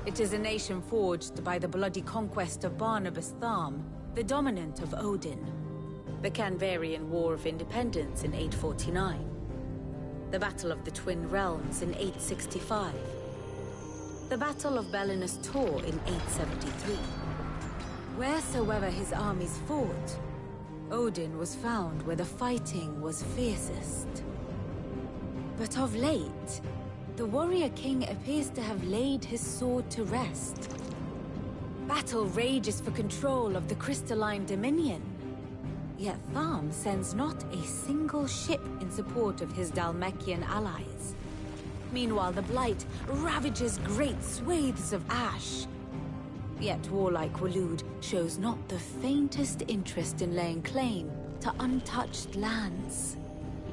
It is a nation forged by the bloody conquest of Barnabas Tharm, the dominant of Odin. The Canvarian War of Independence in 849. The Battle of the Twin Realms in 865. The Battle of Belinus Tor in 873. Wheresoever his armies fought, Odin was found where the fighting was fiercest. But of late, the warrior king appears to have laid his sword to rest. Battle rages for control of the crystalline dominion. Yet Tharm sends not a single ship in support of his Dhalmekian allies. Meanwhile, the Blight ravages great swathes of ash. Yet warlike Waloed shows not the faintest interest in laying claim to untouched lands.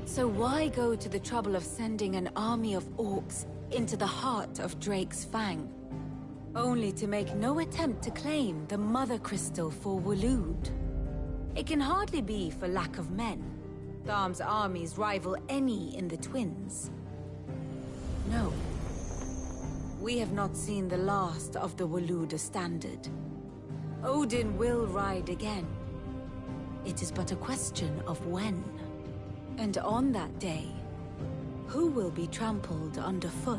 So why go to the trouble of sending an army of orcs into the heart of Drake's Fang, only to make no attempt to claim the Mother Crystal for Waloed? It can hardly be for lack of men. Tharm's armies rival any in the Twins. No. We have not seen the last of the Waloed standard. Odin will ride again. It is but a question of when. And on that day, who will be trampled underfoot?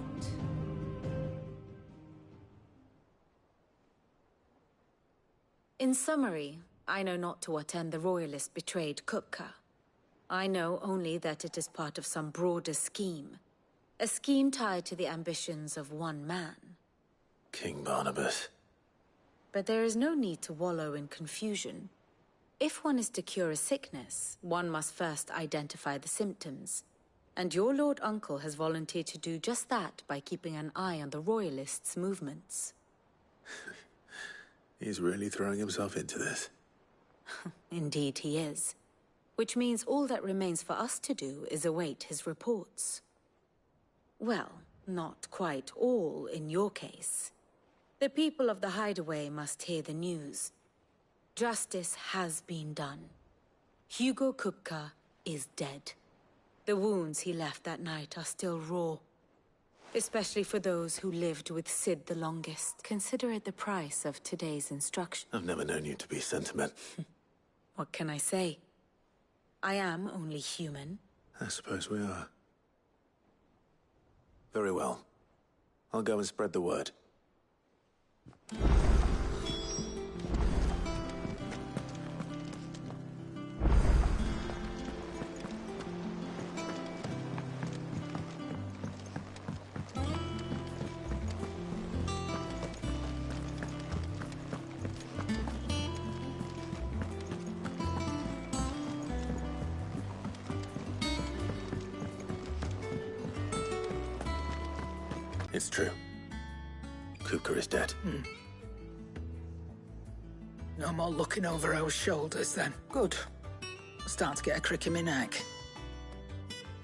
In summary, I know not to what end the Royalists betrayed Kupka. I know only that it is part of some broader scheme. A scheme tied to the ambitions of one man. King Barnabas. But there is no need to wallow in confusion. If one is to cure a sickness, one must first identify the symptoms. And your Lord Uncle has volunteered to do just that by keeping an eye on the Royalists' movements. He's really throwing himself into this. Indeed he is. Which means all that remains for us to do is await his reports. Well, not quite all in your case. The people of the Hideaway must hear the news. Justice has been done. Hugo Kupka is dead. The wounds he left that night are still raw. Especially for those who lived with Sid the longest. Consider it the price of today's instruction. I've never known you to be sentimental. What can I say? I am only human. I suppose we are. Very well. I'll go and spread the word. It's true. Kupka is dead. No more looking over our shoulders, then. Good. I'm starting to get a crick in my neck.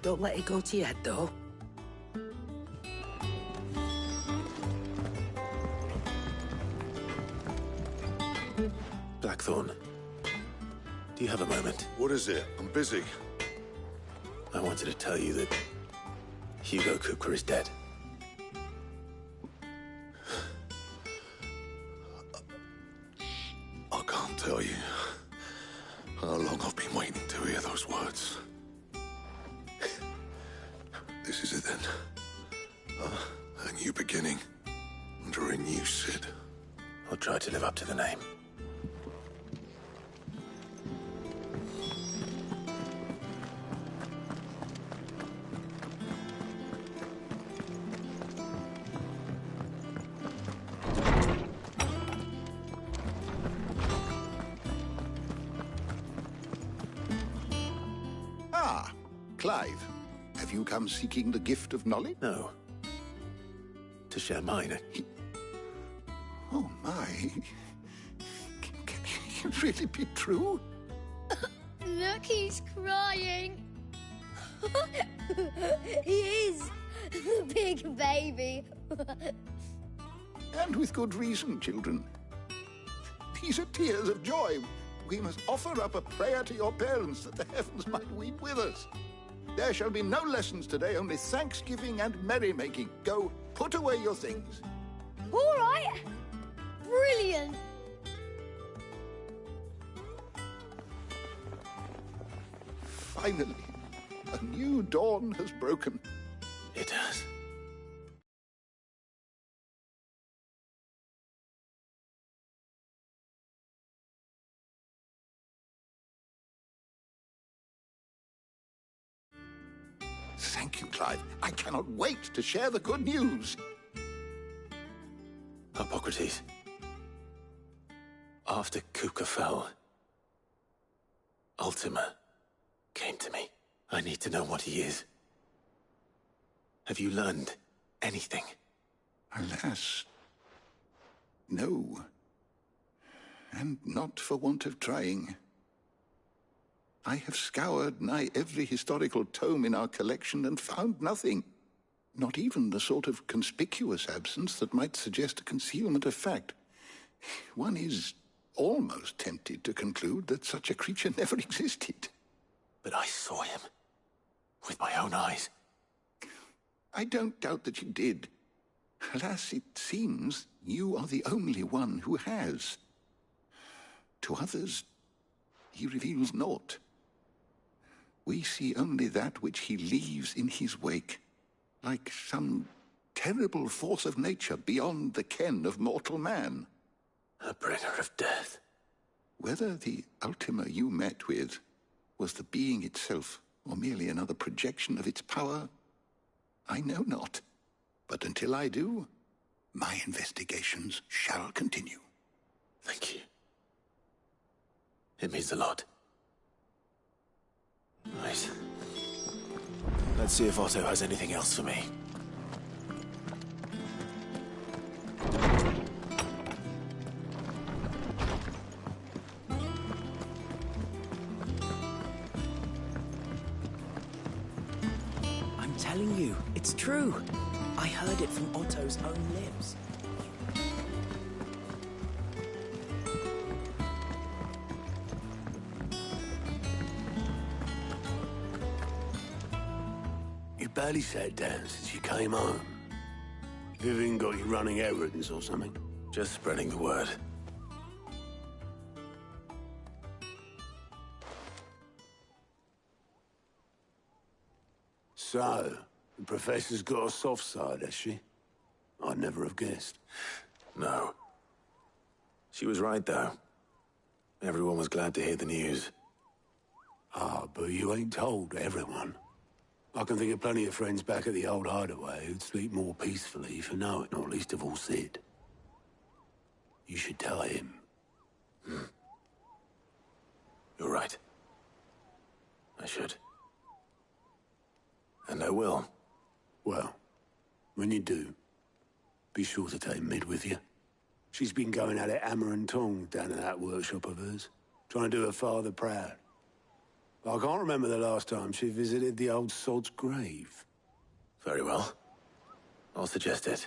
Don't let it go to your head, though. Blackthorn, do you have a moment? What is it? I'm busy. I wanted to tell you that Hugo Kupka is dead. I can't tell you how long I've been waiting to hear those words. This is it then. A new beginning under a new Sid. I'll try to live up to the name. Clive, have you come seeking the gift of knowledge? No. To share mine. Oh, my. Can it really be true? Look, he's crying. He is. The big baby. And with good reason, children. These are tears of joy. We must offer up a prayer to your parents that the heavens might weep with us. There shall be no lessons today, only thanksgiving and merrymaking. Go, put away your things. All right. Brilliant. Finally, a new dawn has broken. It has. Thank you, Clive. I cannot wait to share the good news. Hippocrates. After Kuka fell, Ultima came to me. I need to know what he is. Have you learned anything? Alas, no. And not for want of trying. I have scoured nigh every historical tome in our collection and found nothing. Not even the sort of conspicuous absence that might suggest a concealment of fact. One is almost tempted to conclude that such a creature never existed. But I saw him. With my own eyes. I don't doubt that you did. Alas, it seems you are the only one who has. To others, he reveals naught. We see only that which he leaves in his wake, like some terrible force of nature beyond the ken of mortal man. A bringer of death. Whether the Ultima you met with was the being itself, or merely another projection of its power, I know not. But until I do, my investigations shall continue. Thank you. It means a lot. Right. Let's see if Otto has anything else for me. I'm telling you, it's true. I heard it from Otto's own lips. You barely sat down since you came home. Vivian got you running errands or something? Just spreading the word. So, the Professor's got a soft side, has she? I'd never have guessed. No. She was right, though. Everyone was glad to hear the news. Ah, but you ain't told everyone. I can think of plenty of friends back at the old hideaway who'd sleep more peacefully for knowing, not least of all Sid. You should tell him. You're right. I should. And I will. Well, when you do, be sure to take Mid with you. She's been going at it hammer and tongs down in that workshop of hers, trying to do her father proud. I can't remember the last time she visited the old sod's grave. Very well. I'll suggest it.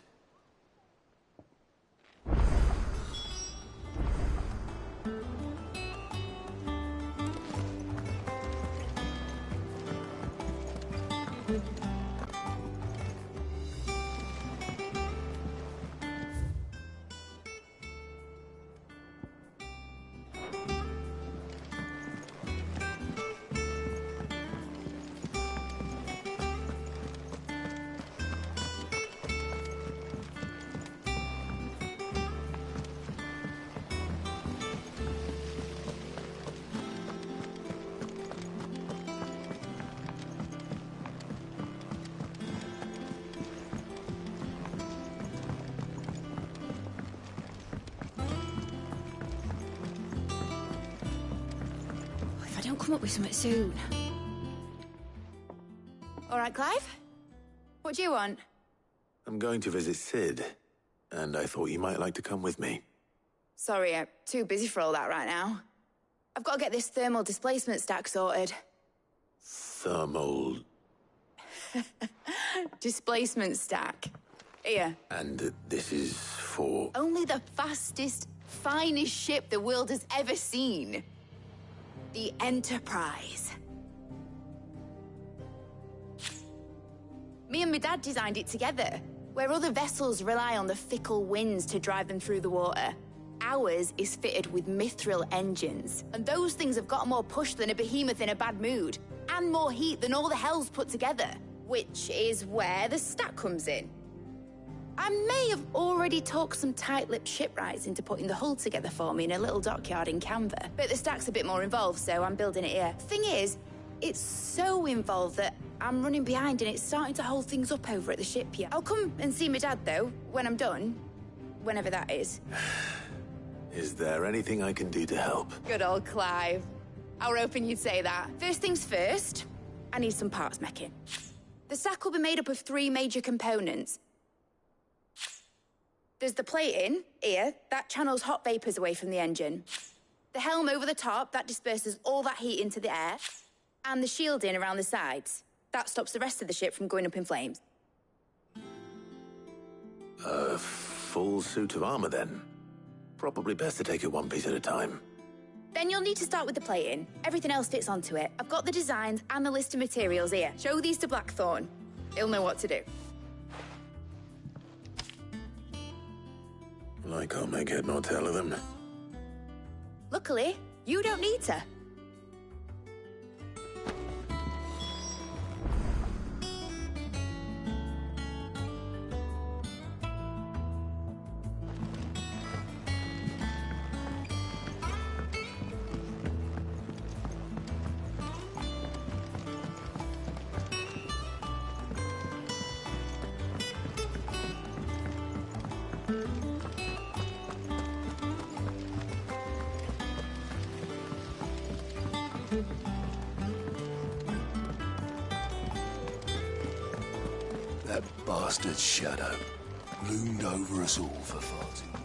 If I don't come up with something soon. All right, Clive? What do you want? I'm going to visit Sid, and I thought you might like to come with me. Sorry, I'm too busy for all that right now. I've got to get this thermal displacement stack sorted. Thermal... Displacement stack. Here. And this is for... Only the fastest, finest ship the world has ever seen. The Enterprise. Me and my dad designed it together. Where other vessels rely on the fickle winds to drive them through the water, ours is fitted with mithril engines. And those things have got more push than a behemoth in a bad mood, and more heat than all the hells put together. Which is where the stack comes in. I may have already talked some tight-lipped shipwrights into putting the hull together for me in a little dockyard in Canva, but the stack's a bit more involved, so I'm building it here. Thing is, it's so involved that I'm running behind and it's starting to hold things up over at the shipyard. I'll come and see my dad, though, when I'm done. Whenever that is. Is there anything I can do to help? Good old Clive. I were hoping you'd say that. First things first, I need some parts meching. The stack will be made up of 3 major components. There's the plating, here, that channels hot vapors away from the engine. The helm over the top, that disperses all that heat into the air. And the shielding around the sides. That stops the rest of the ship from going up in flames. A full suit of armor, then. Probably best to take it one piece at a time. Then you'll need to start with the plating. Everything else fits onto it. I've got the designs and the list of materials here. Show these to Blackthorn. He'll know what to do. Well, I can't make head nor tail of them. Luckily, you don't need to. That bastard shadow loomed over us all for far too long.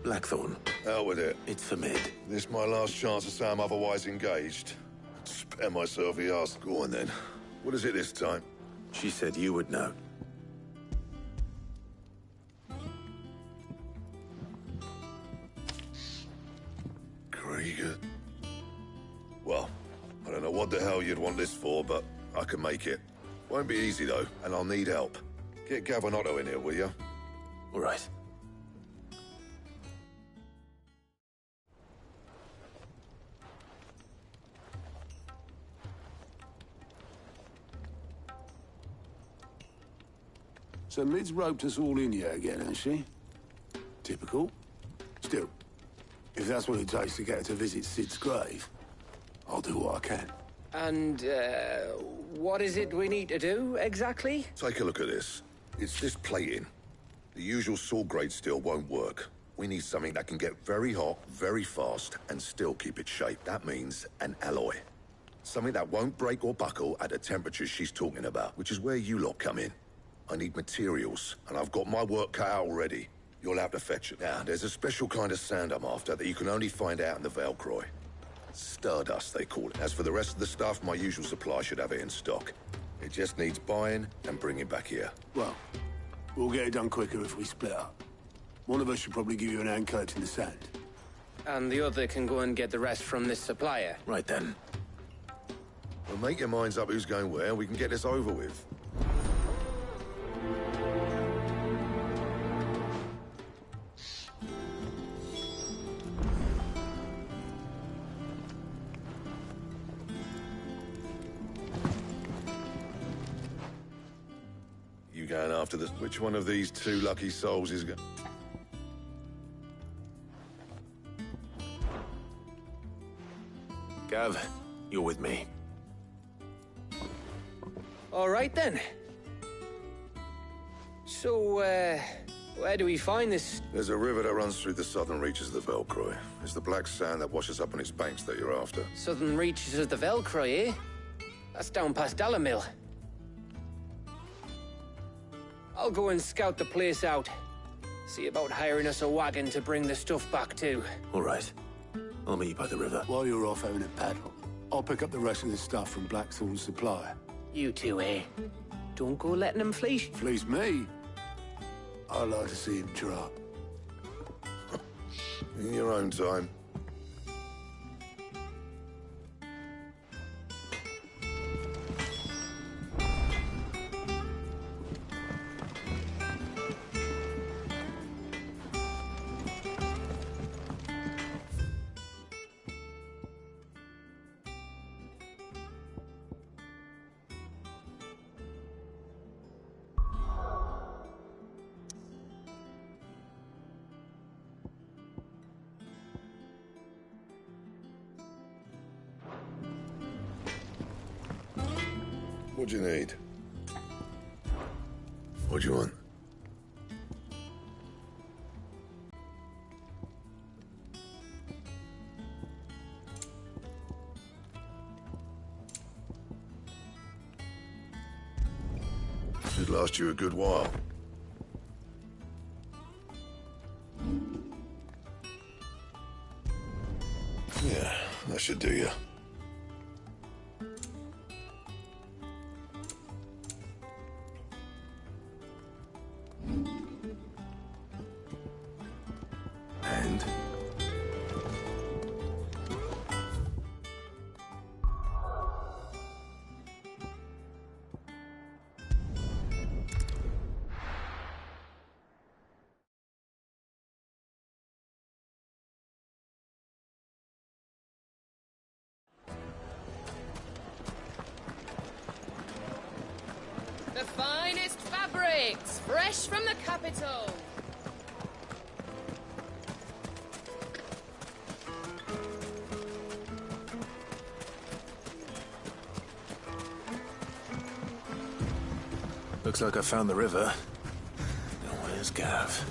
Blackthorn, Out with it. it's for Mid. This my last chance to say I'm otherwise engaged. Spare myself the arse. Go on then. What is it this time? She said you would know. Krieger. Well, I don't know what the hell you'd want this for, but I can make it. Won't be easy though, and I'll need help. Get Gavin Otto in here, will you? All right. So Mid's roped us all in here again, hasn't she? Typical. Still, if that's what it takes to get her to visit Sid's grave, I'll do what I can. And, what is it we need to do, exactly? Take a look at this. It's this plating. The usual saw grade steel won't work. We need something that can get very hot, very fast, and still keep its shape. That means an alloy. Something that won't break or buckle at the temperatures she's talking about, which is where you lot come in. I need materials, and I've got my work cut out already. You'll have to fetch it. Now, there's a special kind of sand I'm after that you can only find out in the Velcroy. Stardust, they call it. As for the rest of the stuff, my usual supply should have it in stock. It just needs buying and bringing back here. Well, we'll get it done quicker if we split up. One of us should probably give you an hand coat in the sand. And the other can go and get the rest from this supplier. Right then. Well, make your minds up who's going where, and we can get this over with. You going after this? Which one of these 2 lucky souls is going? Gav, you're with me. All right, then. So, where do we find this? There's a river that runs through the southern reaches of the Velcroy. It's the black sand that washes up on its banks that you're after. Southern reaches of the Velcroy, eh? That's down past Dallamil. I'll go and scout the place out. See about hiring us a wagon to bring the stuff back to. All right. I'll meet you by the river. While you're off having a paddle, I'll pick up the rest of the stuff from Blackthorn's supply. You two, eh? Don't go letting him fleece. Fleece me? I'd like to see him drop. In your own time. What do you need? What do you want? Should last you a good while. Yeah, that should do you. And? The finest fabrics, fresh from the capital. Looks like I found the river. Now where's Gav?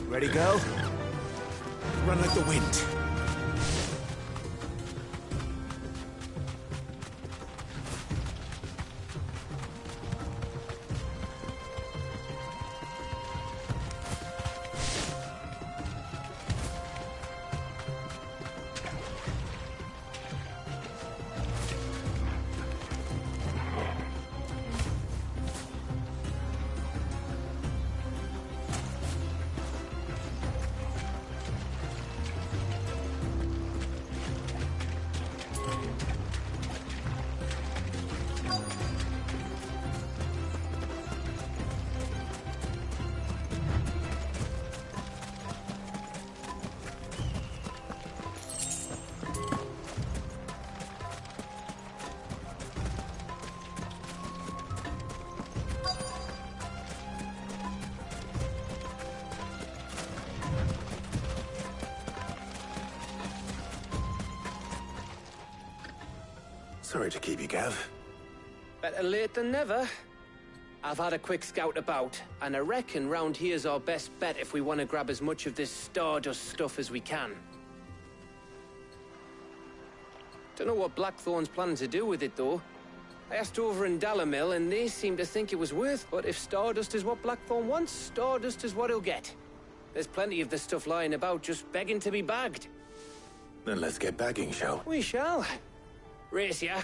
Ready, go? Run like the wind. Sorry to keep you, Gav. Better late than never. I've had a quick scout about, and I reckon round here's our best bet if we want to grab as much of this Stardust stuff as we can. Don't know what Blackthorn's planning to do with it, though. I asked over in Dalamil, and they seem to think it was worth, but if Stardust is what Blackthorn wants, Stardust is what he'll get. There's plenty of this stuff lying about, just begging to be bagged. Then let's get bagging, shall we? We shall. Race ya.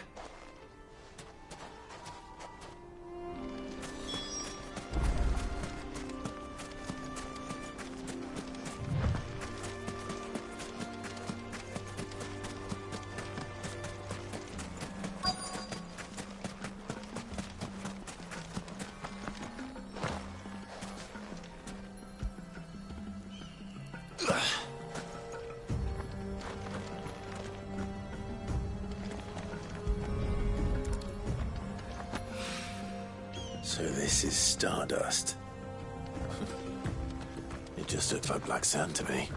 So this is Stardust. It just looked like black sand to me.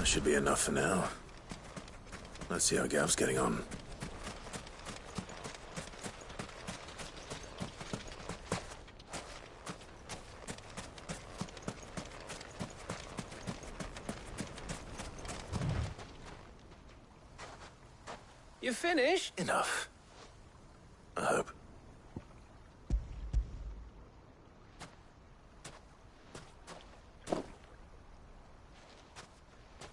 That should be enough for now. Let's see how Gav's getting on. You finished? Enough. I hope.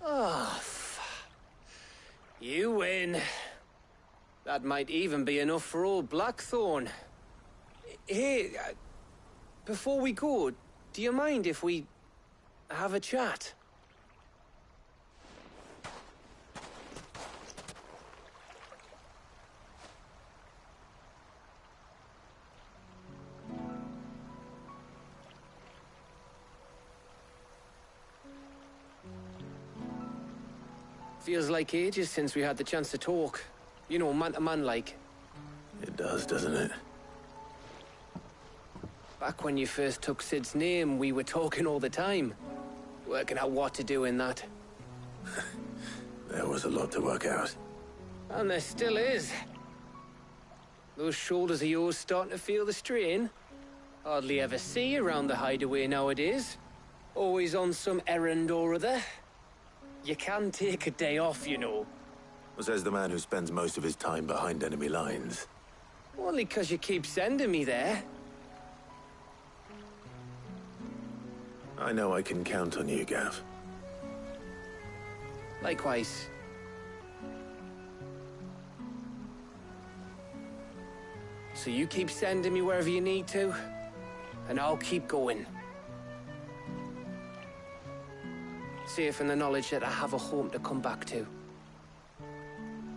Oh, you win. That might even be enough for old Blackthorn. Hey, before we go, do you mind if we have a chat? Feels like ages since we had the chance to talk. You know, man to man like. It does, doesn't it? Back when you first took Sid's name, we were talking all the time. Working out what to do in that. There was a lot to work out. And there still is. Those shoulders of yours starting to feel the strain. Hardly ever see you around the hideaway nowadays. Always on some errand or other. You can take a day off, you know. Says the man who spends most of his time behind enemy lines. Only 'cause you keep sending me there. I know I can count on you, Gav. Likewise. So you keep sending me wherever you need to, and I'll keep going. Safe in the knowledge that I have a home to come back to.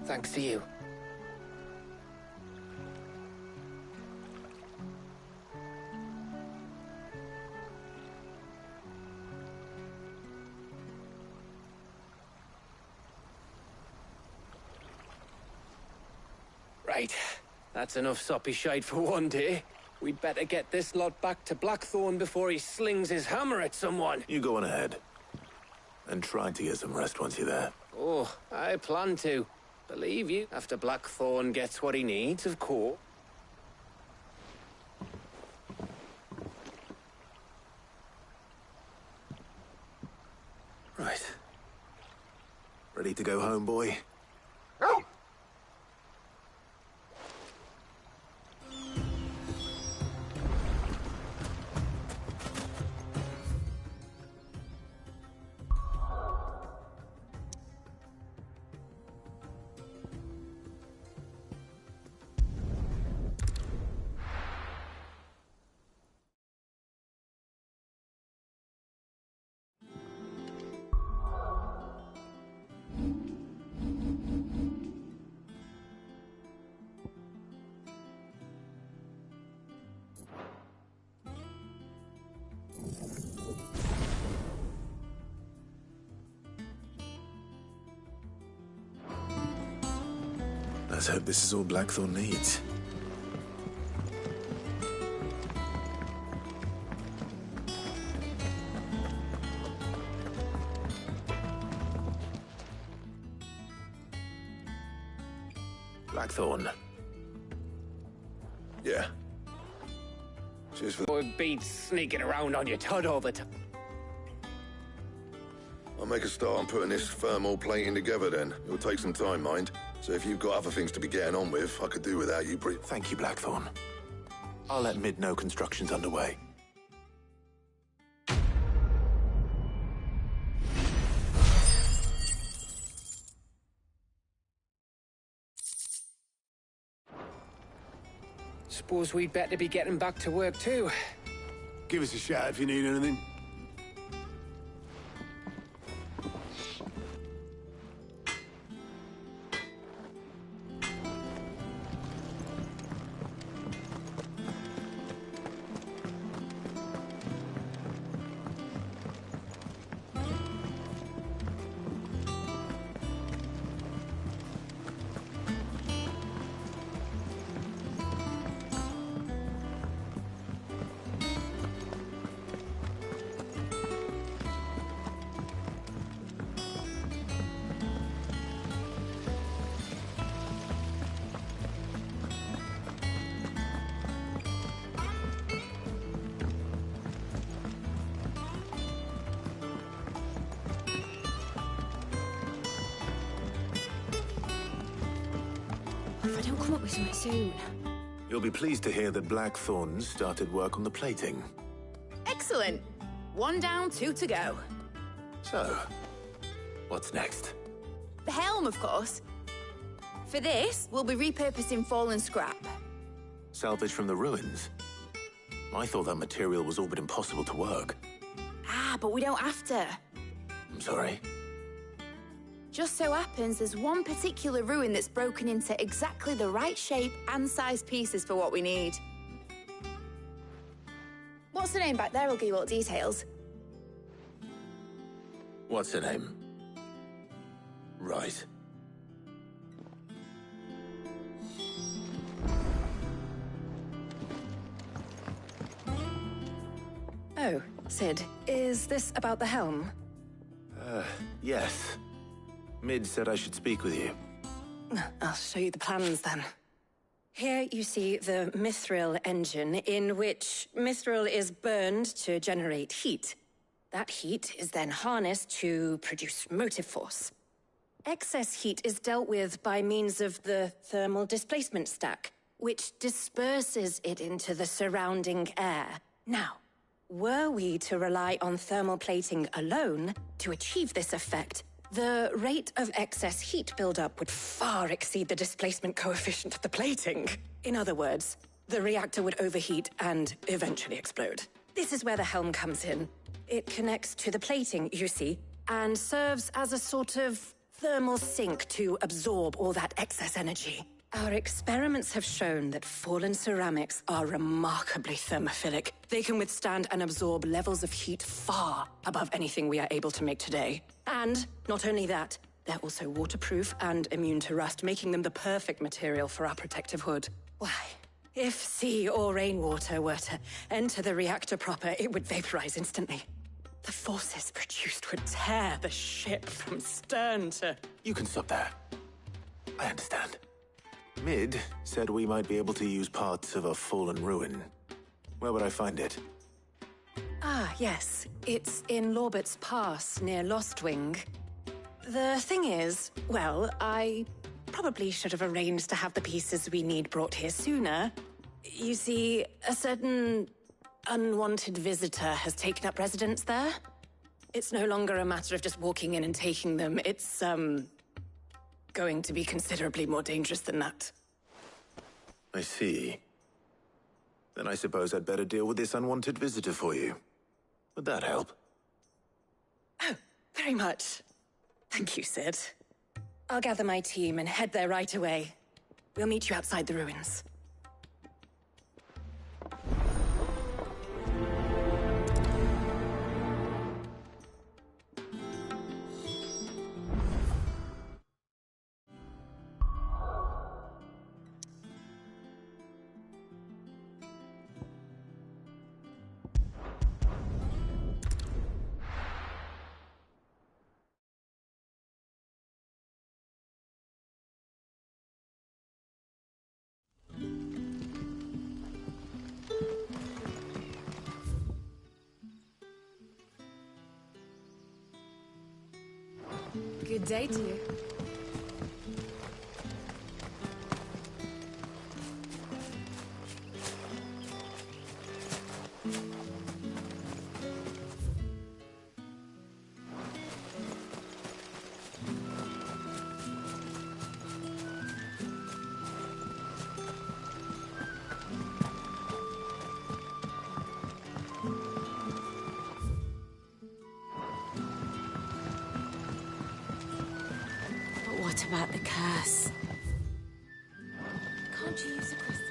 Thanks to you. Right. That's enough soppy shite for one day. We'd better get this lot back to Blackthorn before he slings his hammer at someone. You go on ahead. And try to get some rest once you're there. Oh, I plan to. Believe you, after Blackthorn gets what he needs, of course. Right. Ready to go home, boy? Let's hope this is all Blackthorn needs. Blackthorn. Yeah. Cheers for Boy beats sneaking around on your Todd all the time. I'll make a start on putting this thermal plating together then. It'll take some time, mind. So if you've got other things to be getting on with, I could do without you Thank you, Blackthorn. I'll let Mid know construction's underway. Suppose we'd better be getting back to work too. Give us a shout if you need anything. don't come up with something soon. You'll be pleased to hear that Blackthorn's started work on the plating. Excellent. 1 down, 2 to go. So, what's next? The helm, of course. For this, we'll be repurposing fallen scrap. Salvage from the ruins? I thought that material was all but impossible to work. Ah, but we don't have to. I'm sorry. Just so happens there's one particular ruin that's broken into exactly the right shape and size pieces for what we need. What's the name back there? I'll give you all the details. What's her name? Right. Oh, Sid, is this about the helm? Yes. Mid said I should speak with you. I'll show you the plans then. Here you see the mithril engine, in which mithril is burned to generate heat. That heat is then harnessed to produce motive force. Excess heat is dealt with by means of the thermal displacement stack, which disperses it into the surrounding air. Now, were we to rely on thermal plating alone to achieve this effect, the rate of excess heat buildup would far exceed the displacement coefficient of the plating. In other words, the reactor would overheat and eventually explode. This is where the helm comes in. It connects to the plating, you see, and serves as a sort of thermal sink to absorb all that excess energy. Our experiments have shown that fallen ceramics are remarkably thermophilic. They can withstand and absorb levels of heat far above anything we are able to make today. And not only that, they're also waterproof and immune to rust, making them the perfect material for our protective hood. Why, if sea or rainwater were to enter the reactor proper, it would vaporize instantly. The forces produced would tear the ship from stern to... You can stop there. I understand. Mid said we might be able to use parts of a fallen ruin. Where would I find it? Ah, yes. It's in Lorbert's Pass, near Lostwing. The thing is, well, I probably should have arranged to have the pieces we need brought here sooner. You see, a certain unwanted visitor has taken up residence there. It's no longer a matter of just walking in and taking them. It's, going to be considerably more dangerous than that. I see. Then I suppose I'd better deal with this unwanted visitor for you. Would that help? Oh, very much. Thank you, Sid. I'll gather my team and head there right away. We'll meet you outside the ruins. Good day to you. What about the curse? Can't you use a crystal?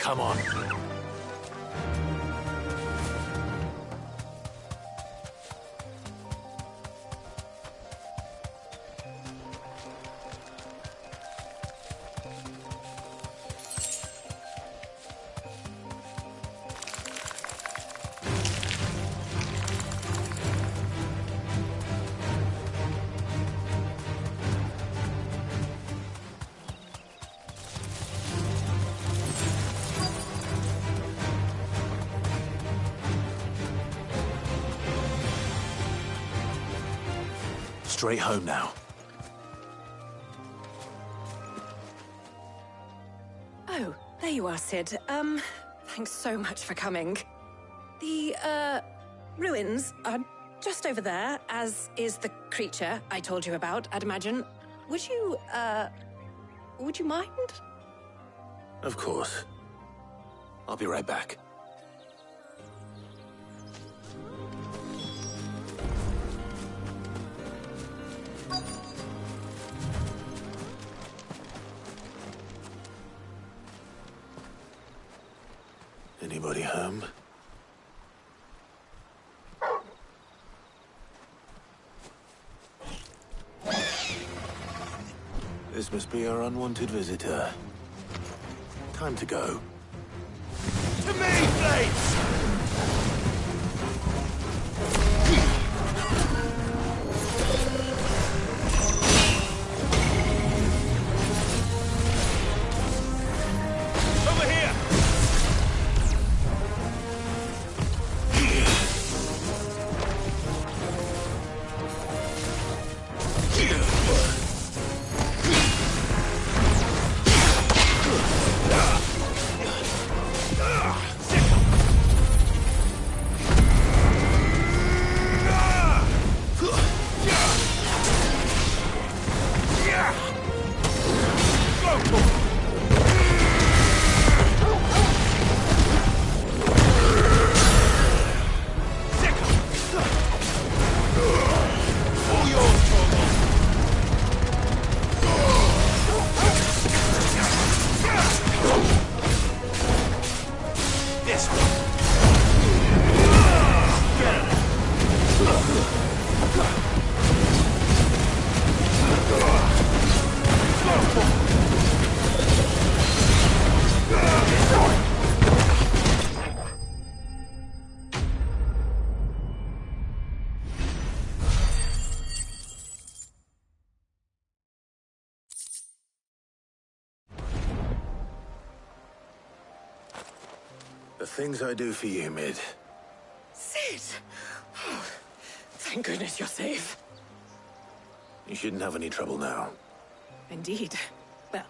Come on. Straight home now. Oh, there you are, Sid. Thanks so much for coming. The, ruins are just over there, as is the creature I told you about, I'd imagine. Would you mind? Of course. I'll be right back. Anybody home? This must be our unwanted visitor. Time to go. To me, Blades! Over here! The things I do for you, Mid. Sid! Oh, thank goodness you're safe. You shouldn't have any trouble now. Indeed. Well,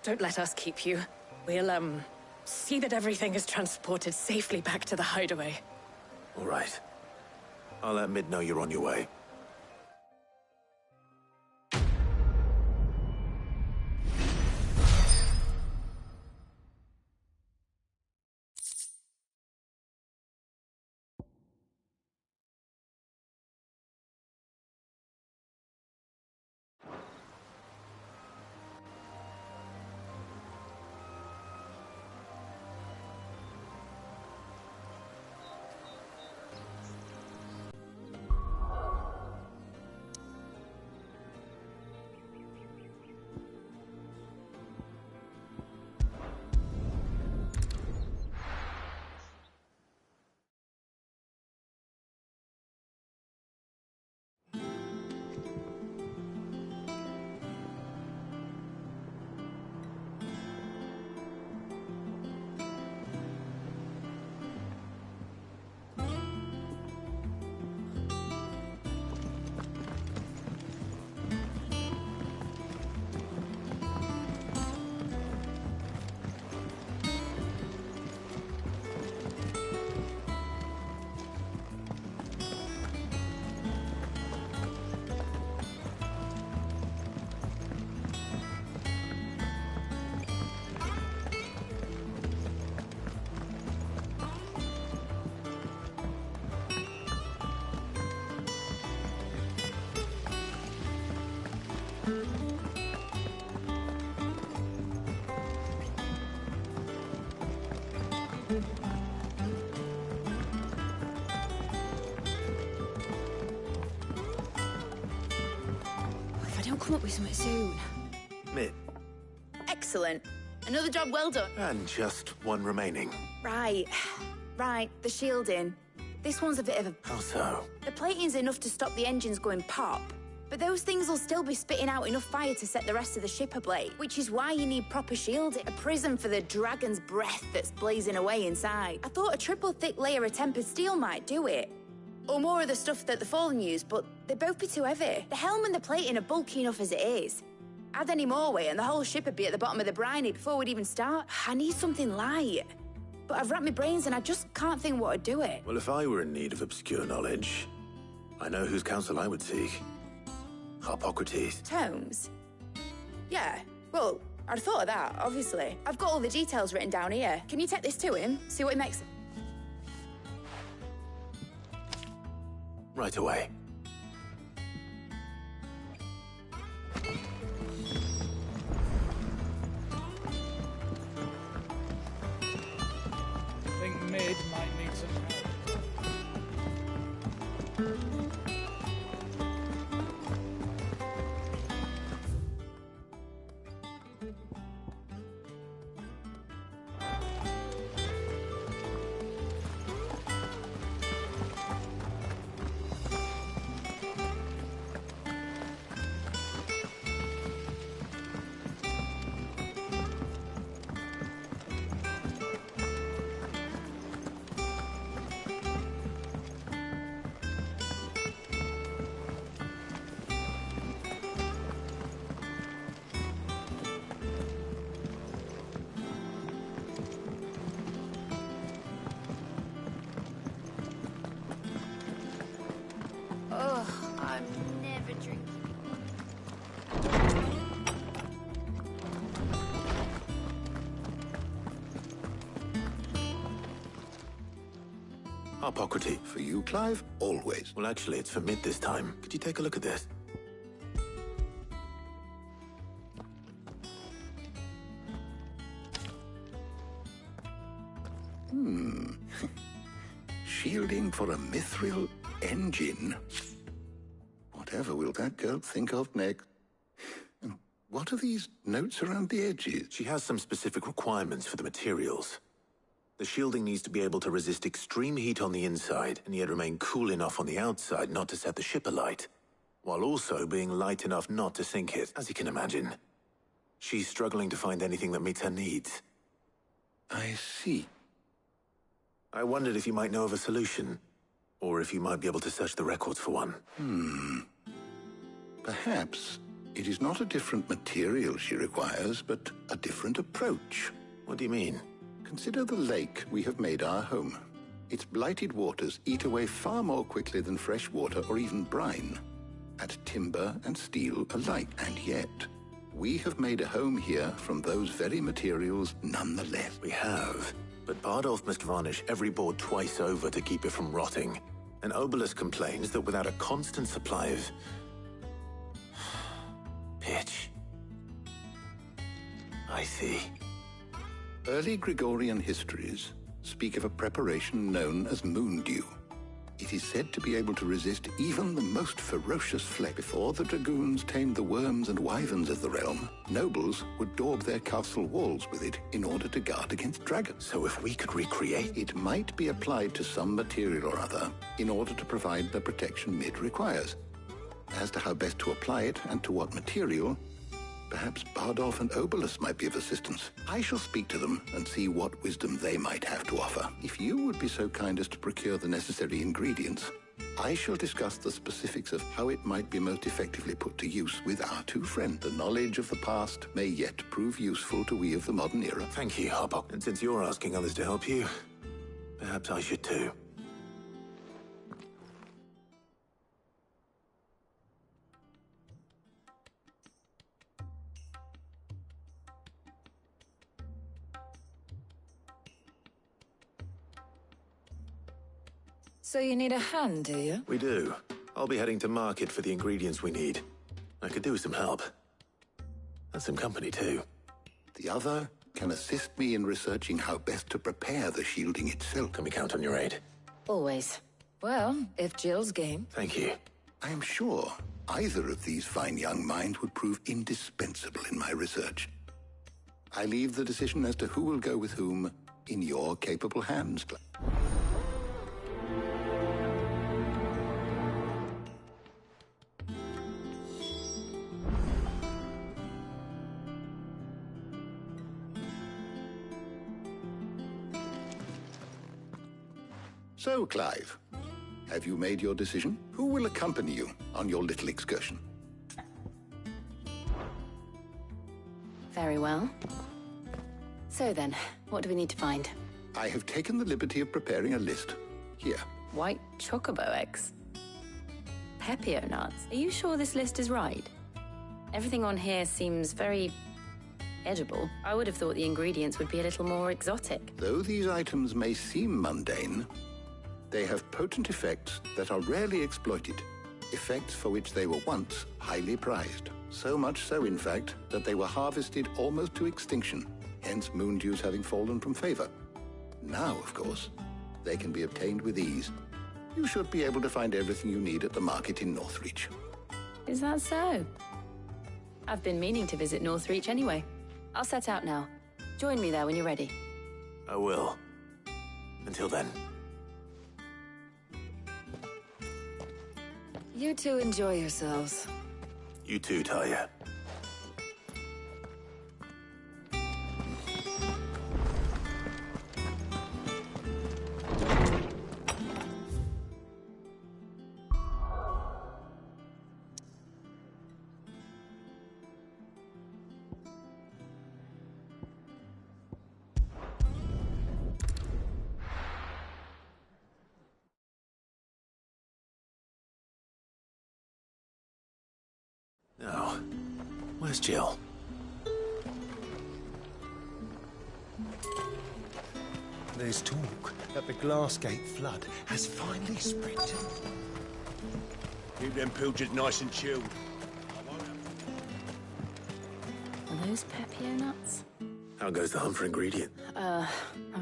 don't let us keep you. We'll, see that everything is transported safely back to the hideaway. All right. I'll let Mid know you're on your way. If I don't come up with something soon. Mid. Excellent. Another job well done. And just one remaining. Right. Right, the shielding. This one's a bit of a... How so? The plating's enough to stop the engines going pop, but those things will still be spitting out enough fire to set the rest of the ship ablaze, which is why you need proper shielding. A prism for the dragon's breath that's blazing away inside. I thought a triple thick layer of tempered steel might do it. Or more of the stuff that the Fallen use, but they'd both be too heavy. The helm and the plating are bulky enough as it is. Add any more weight and the whole ship would be at the bottom of the briny before we'd even start. I need something light. But I've racked my brains and I just can't think what would do it. Well, if I were in need of obscure knowledge, I know whose counsel I would seek. Harpocrates. Tomes? Yeah, well, I'd thought of that, obviously. I've got all the details written down here. Can you take this to him? See what he makes... Right away. I think Mid might need some help. Ugh, I'm never drinking. Harpocrates. For you, Clive, always. Well, actually, it's for Mid this time. Could you take a look at this? Shielding for a mithril engine. Whatever will that girl think of next? And what are these notes around the edges? She has some specific requirements for the materials. The shielding needs to be able to resist extreme heat on the inside, and yet remain cool enough on the outside not to set the ship alight, while also being light enough not to sink it, as you can imagine. She's struggling to find anything that meets her needs. I see. I wondered if you might know of a solution, or if you might be able to search the records for one. Perhaps it is not a different material she requires, but a different approach. What do you mean? Consider the lake we have made our home. Its blighted waters eat away far more quickly than fresh water or even brine, at timber and steel alike. And yet, we have made a home here from those very materials nonetheless. We have. But Bardolph must varnish every board twice over to keep it from rotting. And Obelus complains that without a constant supply of... pitch. I see. Early Gregorian histories speak of a preparation known as moondew. It is said to be able to resist even the most ferocious flame. Before the dragoons tamed the worms and wyverns of the realm, nobles would daub their castle walls with it in order to guard against dragons. So if we could recreate... It might be applied to some material or other in order to provide the protection Mid requires. As to how best to apply it and to what material, perhaps Bardolph and Obelus might be of assistance. I shall speak to them and see what wisdom they might have to offer. If you would be so kind as to procure the necessary ingredients, I shall discuss the specifics of how it might be most effectively put to use with our two friends. The knowledge of the past may yet prove useful to we of the modern era. Thank you, Harpock. And since you're asking others to help you, perhaps I should too. So you need a hand, do you? We do. I'll be heading to market for the ingredients we need. I could do with some help. And some company, too. The other can assist me in researching how best to prepare the shielding itself. Can we count on your aid? Always. Well, if Jill's game. Thank you. I am sure either of these fine young minds would prove indispensable in my research. I leave the decision as to who will go with whom in your capable hands. So, Clive, Have you made your decision? Who will accompany you on your little excursion? Very well. So then, what do we need to find? I have taken the liberty of preparing a list. Here. White chocobo eggs. Pepio nuts. Are you sure this list is right? Everything on here seems very edible. I would have thought the ingredients would be a little more exotic. Though these items may seem mundane, they have potent effects that are rarely exploited. Effects for which they were once highly prized. So much so, in fact, that they were harvested almost to extinction, hence moon dews having fallen from favor. Now, of course, they can be obtained with ease. You should be able to find everything you need at the market in Northreach. Is that so? I've been meaning to visit Northreach anyway. I'll set out now. Join me there when you're ready. I will. Until then. You two enjoy yourselves. You too, Talia. Now, where's Jill? There's talk that the Glassgate flood has finally spread. Keep them pilgers nice and chilled. Are those Pepio nuts? How goes the hunt for ingredient? I've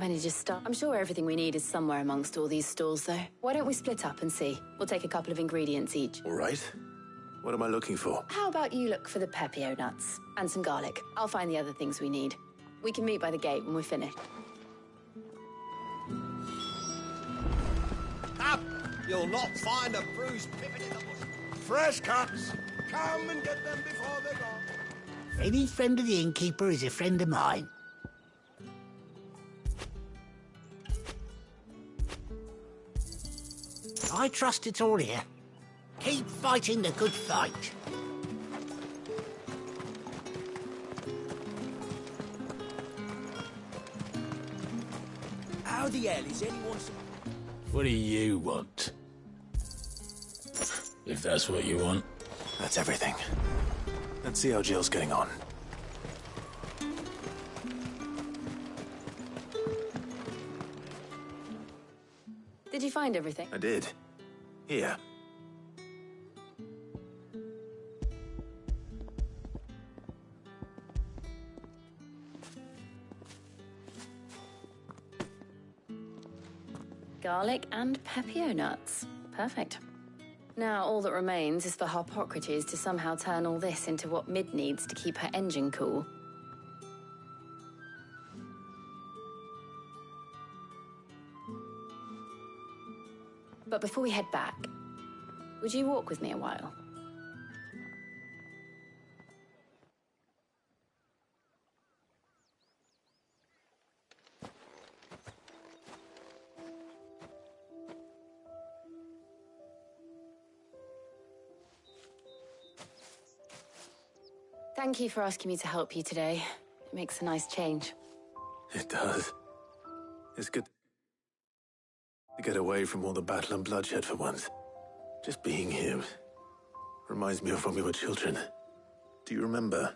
only just started. I'm sure everything we need is somewhere amongst all these stalls, though. Why don't we split up and see? We'll take a couple of ingredients each. All right. What am I looking for? How about you look for the Pepio nuts and some garlic? I'll find the other things we need. We can meet by the gate when we're finished. Up! You'll not find a bruised pippin in the bush. Fresh cuts! Come and get them before they're gone. Any friend of the innkeeper is a friend of mine. I trust it's all here. Keep fighting the good fight. How the hell is anyone... What do you want? If that's what you want. That's everything. Let's see how Jill's getting on. Did you find everything? I did. Here. Garlic and Pepio nuts. Perfect. Now, all that remains is for Harpocrates to somehow turn all this into what Mid needs to keep her engine cool. But before we head back, would you walk with me a while? Thank you for asking me to help you today. It makes a nice change. It does. It's good to get away from all the battle and bloodshed for once. Just being here reminds me of when we were children. Do you remember?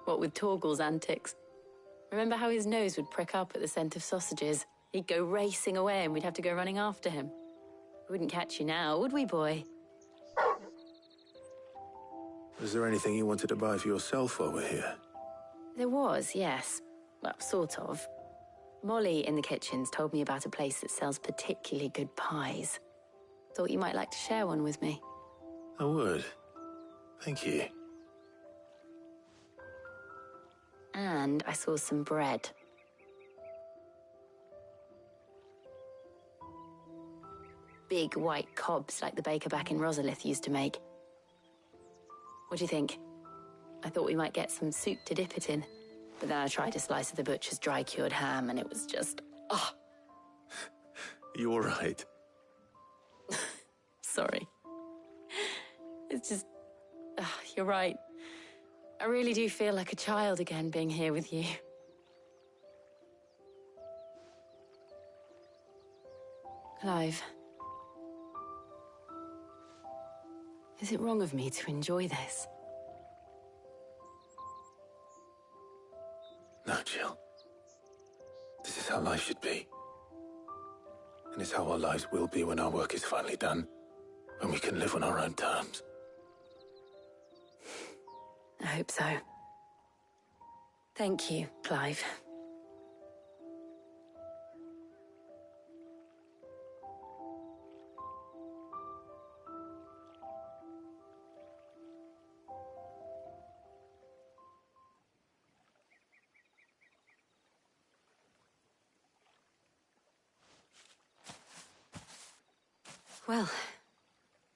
What with Torgal's antics? Remember how his nose would prick up at the scent of sausages? He'd go racing away and we'd have to go running after him. We wouldn't catch you now, would we, boy? Was there anything you wanted to buy for yourself while we're here? There was, yes. Well, sort of. Molly in the kitchens told me about a place that sells particularly good pies. Thought you might like to share one with me. I would. Thank you. And I saw some bread. Big white cobs like the baker back in Rosalith used to make. What do you think? I thought we might get some soup to dip it in. But then I tried a slice of the butcher's dry-cured ham and it was just... oh. You all right? Sorry. It's just... you're right. I really do feel like a child again being here with you. Clive. Is it wrong of me to enjoy this? No, Jill. This is how life should be. And it's how our lives will be when our work is finally done. When we can live on our own terms. I hope so. Thank you, Clive. Well,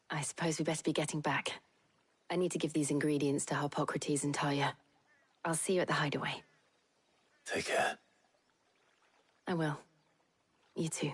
I suppose we better be getting back. I need to give these ingredients to Harpocrates and Talia. I'll see you at the hideaway. Take care. I will. You too.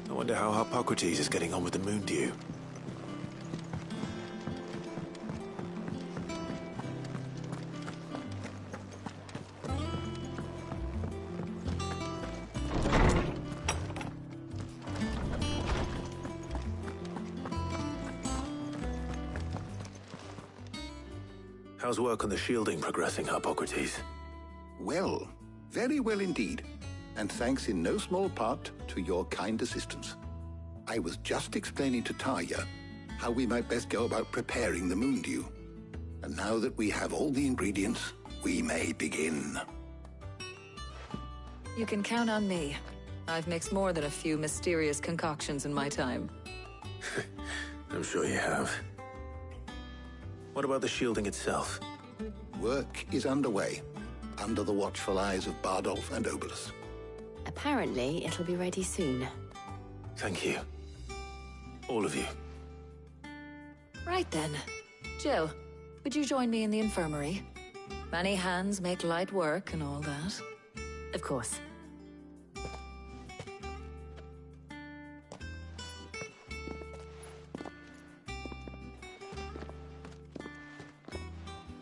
I wonder how Harpocrates is getting on with the moon dew. How's work on the shielding progressing, Harpocrates? Well, very well indeed. And thanks in no small part to your kind assistance. I was just explaining to Talia how we might best go about preparing the moon dew. And now that we have all the ingredients, we may begin. You can count on me. I've mixed more than a few mysterious concoctions in my time. I'm sure you have. What about the shielding itself? Work is underway, under the watchful eyes of Bardolph and Obolus. Apparently, it'll be ready soon. Thank you. All of you. Right then. Jill, would you join me in the infirmary? Many hands make light work and all that. Of course.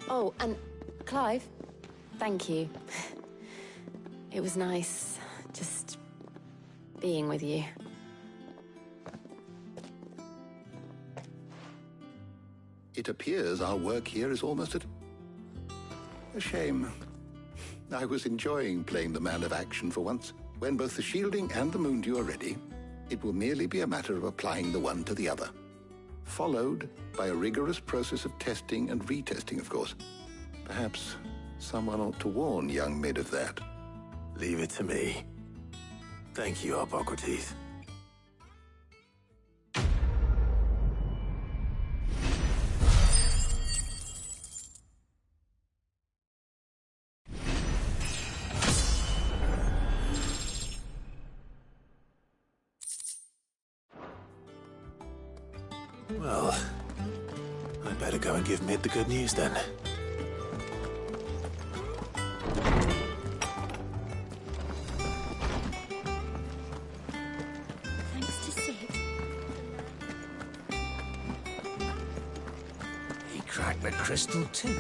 Oh, and Clive, thank you. It was nice, just being with you. It appears our work here is almost at... A shame. I was enjoying playing the man of action for once. When both the shielding and the moon dew are ready, it will merely be a matter of applying the one to the other. Followed by a rigorous process of testing and retesting, of course. Perhaps someone ought to warn young Mid of that. Leave it to me. Thank you, Harpocrates. Well, I'd better go and give Mid the good news then. Thanks to Sid. He cracked the crystal too.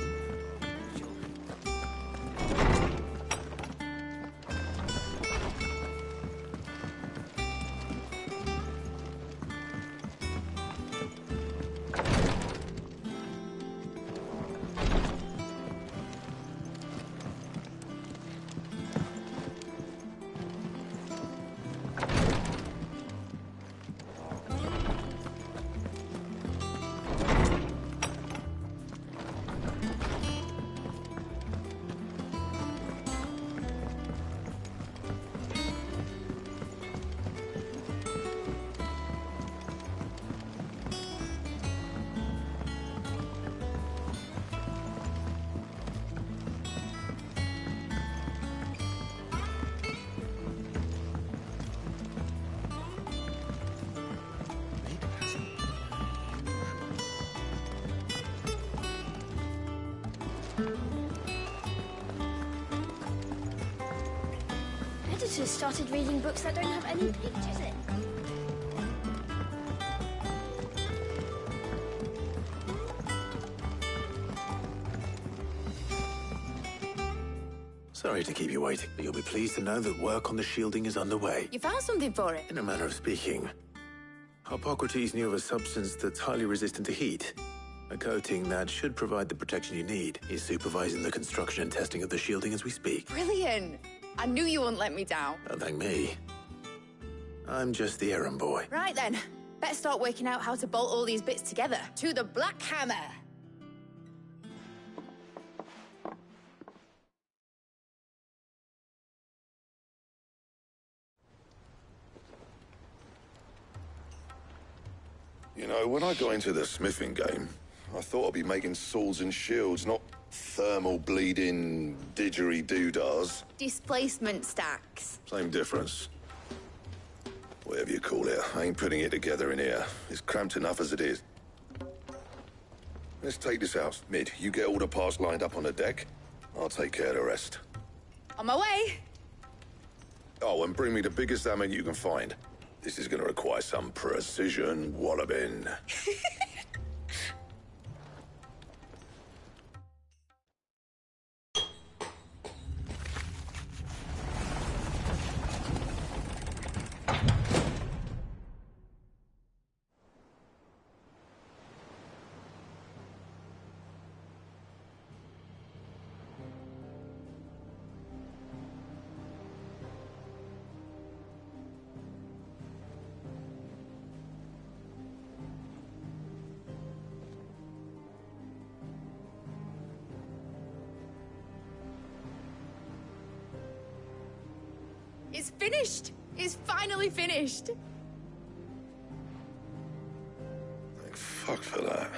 Otis started reading books that don't have any pictures in. Sorry to keep you waiting, but you'll be pleased to know that work on the shielding is underway. You found something for it? In a manner of speaking, Hippocrates knew of a substance that's highly resistant to heat. A coating that should provide the protection you need. He's supervising the construction and testing of the shielding as we speak. Brilliant! I knew you wouldn't let me down. Don't thank me. I'm just the errand boy. Right then, better start working out how to bolt all these bits together. To the Black Hammer! You know, when I got into the smithing game, I thought I'd be making swords and shields, not thermal bleeding didgeridoo-dahs. Displacement stacks. Same difference. Whatever you call it, I ain't putting it together in here. It's cramped enough as it is. Let's take this out. Mid, you get all the parts lined up on the deck. I'll take care of the rest. On my way! Oh, and bring me the biggest hammer you can find. This is going to require some precision walloping. It's finished! It's finally finished! Thank fuck for that.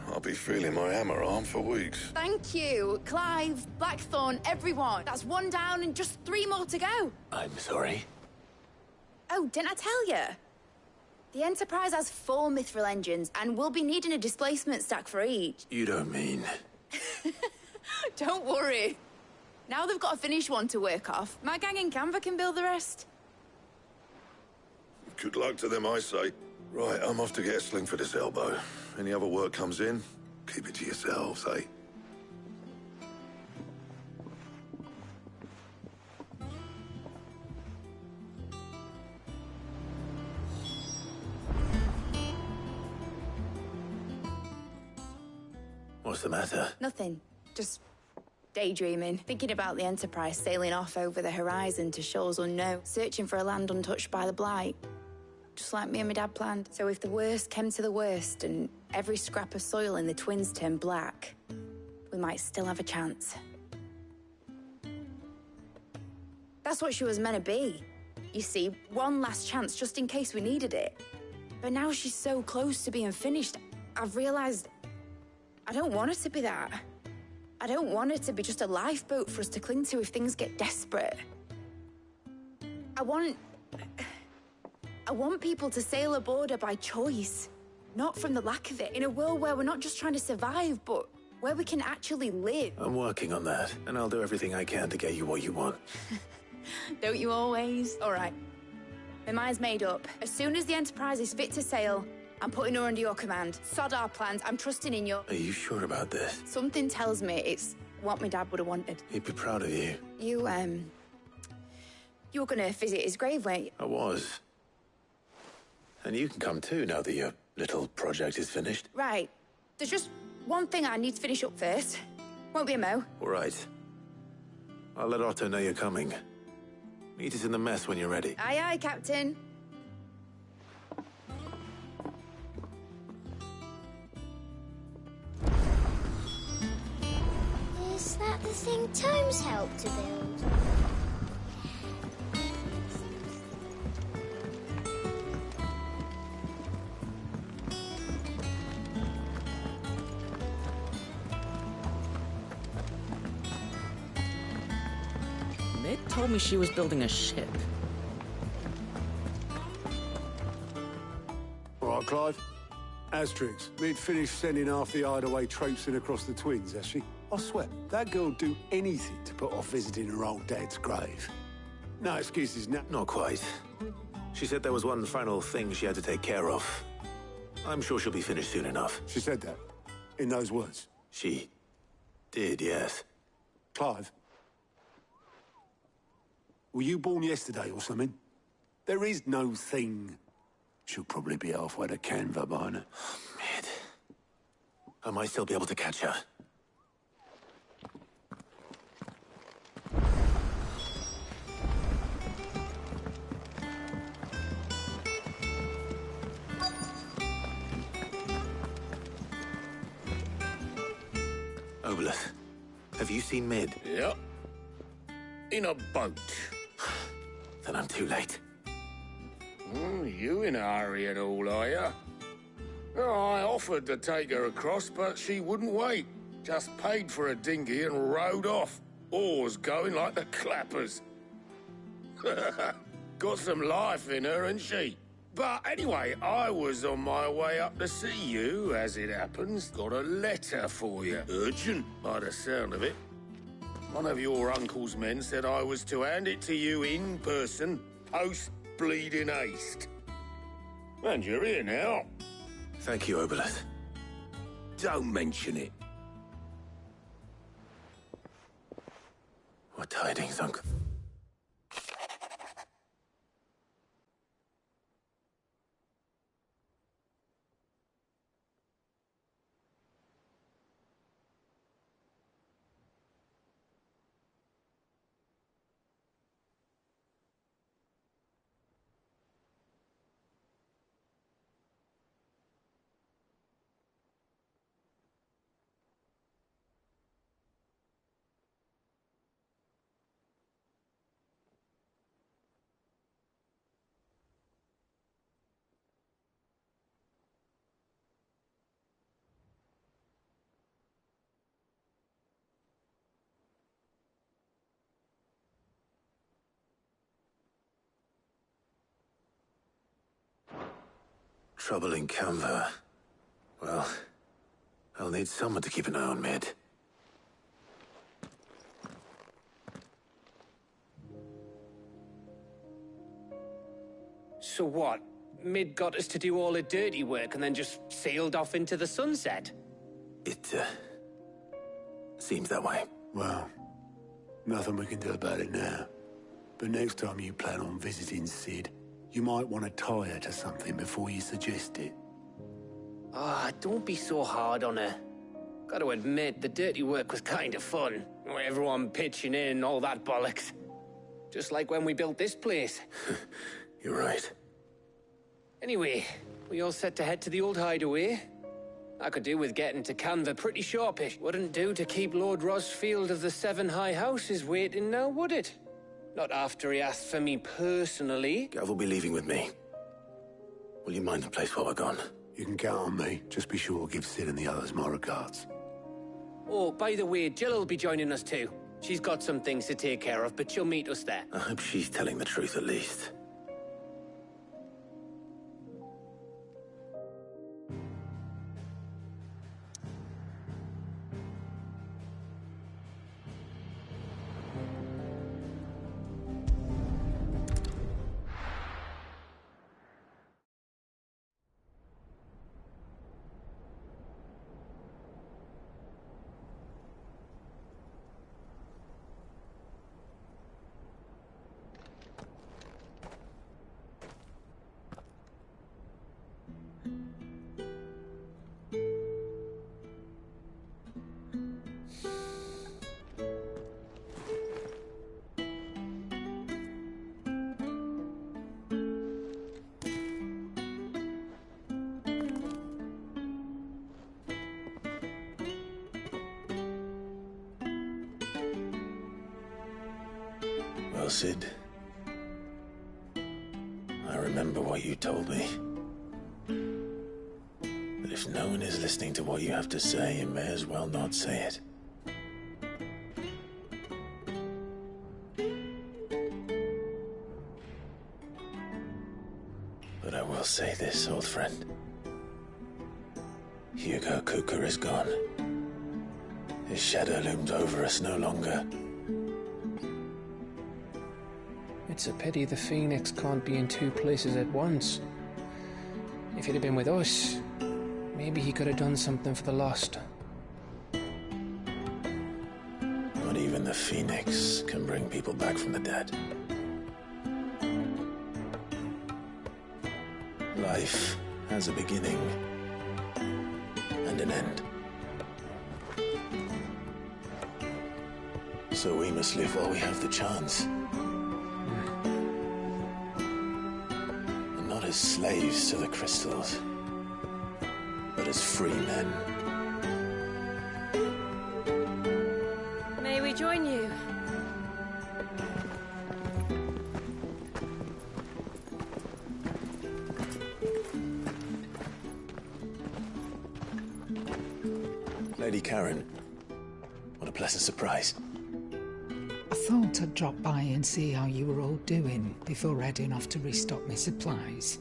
I'll be feeling my hammer arm for weeks. Thank you, Clive, Blackthorn, everyone. That's one down and just 3 more to go. I'm sorry. Oh, didn't I tell you? The Enterprise has 4 mithril engines, and we'll be needing a displacement stack for each. You don't mean... Don't worry. Now they've got a finished one to work off. My gang in Canva can build the rest. Good luck to them, I say. Right, I'm off to get a sling for this elbow. Any other work comes in, keep it to yourselves, eh? What's the matter? Nothing. Just daydreaming. Thinking about the Enterprise sailing off over the horizon to shores unknown, searching for a land untouched by the Blight. Just like me and my dad planned. So if the worst came to the worst and every scrap of soil in the Twins turned black, we might still have a chance. That's what she was meant to be. You see, one last chance just in case we needed it. But now she's so close to being finished, I've realized I don't want her to be that. I don't want her to be just a lifeboat for us to cling to if things get desperate. I want people to sail aboard her by choice, not from the lack of it. In a world where we're not just trying to survive, but where we can actually live. I'm working on that, and I'll do everything I can to get you what you want. Don't you always? All right. My mind's made up. As soon as the Enterprise is fit to sail, I'm putting her under your command. Sod our plans. I'm trusting in you. Are you sure about this? Something tells me it's what my dad would have wanted. He'd be proud of you. You were gonna visit his grave, weren't you? I was. And you can come too, now that your little project is finished. Right. There's just one thing I need to finish up first. Won't be a mo. All right. I'll let Otto know you're coming. Meet us in the mess when you're ready. Aye, aye, Captain. Is that the thing Tomes helped to build? Mid told me she was building a ship. All right, Clive. Asterix, Mid finished sending half the hideaway traipsing across the Twins, has she? I swear, that girl'd do anything to put off visiting her old dad's grave. No excuses now. Not quite. She said there was one final thing she had to take care of. I'm sure she'll be finished soon enough. She said that? In those words? She did, yes. Clive? Were you born yesterday or something? There is no thing. She'll probably be halfway to Canva by now. Mid. I might still be able to catch her. Obelith, have you seen Mid? Yep. In a boat. Then I'm too late. You in a hurry at all, are you? I offered to take her across, but she wouldn't wait. Just paid for a dinghy and rowed off. Oars going like the clappers. Got some life in her, ain't she? But anyway, I was on my way up to see you, as it happens. Got a letter for you. Urgent, by the sound of it. One of your uncle's men said I was to hand it to you in person, post-bleeding haste. And you're here now. Thank you, Obelith. Don't mention it. What tidings, Uncle? Trouble in Canva. Well, I'll need someone to keep an eye on Mid. So what? Mid got us to do all the dirty work and then just sailed off into the sunset? It, seems that way. Well, nothing we can do about it now. But next time you plan on visiting Sid, you might want to tie her to something before you suggest it. Ah, don't be so hard on her. Got to admit, the dirty work was kind of fun. Everyone pitching in, all that bollocks. Just like when we built this place. You're right. Anyway, we all set to head to the old hideaway. I could do with getting to Canva pretty sharpish. Wouldn't do to keep Lord Rosfield of the Seven High Houses waiting now, would it? Not after he asked for me personally. Gav will be leaving with me. Will you mind the place while we're gone? You can count on me. Just be sure to give Sid and the others my regards. Oh, by the way, Jill will be joining us too. She's got some things to take care of, but she'll meet us there. I hope she's telling the truth at least. Well, Sid, I remember what you told me. That if no one is listening to what you have to say, you may as well not say it. But I will say this, old friend. Hugo Kuka is gone. His shadow looms over us no longer. It It's a pity the Phoenix can't be in two places at once. If he'd have been with us, maybe he could have done something for the lost. Not even the Phoenix can bring people back from the dead. Life has a beginning and an end. So we must live while we have the chance. And not as slaves to the crystals, but as free men. May we join you? Lady Karen, what a pleasant surprise. I thought I'd drop by and see how you were all doing before heading off to restock my supplies.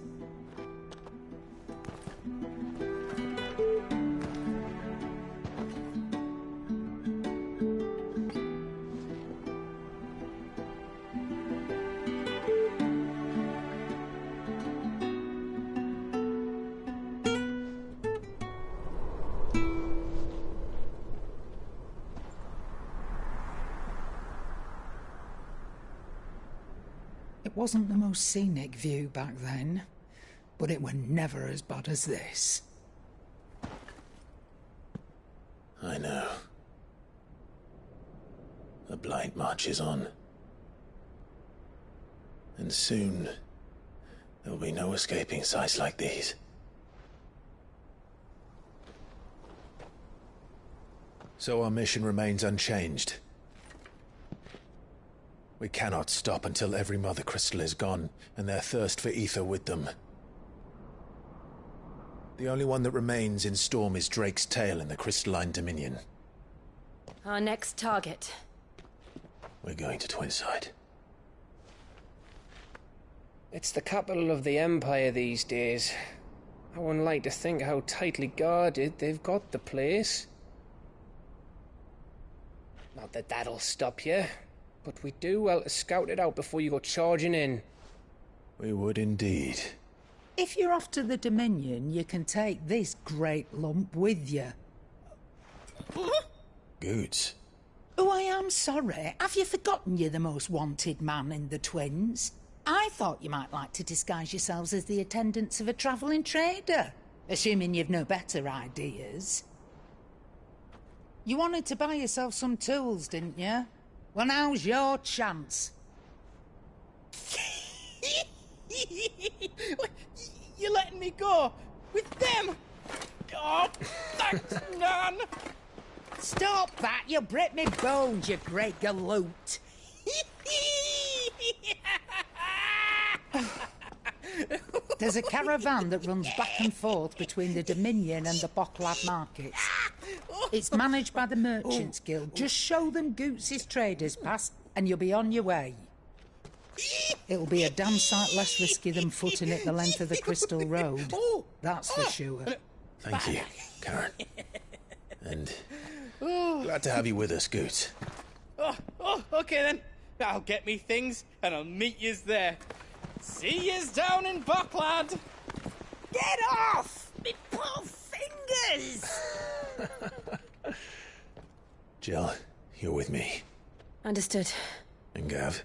It wasn't the most scenic view back then, but it were never as bad as this. I know. The blight marches on. And soon, there will be no escaping sights like these. So our mission remains unchanged. We cannot stop until every Mother Crystal is gone, and their thirst for ether with them. The only one that remains in Storm is Drake's tail in the Crystalline Dominion. Our next target. We're going to Twinside. It's the capital of the Empire these days. I wouldn't like to think how tightly guarded they've got the place. Not that that'll stop you. But we do well to scout it out before you go charging in. We would indeed. If you're off to the Dominion, you can take this great lump with you. Goods. Oh, I am sorry. Have you forgotten you're the most wanted man in the Twins? I thought you might like to disguise yourselves as the attendants of a travelling trader, assuming you've no better ideas. You wanted to buy yourself some tools, didn't you? Well, now's your chance. You're letting me go? With them? Oh, thanks, Nan! Stop that! You'll break me bones, you great galoot! There's a caravan that runs back and forth between the Dominion and the Bocklad markets. It's managed by the Merchants Guild. Just show them Goots' traders pass, and you'll be on your way. It'll be a damn sight less risky than footing it the length of the Crystal Road. That's for sure. Thank you, Karen. And glad to have you with us, Goots. Okay then. I'll get me things, and I'll meet yous there. See yous down in Bocklad! Get off! Me poor fingers! Jill, you're with me. Understood. And Gav?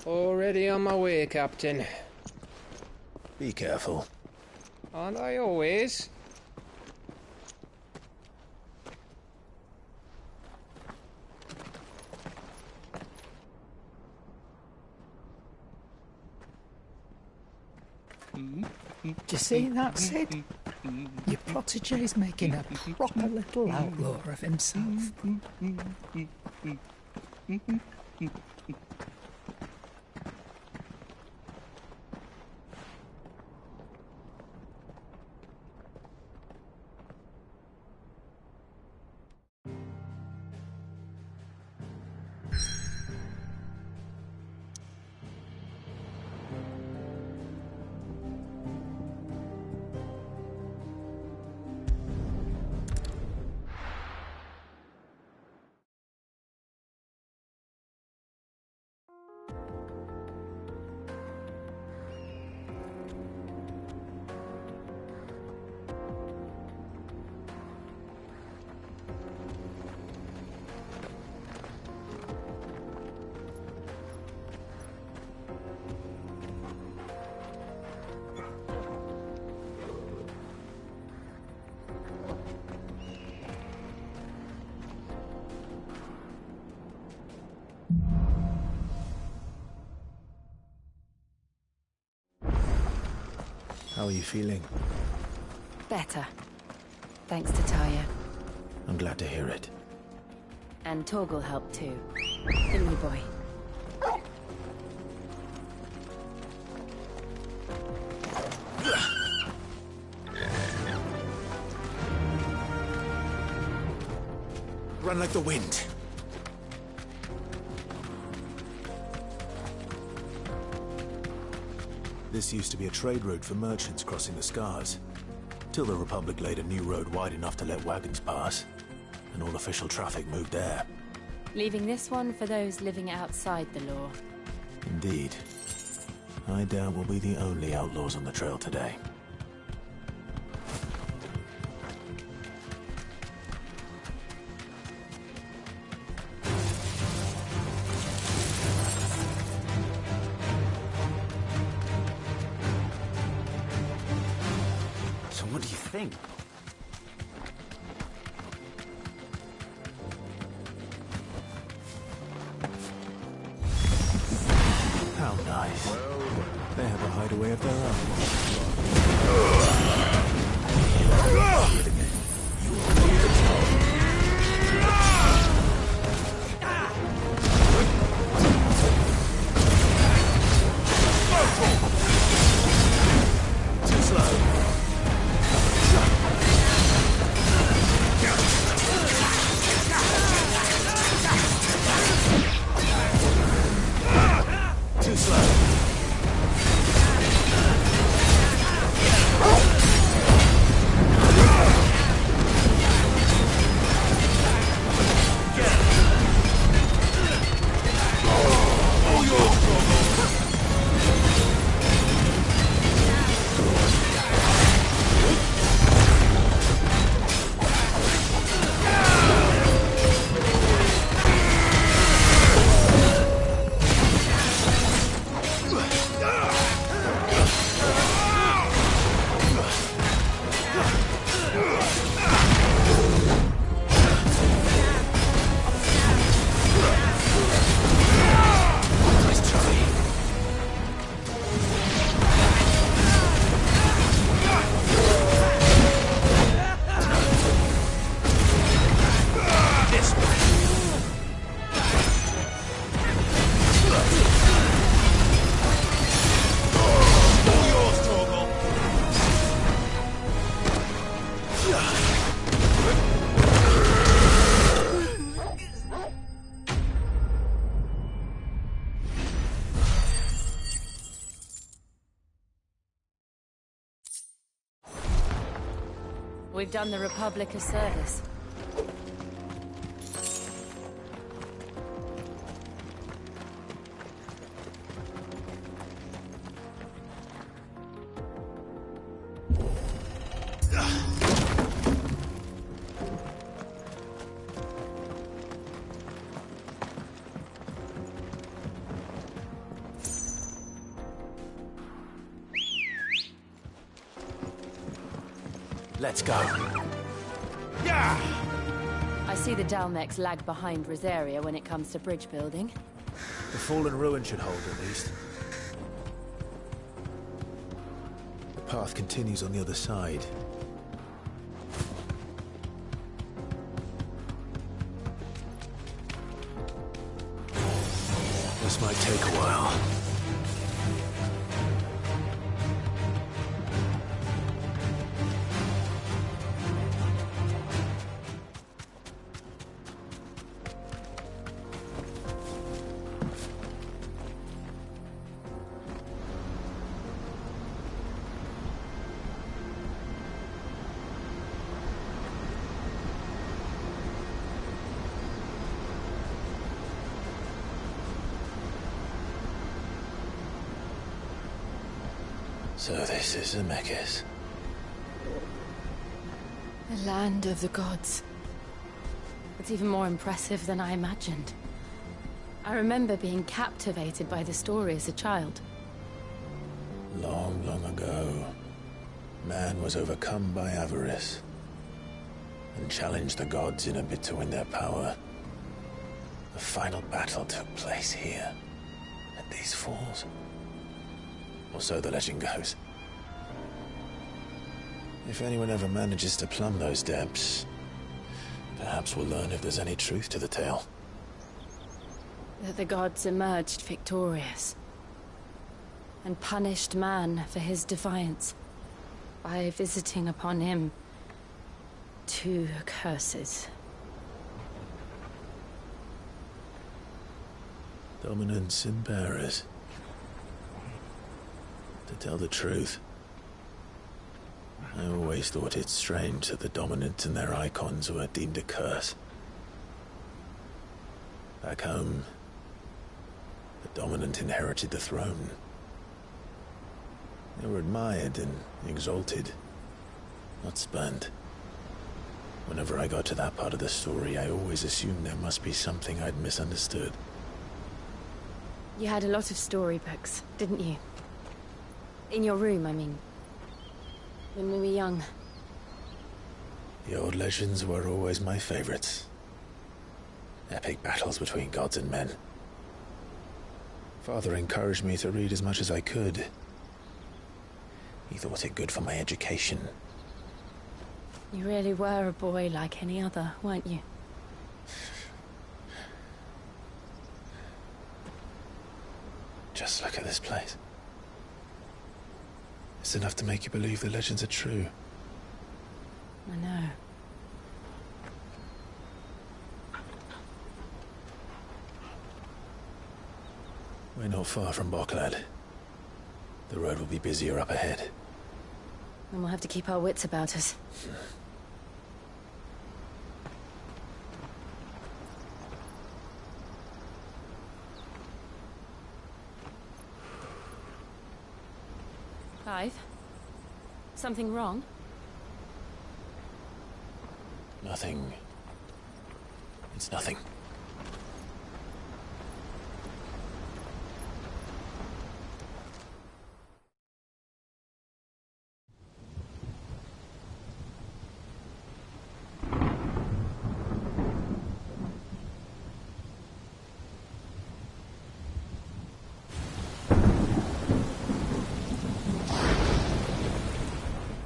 Already on my way, Captain. Be careful. Aren't I always? Do you see that, Sid? Your protege's making a proper little outlaw of himself. How are you feeling? Better. Thanks to Taya. I'm glad to hear it. And Torgal helped too. Didn't you, boy? Run like the wind. This used to be a trade route for merchants crossing the Scars, till the Republic laid a new road wide enough to let wagons pass, and all official traffic moved there. Leaving this one for those living outside the law. Indeed. I doubt we'll be the only outlaws on the trail today. So what do you think? How nice. They have a hideaway of their own. Too slow. Too slow. We've done the Republic a service. Let's go. I see the Dalmex lag behind Rosaria when it comes to bridge building. The fallen ruin should hold, at least. The path continues on the other side. This might take a while. So this is Zemeckis. The land of the gods. It's even more impressive than I imagined. I remember being captivated by the story as a child. Long, long ago, man was overcome by avarice and challenged the gods in a bid to win their power. The final battle took place here, at these falls. Or so the legend goes. If anyone ever manages to plumb those depths, perhaps we'll learn if there's any truth to the tale. That the gods emerged victorious and punished man for his defiance by visiting upon him 2 curses. Dominants and bearers. To tell the truth, I always thought it strange that the dominant and their icons were deemed a curse. Back home, the dominant inherited the throne. They were admired and exalted, not spurned. Whenever I got to that part of the story, I always assumed there must be something I'd misunderstood. You had a lot of storybooks, didn't you? In your room, I mean. When we were young. The old legends were always my favorites. Epic battles between gods and men. Father encouraged me to read as much as I could. He thought it good for my education. You really were a boy like any other, weren't you? Just look at this place. It's enough to make you believe the legends are true. I know. We're not far from Boklad. The road will be busier up ahead. And we'll have to keep our wits about us. Clive? Something wrong? Nothing. It's nothing.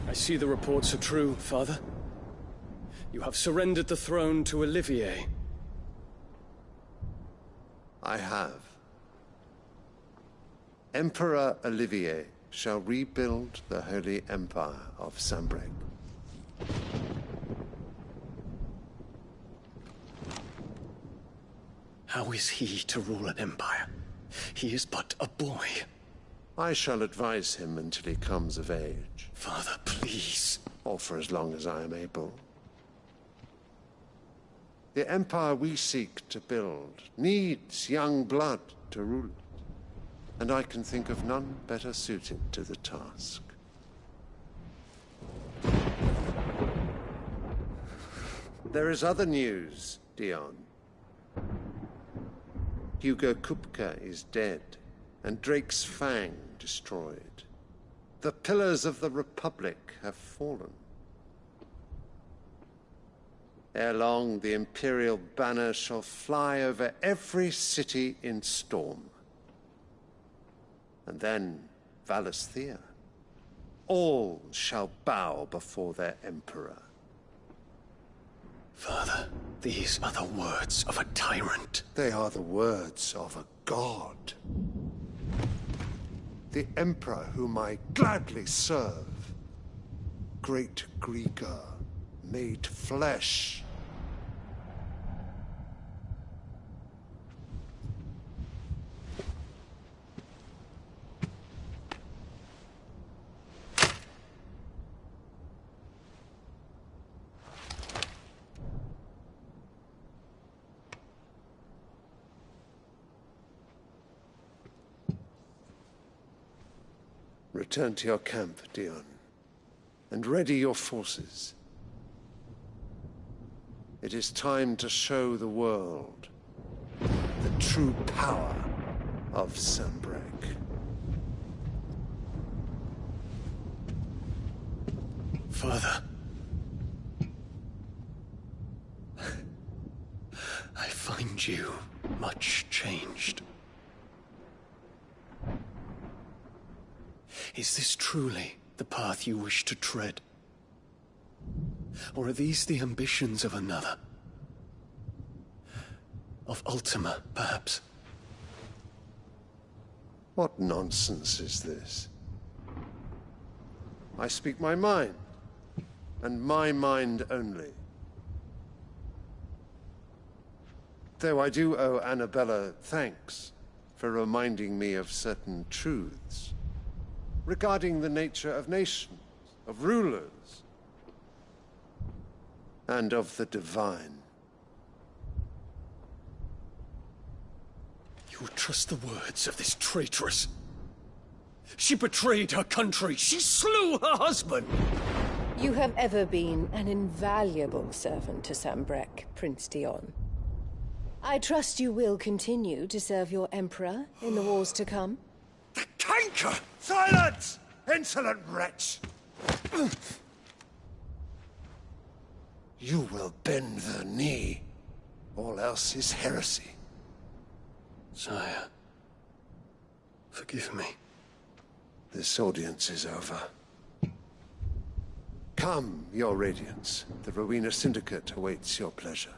I see the reports are true, Father. You have surrendered the throne to Olivier. I have. Emperor Olivier shall rebuild the Holy Empire of Sanbreque. How is he to rule an empire? He is but a boy. I shall advise him until he comes of age. Father, please. Or for as long as I am able. The empire we seek to build needs young blood to rule it, and I can think of none better suited to the task. There is other news, Dion. Hugo Kupka is dead, and Drake's Fang destroyed. The pillars of the Republic have fallen. Ere long, the Imperial banner shall fly over every city in Storm. And then, Valisthea. All shall bow before their Emperor. Father, these are the words of a tyrant. They are the words of a god. The Emperor whom I gladly serve. Great Grieger, made flesh. Return to your camp, Dion, and ready your forces. It is time to show the world the true power of Sanbreque. Father. I find you much changed. Is this truly the path you wish to tread? Or are these the ambitions of another? Of Ultima, perhaps? What nonsense is this? I speak my mind, and my mind only. Though I do owe Annabella thanks for reminding me of certain truths regarding the nature of nations, of rulers, and of the divine. You trust the words of this traitress? She betrayed her country. She slew her husband. You have ever been an invaluable servant to Sambrek, Prince Dion. I trust you will continue to serve your Emperor in the wars to come. The canker! Silence! Insolent wretch! You will bend the knee. All else is heresy. Sire, forgive me. This audience is over. Come, your Radiance. The Rowena Syndicate awaits your pleasure.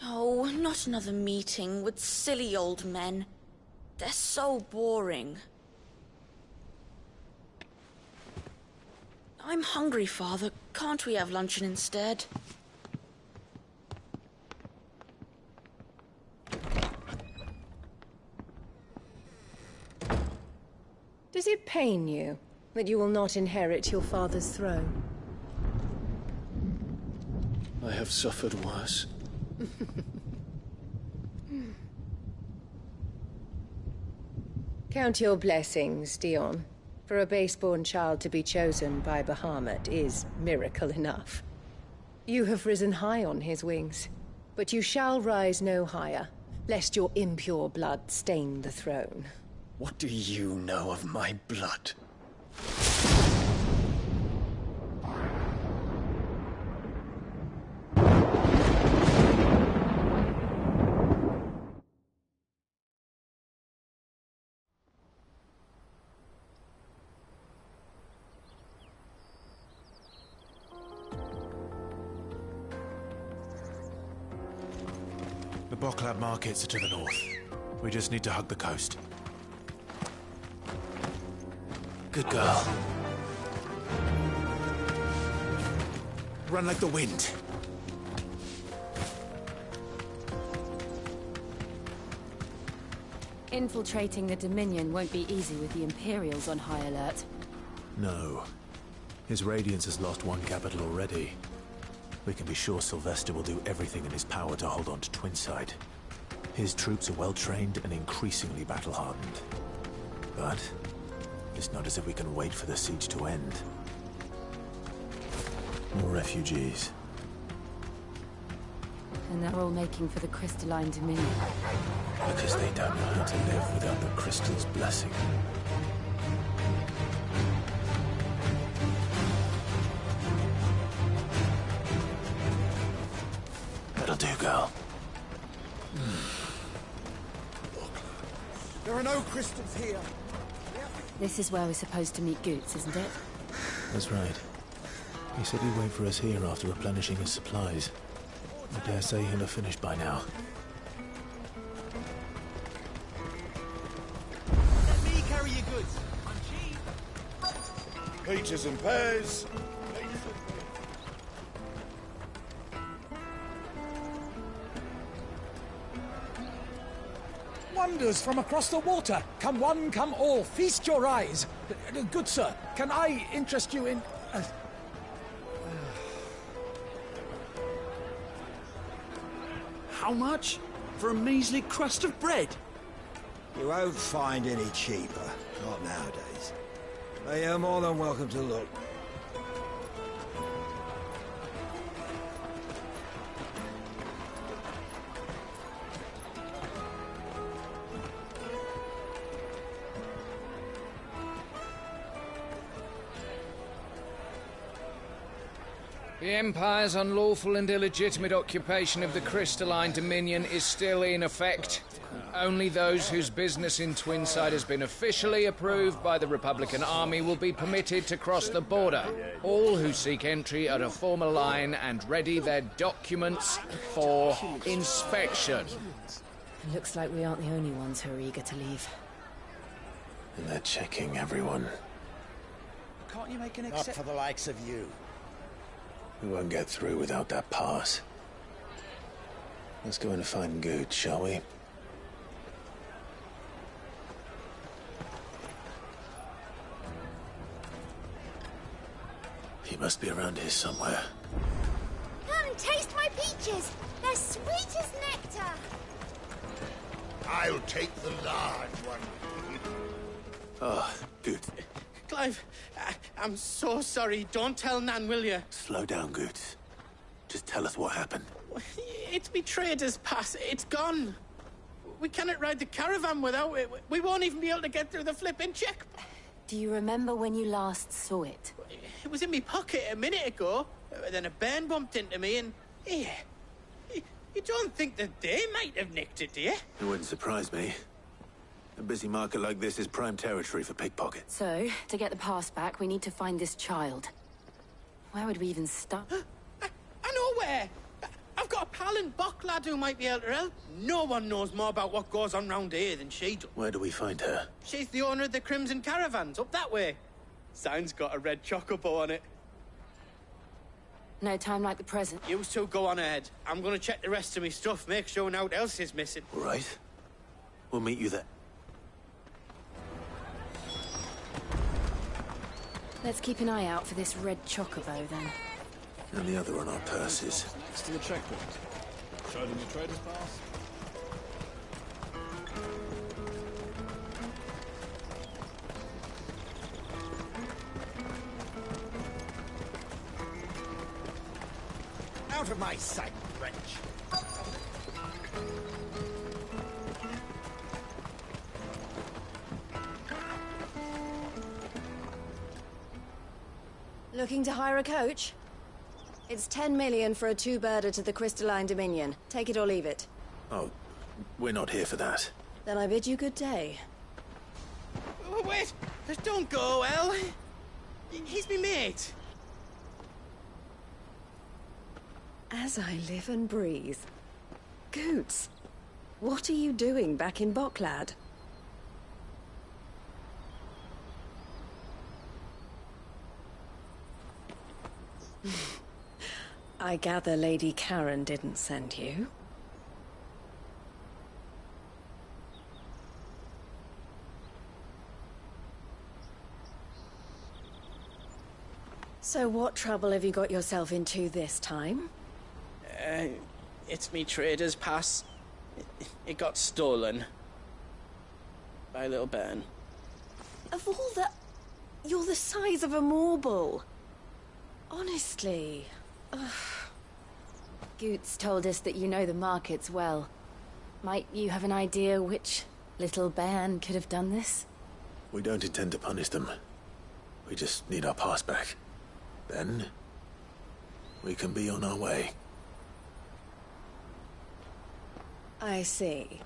Oh, not another meeting with silly old men. They're so boring. I'm hungry, Father. Can't we have luncheon instead? Does it pain you that you will not inherit your father's throne? I have suffered worse. Count your blessings, Dion. For a base-born child to be chosen by Bahamut is miracle enough. You have risen high on his wings, but you shall rise no higher, lest your impure blood stain the throne. What do you know of my blood? The Boklab markets are to the north. We just need to hug the coast. Good girl. Run like the wind. Infiltrating the Dominion won't be easy with the Imperials on high alert. No. His Radiance has lost one capital already. We can be sure Sylvester will do everything in his power to hold on to Twinside. His troops are well-trained and increasingly battle-hardened. But it's not as if we can wait for the siege to end. More refugees. And they're all making for the Crystalline Dominion. Because they don't know how to live without the Crystal's blessing. That'll do, girl. There are no crystals here. This is where we're supposed to meet Goots, isn't it? That's right. He said he'd wait for us here after replenishing his supplies. I dare say he'll have finished by now. Let me carry your goods. I'm cheap. Peaches and pears. Wonders from across the water. Come one, come all. Feast your eyes. Good sir, can I interest you in... How much? For a measly crust of bread? You won't find any cheaper. Not nowadays. But you're more than welcome to look. The Empire's unlawful and illegitimate occupation of the Crystalline Dominion is still in effect. Only those whose business in Twinside has been officially approved by the Republican Army will be permitted to cross the border. All who seek entry are to form a line and ready their documents for inspection. Looks like we aren't the only ones who are eager to leave. And they're checking everyone. Can't you make an Not for the likes of you. We won't get through without that pass. Let's go in and find Good, shall we? He must be around here somewhere. Come, taste my peaches. They're sweet as nectar. I'll take the large one. Oh, Good. Clive, I'm so sorry. Don't tell Nan, will you? Slow down, Good. Just tell us what happened. It's me trader's pass. It's gone. We cannot ride the caravan without it. We won't even be able to get through the flipping check. Do you remember when you last saw it? It was in my pocket a minute ago. Then a bairn bumped into me and... Yeah. You don't think that they might have nicked it, do you? It wouldn't surprise me. A busy market like this is prime territory for pickpockets. So, to get the pass back, we need to find this child. Where would we even start? I know where! I've got a pal in Bocklad who might be able to help. No one knows more about what goes on round here than she does. Where do we find her? She's the owner of the Crimson Caravans, up that way. Sign's got a red chocobo on it. No time like the present. You two go on ahead. I'm gonna check the rest of my stuff, make sure naught else is missing. All right. We'll meet you there. Let's keep an eye out for this red chocobo, then. And the other on our purses. Next to the checkpoint. Show them your trader's pass. Out of my sight, wretch. Looking to hire a coach? It's 10 million for a two-birder to the Crystalline Dominion. Take it or leave it. Oh, we're not here for that. Then I bid you good day. Oh, wait! Don't go, El. He's me mate. As I live and breathe. Goots, what are you doing back in Bocklad? I gather Lady Karen didn't send you. So what trouble have you got yourself into this time? It's me trader's pass. It got stolen. By a little bairn. Of all the... You're the size of a marble. Honestly. Ugh. Goots told us that you know the markets well. Might you have an idea which little bairn could have done this? We don't intend to punish them. We just need our pass back. Then, we can be on our way. I see.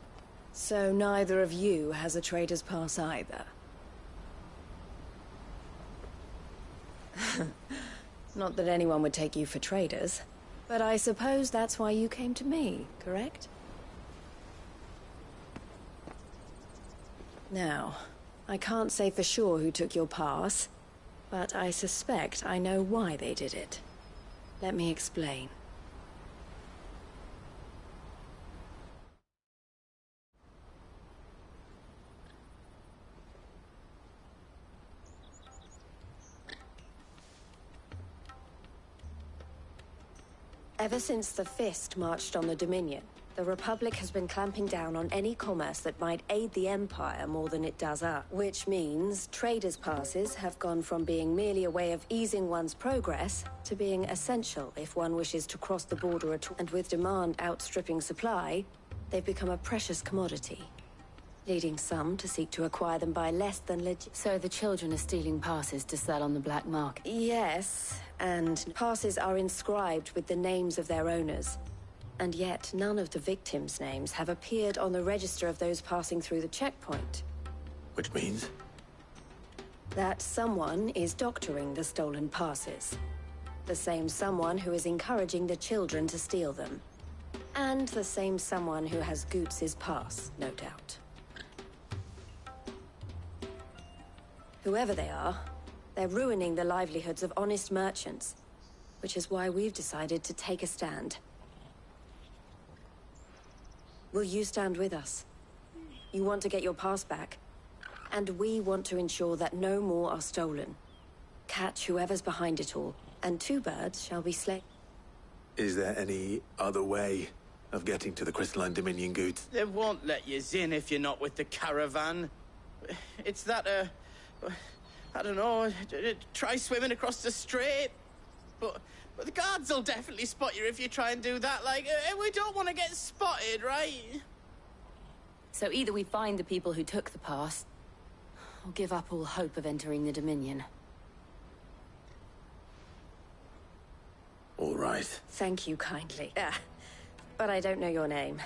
So neither of you has a trader's pass either. Not that anyone would take you for traders, but I suppose that's why you came to me, correct? Now, I can't say for sure who took your pass, but I suspect I know why they did it. Let me explain. Ever since the Fist marched on the Dominion, the Republic has been clamping down on any commerce that might aid the Empire more than it does us. Which means traders' passes have gone from being merely a way of easing one's progress to being essential if one wishes to cross the border at all. And with demand outstripping supply, they've become a precious commodity, leading some to seek to acquire them by less than legit. So the children are stealing passes to sell on the black market? Yes, and passes are inscribed with the names of their owners. And yet, none of the victims' names have appeared on the register of those passing through the checkpoint. Which means? That someone is doctoring the stolen passes. The same someone who is encouraging the children to steal them. And the same someone who has Goots's pass, no doubt. Whoever they are, they're ruining the livelihoods of honest merchants, which is why we've decided to take a stand. Will you stand with us? You want to get your pass back, and we want to ensure that no more are stolen. Catch whoever's behind it all, and 2 birds shall be slain. Is there any other way of getting to the Crystalline Dominion Goods? They won't let you in if you're not with the caravan. It's that, I don't know, try swimming across the strait. But the guards will definitely spot you if you try and do that. Like, we don't want to get spotted, right? So either we find the people who took the pass, or give up all hope of entering the Dominion. All right. Thank you kindly. But I don't know your name.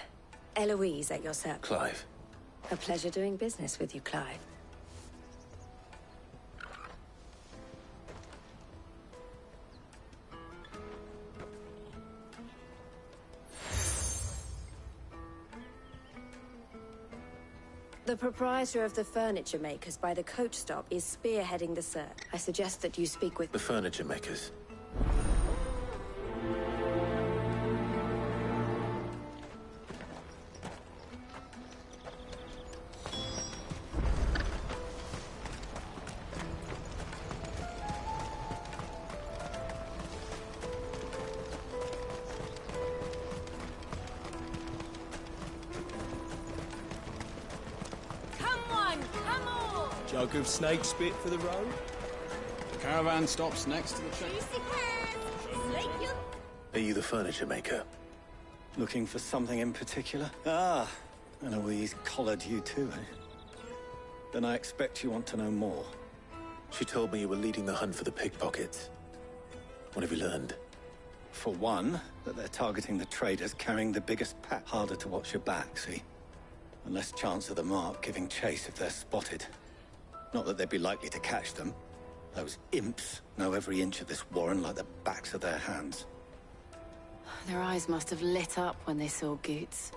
Eloise at your service. Clive. A pleasure doing business with you, Clive. The proprietor of the furniture makers by the coach stop is spearheading the search. I suggest that you speak with... The furniture makers? Jug of snake spit for the road. The caravan stops next to the check. Are you the furniture maker? Looking for something in particular? Ah, Eloise collared you too, eh? Then I expect you want to know more. She told me you were leading the hunt for the pickpockets. What have you learned? For one, that they're targeting the traders carrying the biggest pack. Harder to watch your back, see? And less chance of the mark giving chase if they're spotted. Not that they'd be likely to catch them. Those imps know every inch of this warren like the backs of their hands. Their eyes must have lit up when they saw Goots.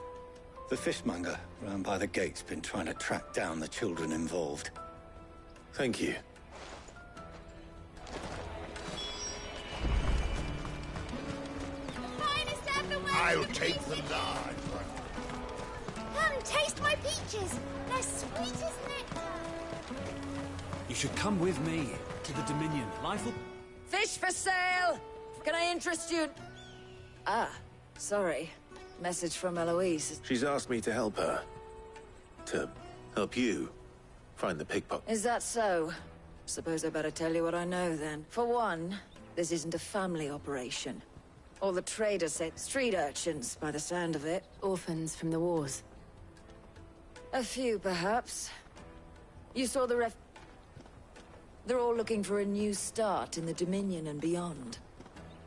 The fishmonger round by the gate's been trying to track down the children involved. Thank you. I'll take the large one. Come, taste my peaches. They're sweet as nectar. You should come with me to the Dominion. Life will... Fish for sale! Can I interest you? Ah, sorry. Message from Eloise. She's asked me to help her. To help you find the pickpocket. Is that so? Suppose I better tell you what I know then. For one, this isn't a family operation. All the traders said street urchins, by the sound of it. Orphans from the wars. A few, perhaps. You saw the They're all looking for a new start in the Dominion and beyond.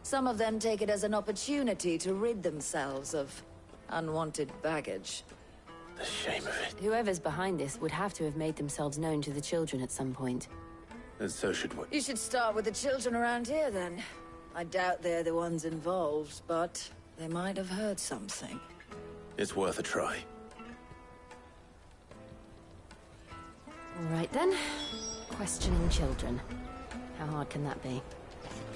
Some of them take it as an opportunity to rid themselves of unwanted baggage. The shame of it. Whoever's behind this would have to have made themselves known to the children at some point. And so should we. You should start with the children around here, then. I doubt they're the ones involved, but they might have heard something. It's worth a try. All right, then. Questioning children. How hard can that be?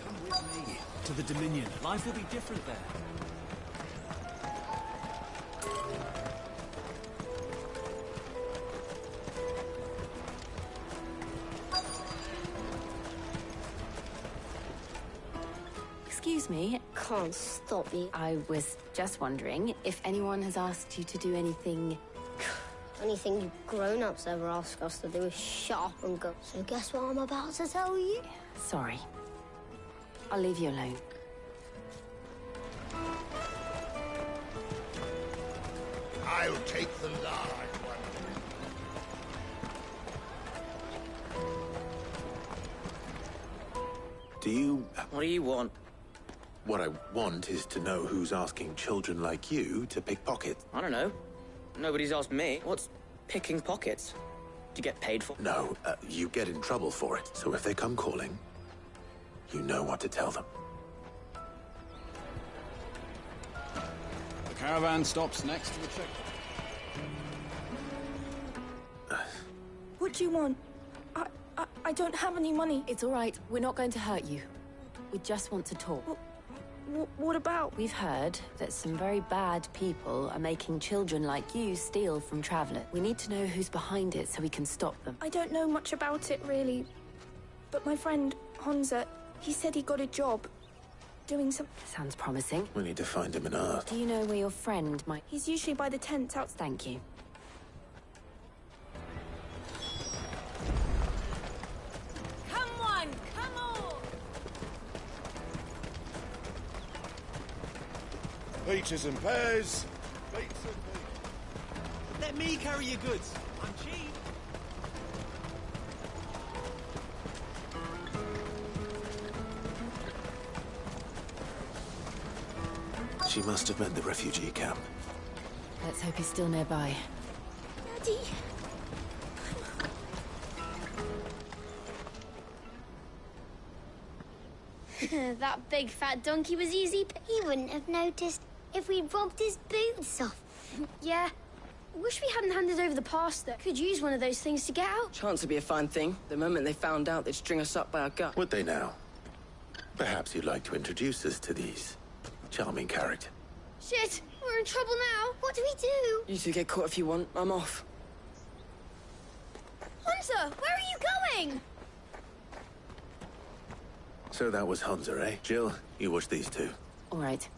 Come with me to the Dominion. Life will be different there. Excuse me. Can't stop me. I was just wondering if anyone has asked you to do anything... Anything you grown-ups ever ask us to do is shut up and go. So guess what I'm about to tell you? Sorry. I'll leave you alone. I'll take the large one. Do you What do you want? What I want is to know who's asking children like you to pick pockets. I don't know. Nobody's asked me. What's picking pockets? Do you get paid for? No, you get in trouble for it. So if they come calling, you know what to tell them. The caravan stops next to the check. What do you want? I don't have any money. It's all right. We're not going to hurt you. We just want to talk. What about? We've heard that some very bad people are making children like you steal from travelers. We need to know who's behind it so we can stop them. I don't know much about it, really. But my friend, Hansa, he said he got a job doing some... Sounds promising. We need to find him and ask. Do you know where your friend might... He's usually by the tents out... Thank you. Come on, come on! Peaches and pears. Let me carry your goods. I'm cheap. She must have meant the refugee camp. Let's hope he's still nearby. Daddy. That big fat donkey was easy. He wouldn't have noticed if we'd robbed his boots off. Yeah. Wish we hadn't handed over the pastor. Could use one of those things to get out. Chance would be a fine thing. The moment they found out, they'd string us up by our gut. Would they now? Perhaps you'd like to introduce us to these charming characters. Shit, we're in trouble now. What do we do? You two get caught if you want. I'm off. Hunter, where are you going? So that was Hansa, eh? Jill, you watch these two. All right.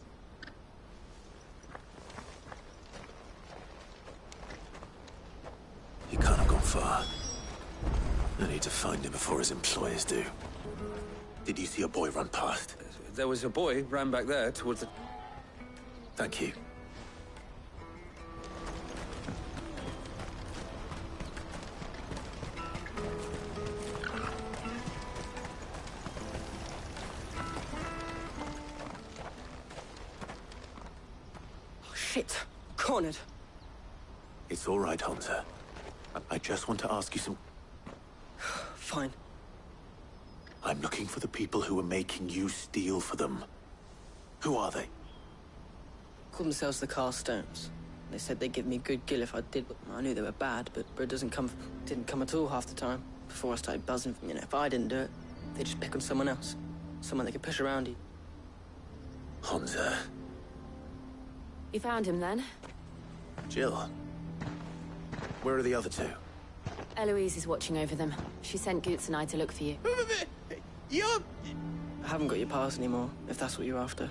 He can't have gone far. I need to find him before his employers do. Did you see a boy run past? There was a boy ran back there towards the... Thank you. Oh, shit. Cornered. It's all right, Hansa. I just want to ask you some... Fine. I'm looking for the people who are making you steal for them. Who are they? Called themselves the Carstones. They said they'd give me a good gill if I did. I knew they were bad, but it didn't come at all half the time. Before I started buzzing, if I didn't do it, they'd just pick on someone else. Someone they could push around you. Hansa. You found him then? Jill. Where are the other two? Eloise is watching over them. She sent Goots and I to look for you. I haven't got your pass anymore, if that's what you're after.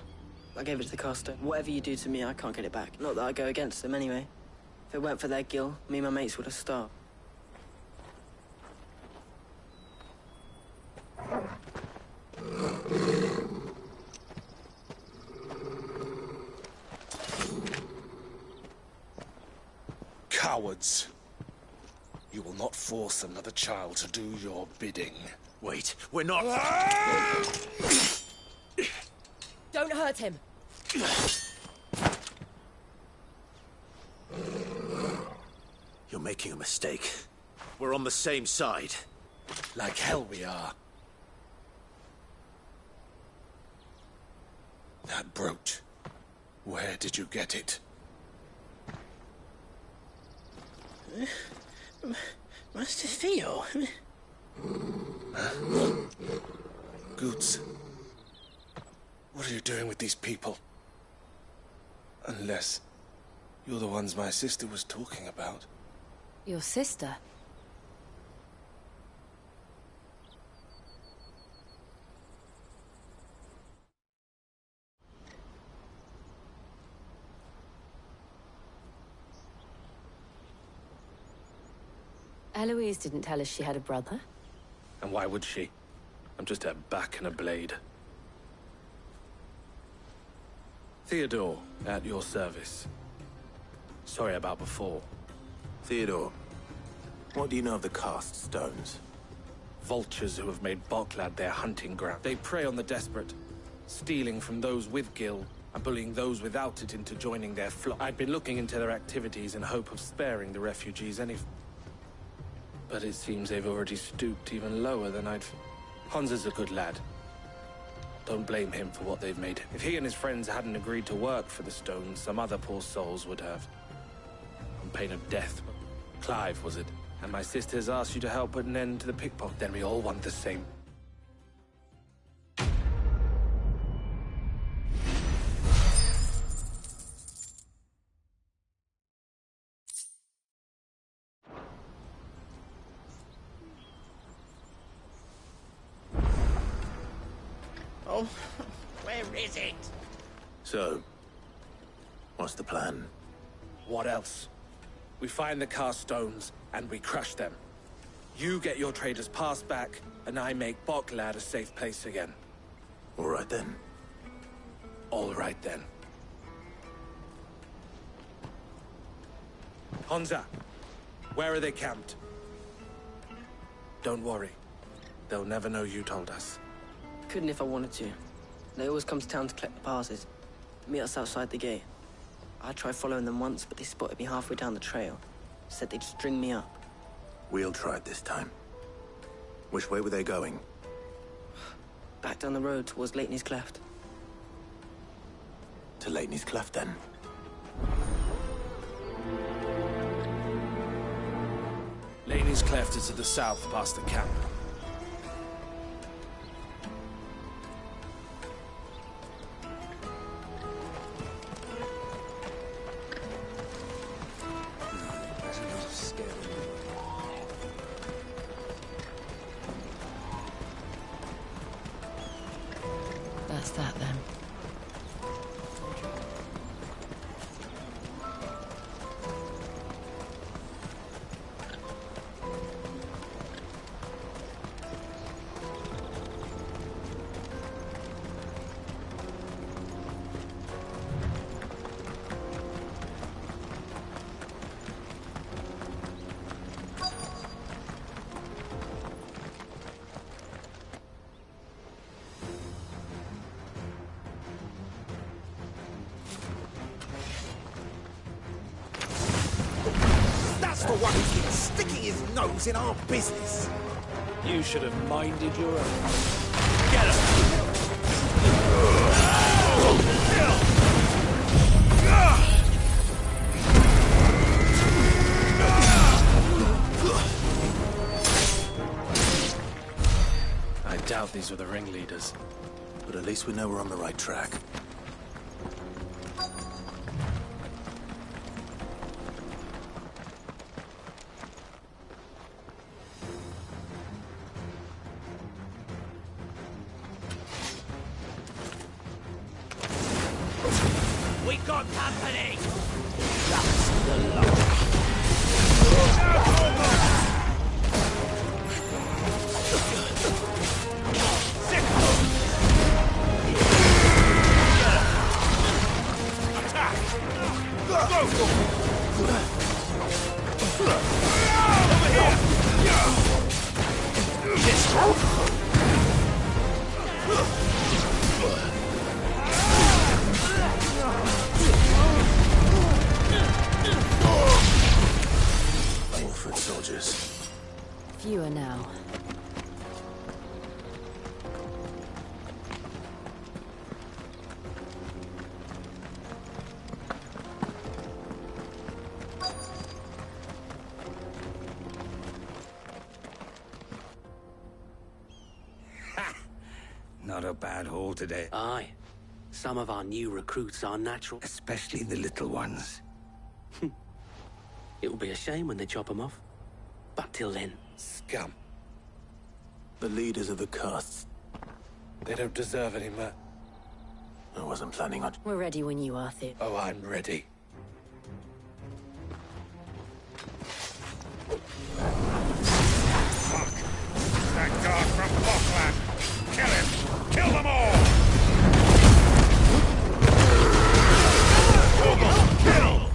I gave it to the Carstone. Whatever you do to me, I can't get it back. Not that I go against them anyway. If it weren't for their gill, me and my mates would have starved. Cowards. You will not force another child to do your bidding. Wait, we're not... Don't hurt him. You're making a mistake. We're on the same side. Like hell we are. That brooch. Where did you get it? Master Theo. Goots. What are you doing with these people? Unless you're the ones my sister was talking about. Your sister? Eloise didn't tell us she had a brother. And why would she? I'm just her back and a blade. Theodore, at your service. Sorry about before. Theodore, what do you know of the cast stones? vultures who have made Boklad their hunting ground. They prey on the desperate, stealing from those with gil and bullying those without it into joining their flock. I'd been looking into their activities in hope of sparing the refugees but it seems they've already stooped even lower than I'd... Hansa's a good lad. Don't blame him for what they've made him. If he and his friends hadn't agreed to work for the stones, some other poor souls would have. On pain of death. Clive, was it? And my sisters asked you to help put an end to the pickpocket. Then we all want the same. Oh, where is it? So, what's the plan? What else? We find the cast stones, and we crush them. You get your traders pass back, and I make Boklad a safe place again. All right then. All right then. Hansa, where are they camped? Don't worry. They'll never know you told us. Couldn't if I wanted to. They always come to town to collect the passes. Meet us outside the gate. I tried following them once, but they spotted me halfway down the trail. Said they'd string me up. We'll try it this time. Which way were they going? Back down the road towards Leitney's Cleft. To Leitney's Cleft, then. Leitney's Cleft is to the south, past the camp. That's that then. That's the one who keeps sticking his nose in our business. You should have minded your own. Get him! I doubt these were the ringleaders. But at least we know we're on the right track. We got company! That's the law. Wolford soldiers. Fewer now. Not a bad haul today. Aye. Some of our new recruits are natural. Especially the little ones. It will be a shame when they chop them off. But till then... Scum. The leaders of the castes. They don't deserve any more. I wasn't planning on... We're ready when you are, Thib. Oh, I'm ready. That guard from Boklad! Kill him! Kill them all! Kill!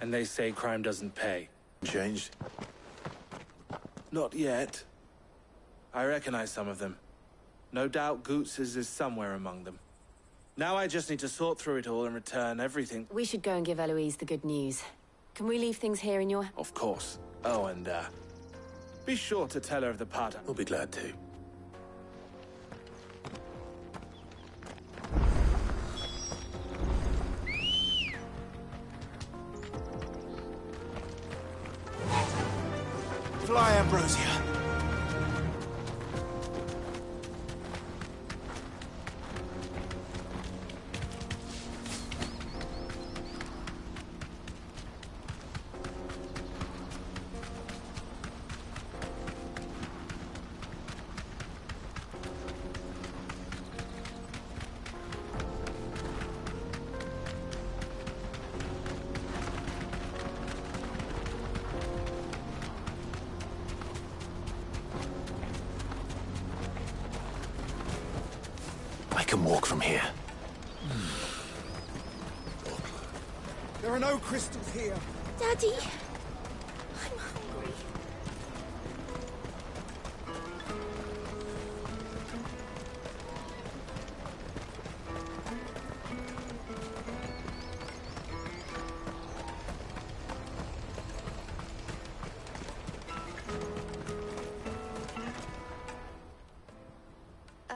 And they say crime doesn't pay. Changed? Not yet. I recognize some of them. No doubt Goots's is somewhere among them. Now I just need to sort through it all and return everything. We should go and give Eloise the good news. Can we leave things here in your... Of course. Oh, and, be sure to tell her of the part. We'll be glad to. Fly, Ambrosia. I can walk from here. There are no crystals here. Daddy, I'm hungry.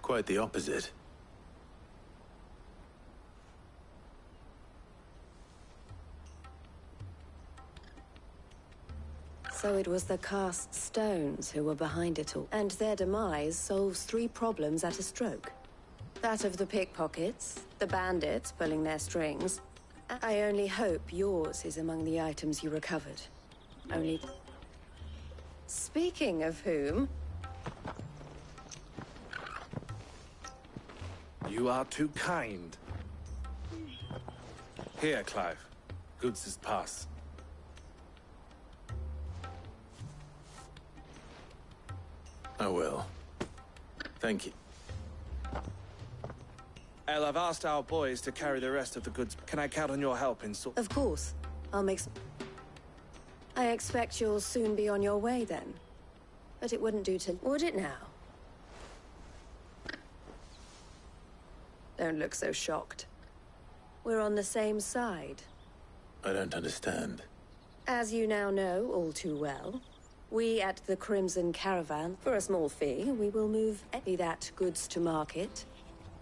Quite the opposite. So it was the cast stones who were behind it all. And their demise solves 3 problems at a stroke. That of the pickpockets, the bandits pulling their strings. I only hope yours is among the items you recovered. Only... Speaking of whom... You are too kind. Here, Clive. Goods' pass. I will. Thank you. Elle, I've asked our boys to carry the rest of the goods. Can I count on your help in Of course. I'll make some... I expect you'll soon be on your way then. But it wouldn't do to... Would it now? Don't look so shocked. We're on the same side. I don't understand. As you now know all too well, we at the Crimson Caravan, for a small fee, we will move any that goods to market.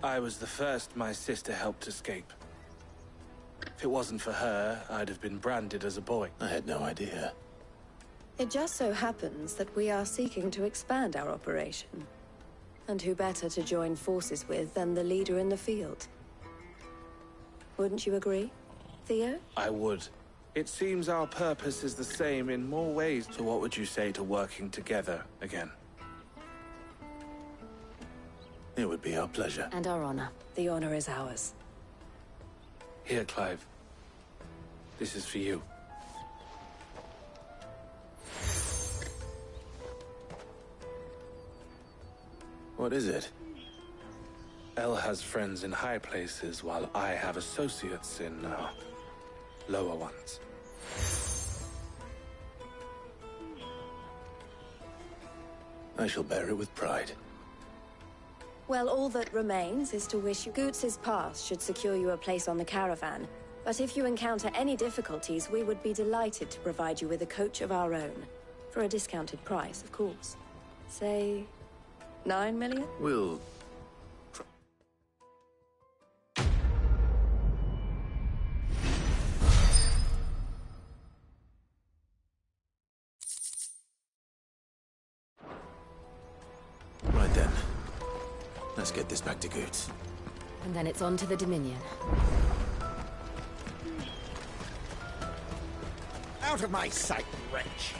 I was the first my sister helped escape. If it wasn't for her, I'd have been branded as a boy. I had no idea. It just so happens that we are seeking to expand our operation. And who better to join forces with than the leader in the field? Wouldn't you agree, Theo? I would. It seems our purpose is the same in more ways. So what would you say to working together again? It would be our pleasure. And our honor. The honor is ours. Here, Clive. This is for you. What is it? Elle has friends in high places, while I have associates in, lower ones. I shall bear it with pride. Well, all that remains is to wish you Goots's pass should secure you a place on the caravan. But if you encounter any difficulties, we would be delighted to provide you with a coach of our own. For a discounted price, of course. Say... 9 million? We'll... Right then. Let's get this back to Goots. And then it's on to the Dominion. Out of my sight, wretch!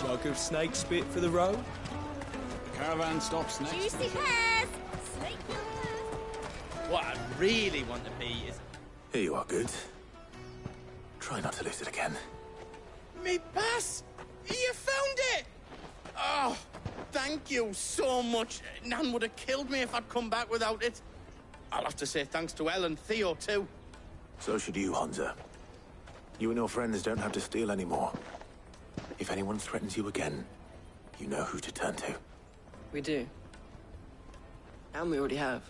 Jug of snake spit for the road? The caravan stops next. Juicy pears! Snake pears! What I really want to be is... Here you are, Goots. Try not to lose it again. Me pass! You found it! Oh, thank thank you so much. Nan would have killed me if I'd come back without it. I'll have to say thanks to Elle and Theo, too. So should you, Hansa. You and your friends don't have to steal anymore. If anyone threatens you again, you know who to turn to. We do. And we already have.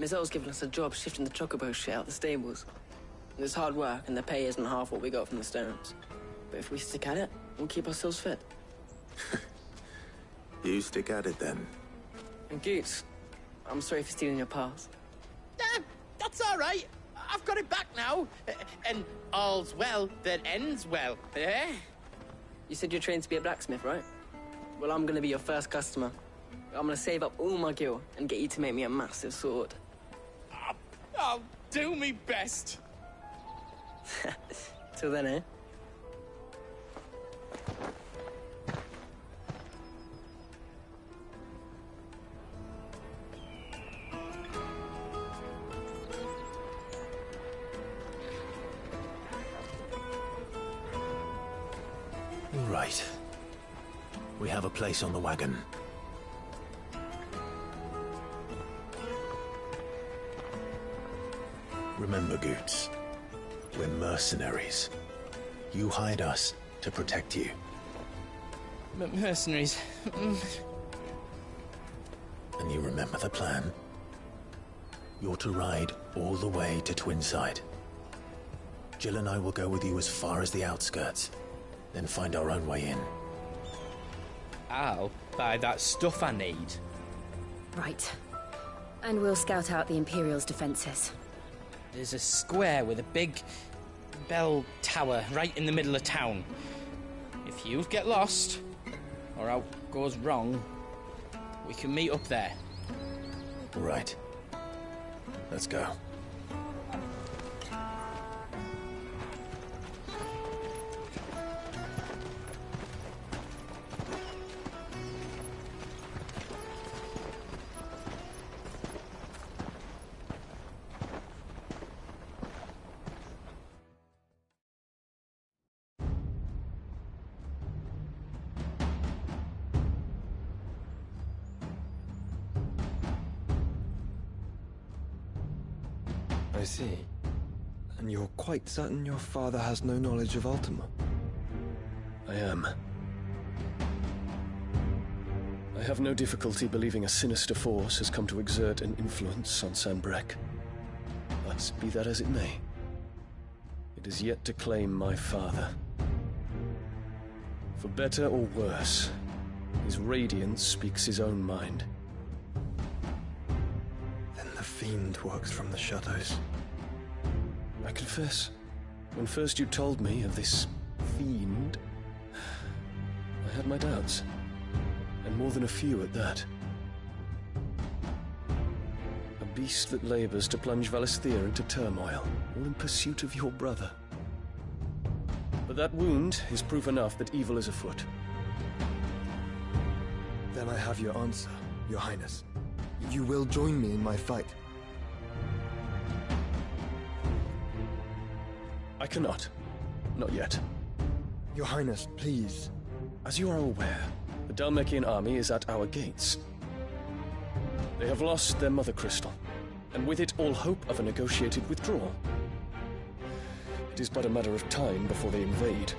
Miss L's given us a job shifting the chocobo shit out the stables. It's hard work, and the pay isn't half what we got from the Stones. But if we stick at it, we'll keep ourselves fit. You stick at it, then. And Goots, I'm sorry for stealing your pass. That's all right. I've got it back now. And all's well that ends well, eh? You said you're trained to be a blacksmith, right? Well, I'm gonna be your first customer. I'm gonna save up all my gil and get you to make me a massive sword. I'll do me best. Till then, eh? Right. We have a place on the wagon. Remember, Goots, we're mercenaries. You hired us to protect you. Mercenaries. And you remember the plan? You're to ride all the way to Twinside. Jill and I will go with you as far as the outskirts, then find our own way in. I'll buy that stuff I need. Right. And we'll scout out the Imperial's defenses. There's a square with a big bell tower right in the middle of town. If you get lost, or out goes wrong, we can meet up there. Right. Let's go. I see. And you're quite certain your father has no knowledge of Ultima? I am. I have no difficulty believing a sinister force has come to exert an influence on Sanbreque. But be that as it may, it is yet to claim my father. For better or worse, his radiance speaks his own mind. Then the fiend works from the shadows. I confess, when first you told me of this fiend, I had my doubts. And more than a few at that. A beast that labors to plunge Valisthea into turmoil, all in pursuit of your brother. But that wound is proof enough that evil is afoot. Then I have your answer, Your Highness. You will join me in my fight. I cannot. Not yet. Your Highness, please. As you are aware, the Dhalmekian army is at our gates. They have lost their mother crystal, and with it all hope of a negotiated withdrawal. It is but a matter of time before they invade.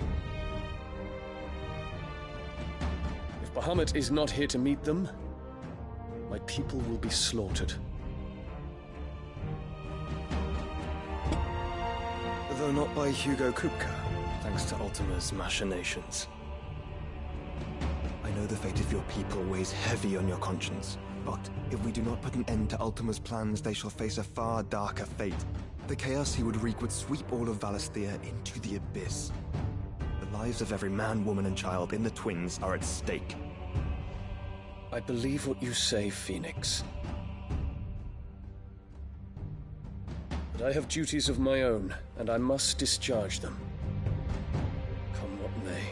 If Bahamut is not here to meet them, my people will be slaughtered. Though not by Hugo Kupka, thanks to Ultima's machinations. I know the fate of your people weighs heavy on your conscience, but if we do not put an end to Ultima's plans, they shall face a far darker fate. The chaos he would wreak would sweep all of Valisthea into the abyss. The lives of every man, woman, and child in the Twins are at stake. I believe what you say, Phoenix. But I have duties of my own, and I must discharge them. Come what may.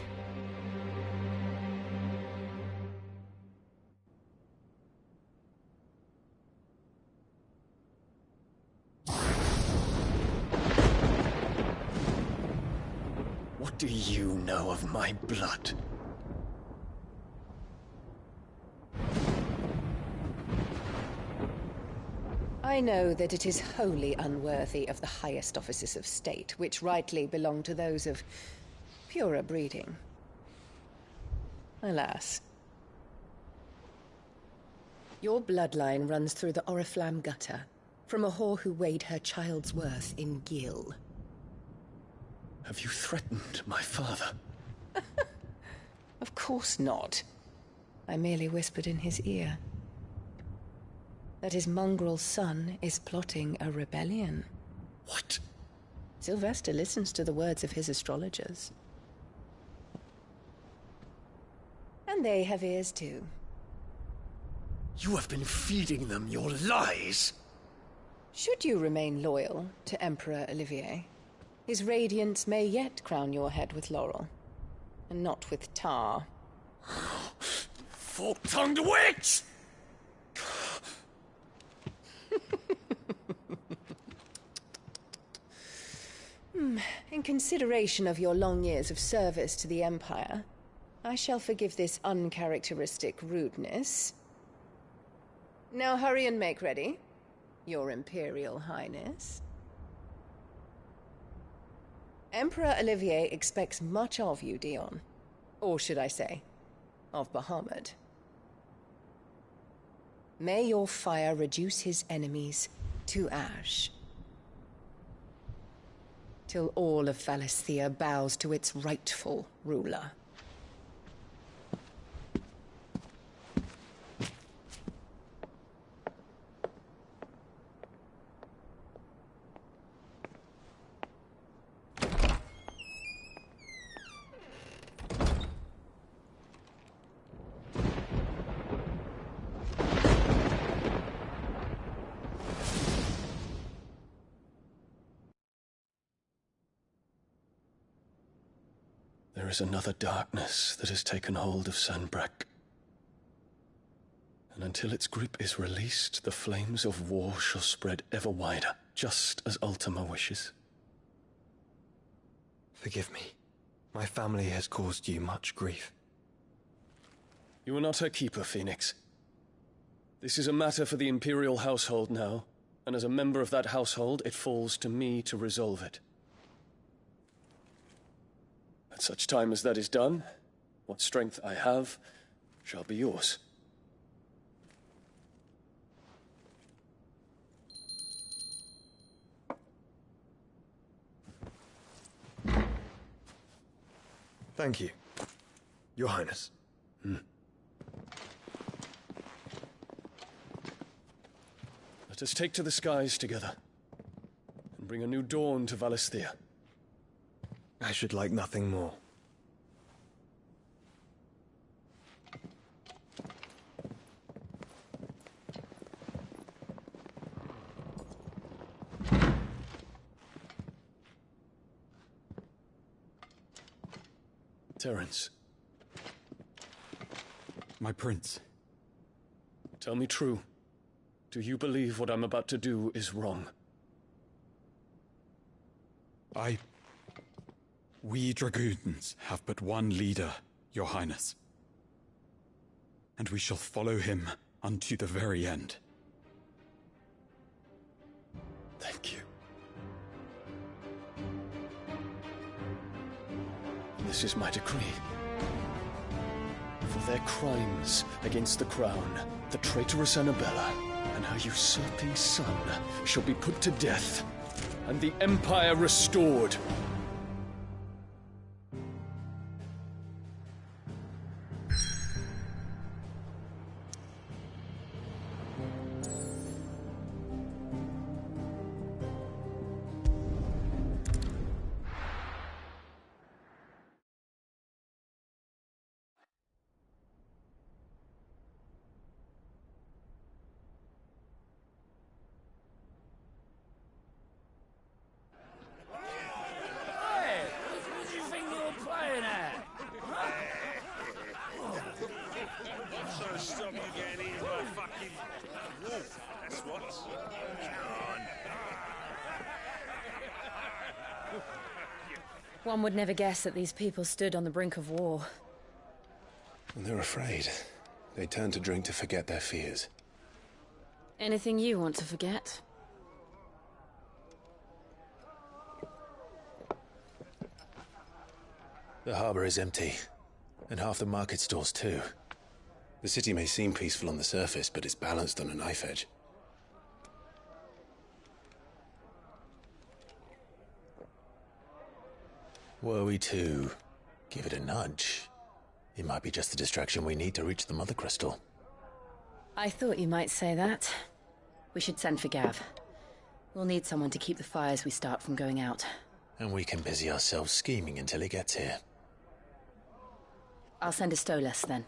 What do you know of my blood? I know that it is wholly unworthy of the highest offices of state, which rightly belong to those of purer breeding. Alas. Your bloodline runs through the Oriflamme gutter, from a whore who weighed her child's worth in gil. Have you threatened my father? Of course not. I merely whispered in his ear that his mongrel son is plotting a rebellion. What? Sylvester listens to the words of his astrologers. And they have ears too. You have been feeding them your lies! Should you remain loyal to Emperor Olivier, his radiance may yet crown your head with laurel, and not with tar. Fork-tongued witch! In consideration of your long years of service to the Empire, I shall forgive this uncharacteristic rudeness. Now hurry and make ready, Your Imperial Highness. Emperor Olivier expects much of you, Dion. Or should I say, of Bahamut. May your fire reduce his enemies to ash, till all of Valisthea bows to its rightful ruler. There is another darkness that has taken hold of Sanbreque. And until its grip is released, the flames of war shall spread ever wider, just as Ultima wishes. Forgive me. My family has caused you much grief. You are not her keeper, Phoenix. This is a matter for the Imperial household now, and as a member of that household, it falls to me to resolve it. At such time as that is done, what strength I have shall be yours. Thank you, Your Highness. Let us take to the skies together, and bring a new dawn to Valisthea. I should like nothing more. Terence. My prince. Tell me true. Do you believe what I'm about to do is wrong? We dragoons have but one leader, Your Highness. And we shall follow him unto the very end. Thank you. This is my decree. For their crimes against the crown, the traitorous Annabella and her usurping son shall be put to death, and the Empire restored. One would never guess that these people stood on the brink of war. And they're afraid. They turn to drink to forget their fears. Anything you want to forget? The harbor is empty, and half the market stalls too. The city may seem peaceful on the surface, but it's balanced on a knife edge. Were we to give it a nudge, it might be just the distraction we need to reach the Mother Crystal. I thought you might say that. We should send for Gav. We'll need someone to keep the fires we start from going out. And we can busy ourselves scheming until he gets here. I'll send a Stolas then.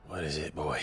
What is it, boy?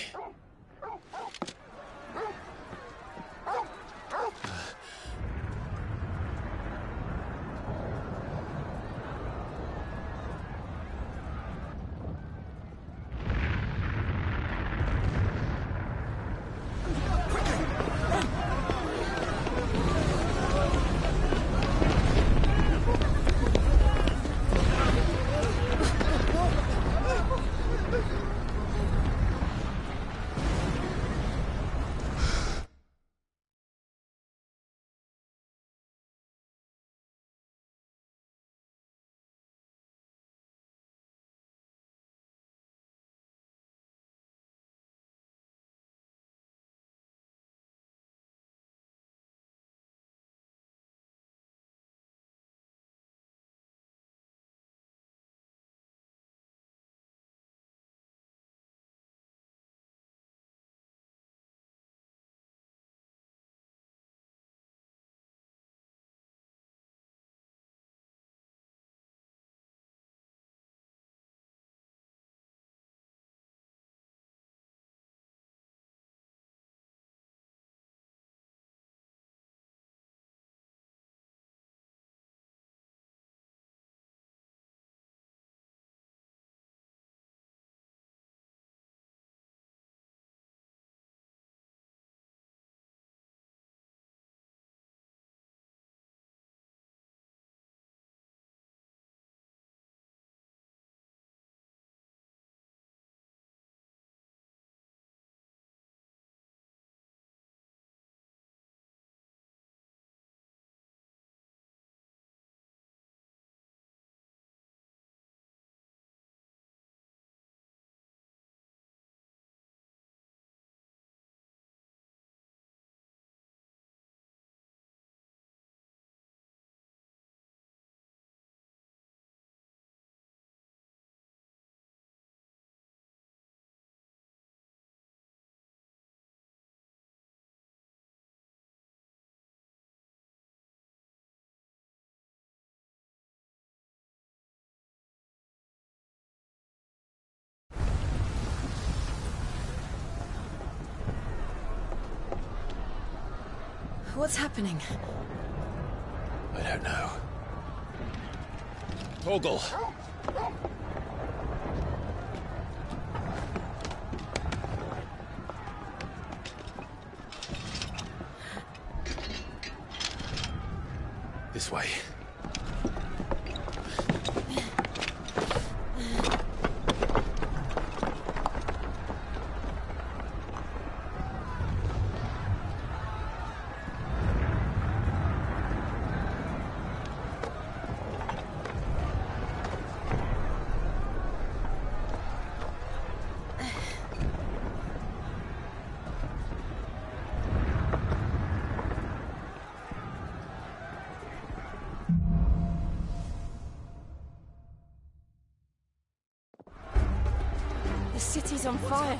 What's happening? I don't know. Torgal! This way. The city's on fire.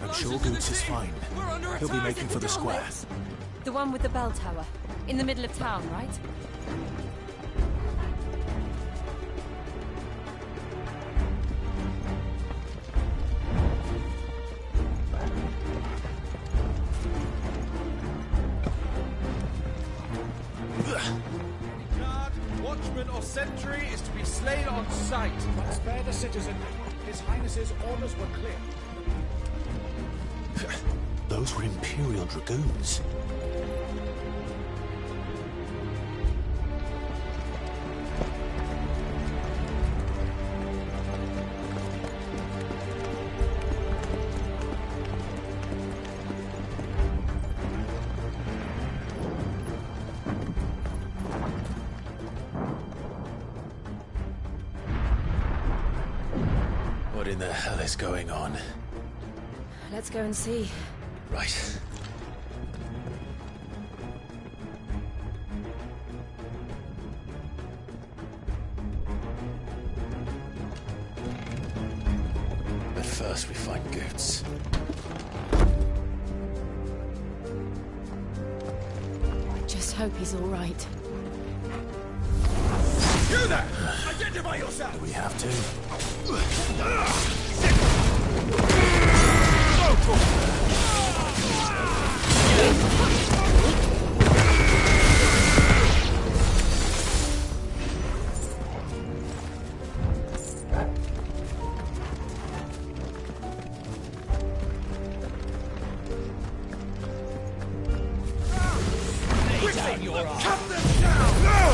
I'm sure Goots is fine. He'll be making for the square. The one with the bell tower. In the middle of town, right? sentry is to be slain on sight. But spare the citizen. His Highness's orders were clear. Those were Imperial Dragoons. What in the hell is going on? Let's go and see. Right. But first we find Goots. I just hope he's all right. You there! Identify yourself! Do we have to? Cut them down!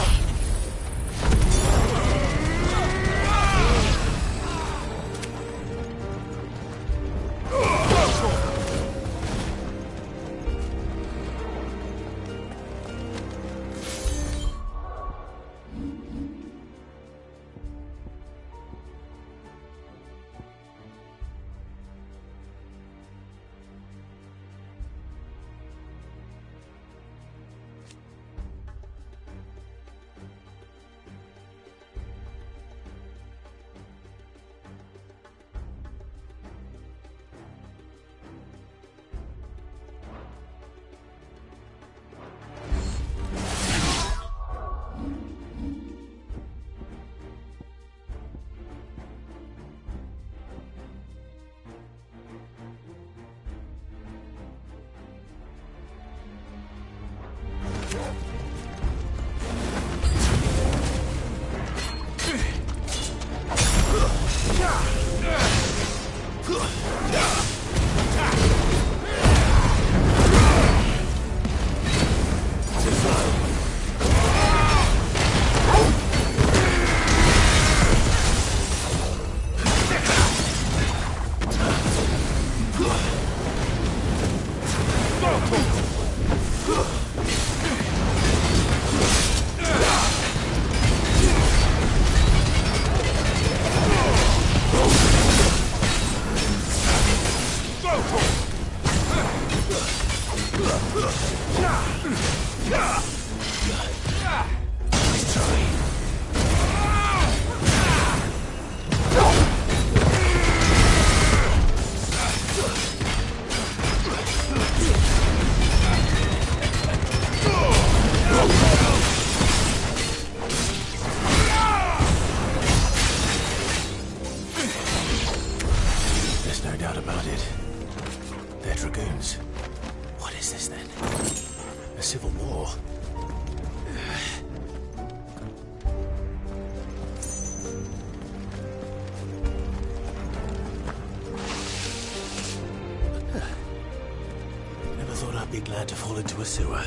Be glad to fall into a sewer.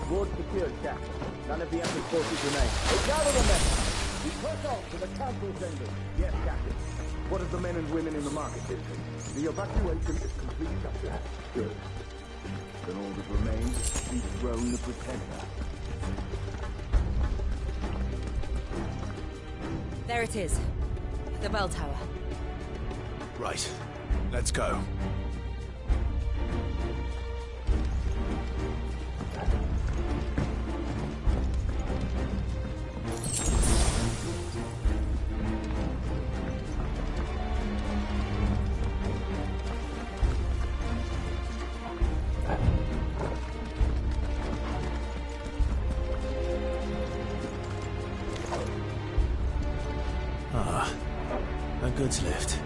Board secured, Captain. None of the enemy forces remain. Hey, gather the men. We push on to the council chambers. Yes, Captain. What of the men and women in the market district? The evacuation is complete, Captain. Good. Then all that remains is to dethrone the Pretender. There it is. The bell tower. Right. Let's go. Ah, a goods lift.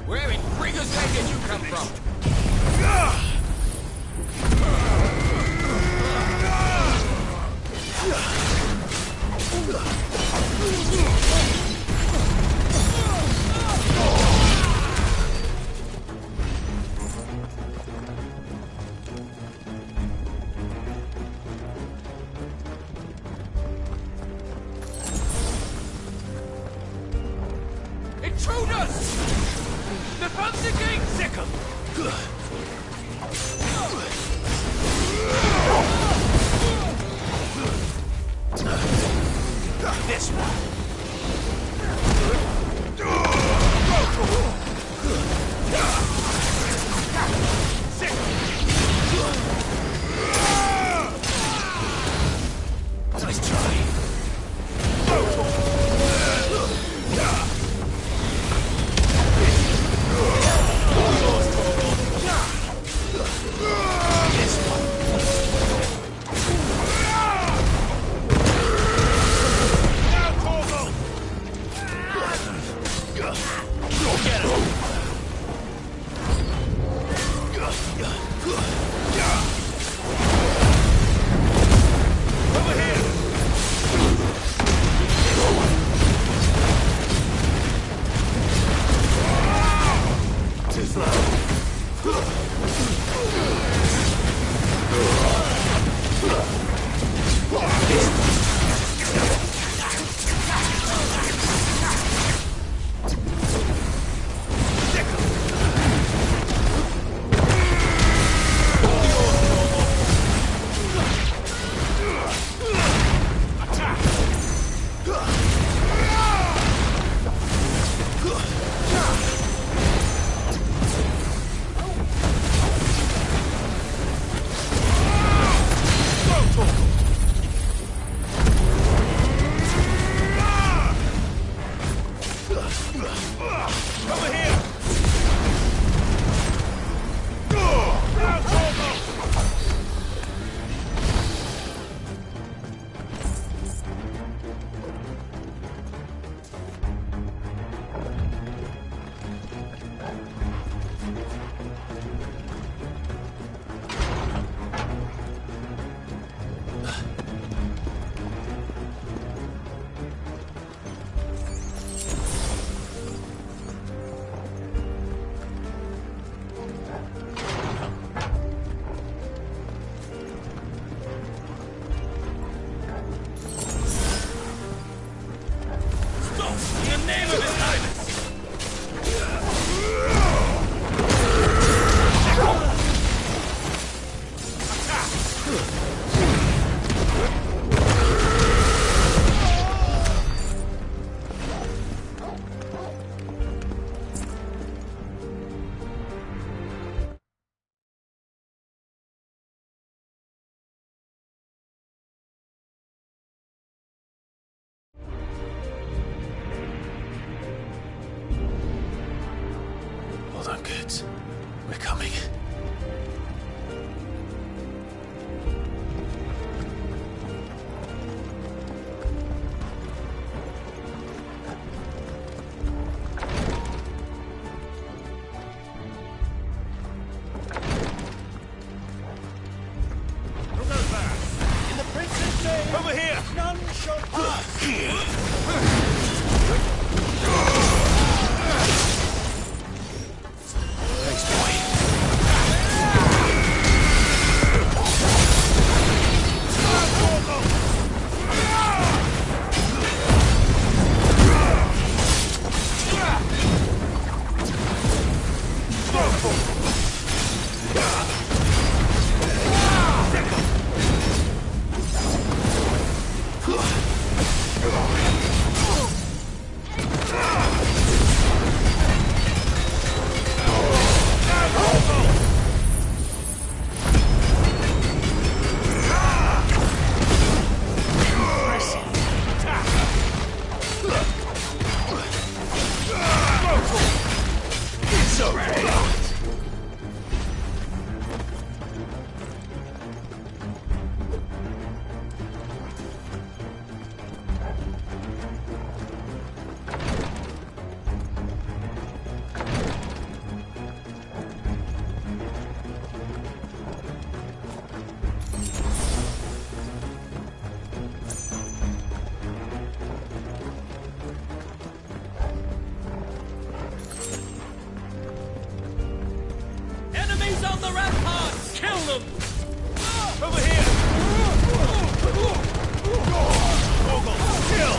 Where in Brigger's Head did you come from? Intruders! Defend the gate, Sickle! This one. Nice try. Hold on, kids. We're coming. Who goes there? In the prince's name! Over here! None shall pass! It's Enemies on the ramparts! Kill them! Over here! Mogul, kill!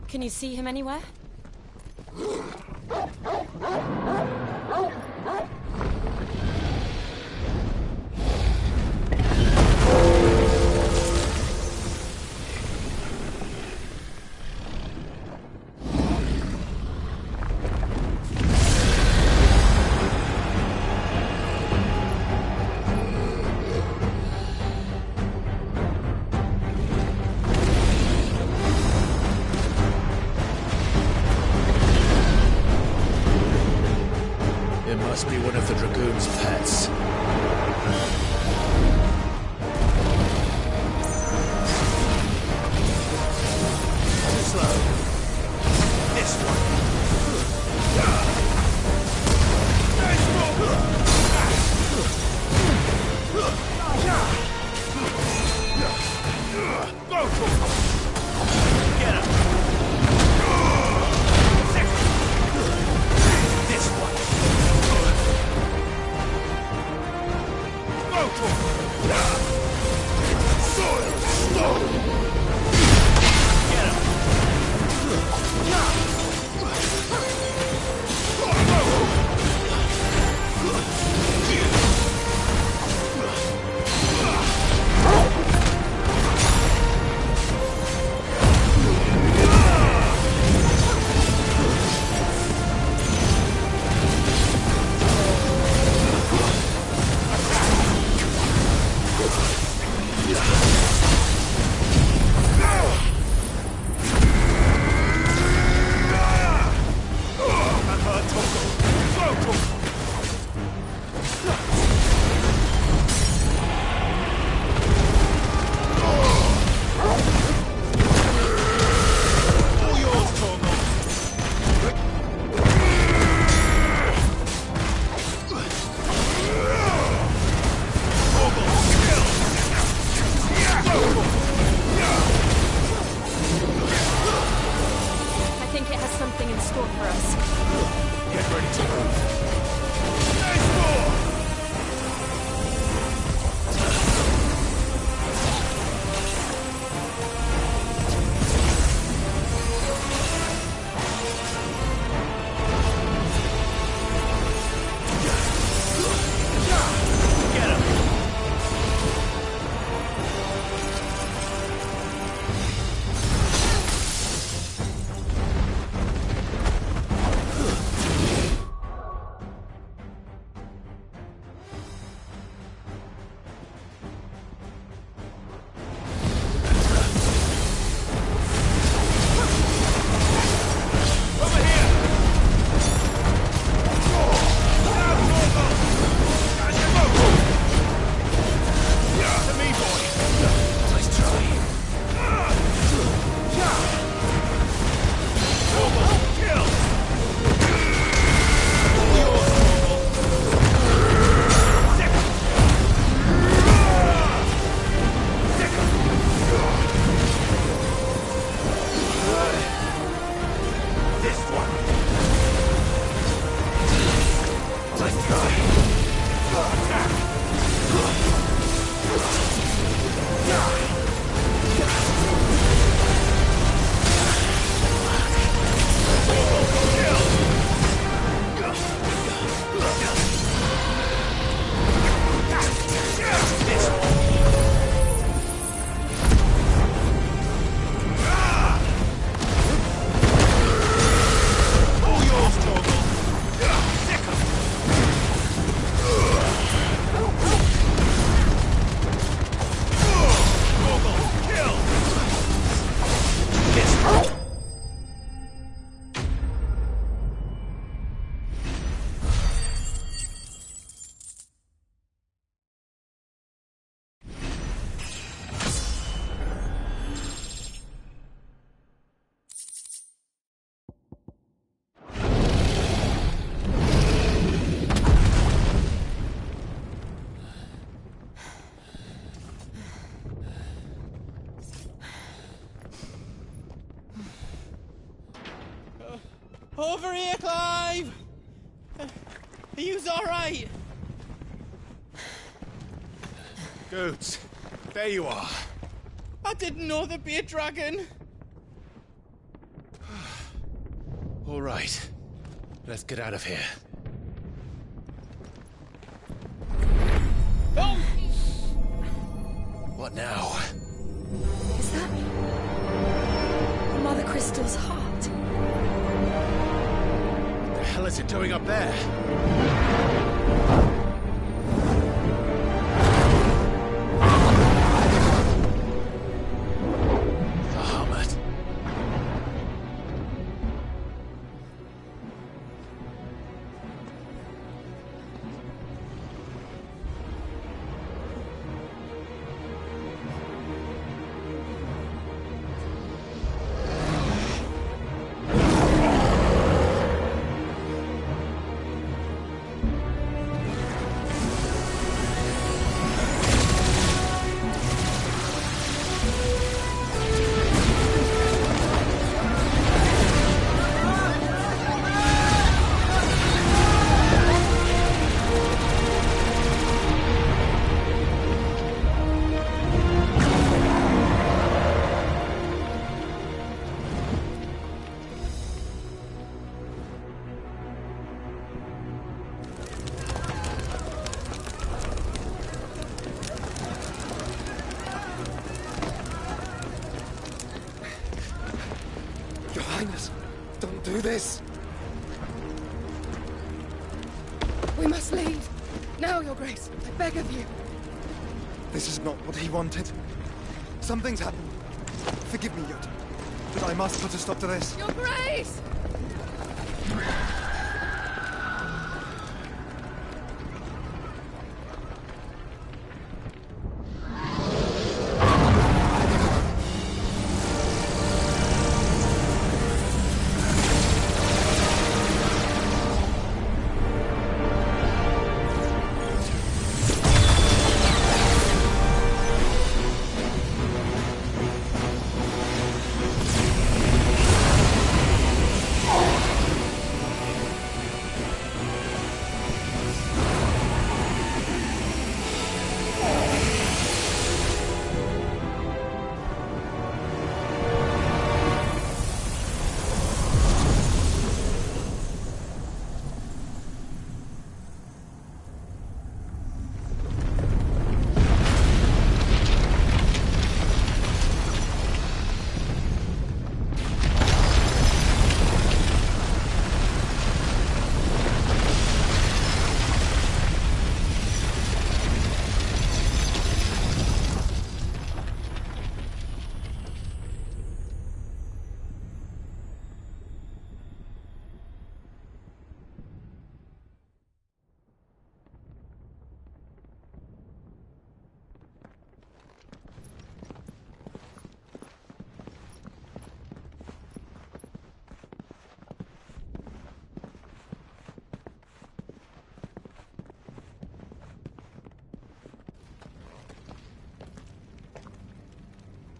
Can you see him anywhere? It must be one of the Dragoon's pets. Too slow. This one. Nice move! Go for it! Get him! This one. Go for it! Soil stone! Get him! I think it has something in store for us. Get ready to move. Nice ball! Get him! Over here, Clive! Are you alright? Goods, there you are. I didn't know there'd be a dragon. All right. Let's get out of here. Oh! What now? Is that Mother Crystal's heart? What the hell is it doing up there? Don't do this! We must leave. Now, Your Grace. I beg of you. This is not what he wanted. Something's happened. Forgive me, Yoda. But I must put a stop to this. Your Grace!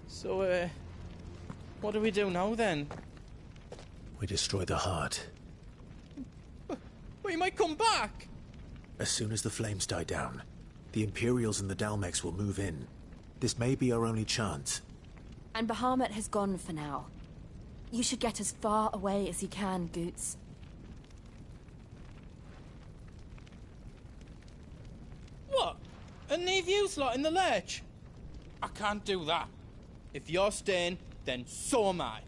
So, what do we do now, then? We destroy the heart. But he might come back! As soon as the flames die down, the Imperials and the Dalmex will move in. This may be our only chance. And Bahamut has gone for now. You should get as far away as you can, Goots. What? And leave you lot in the lurch? I can't do that. If you're staying, then so am I.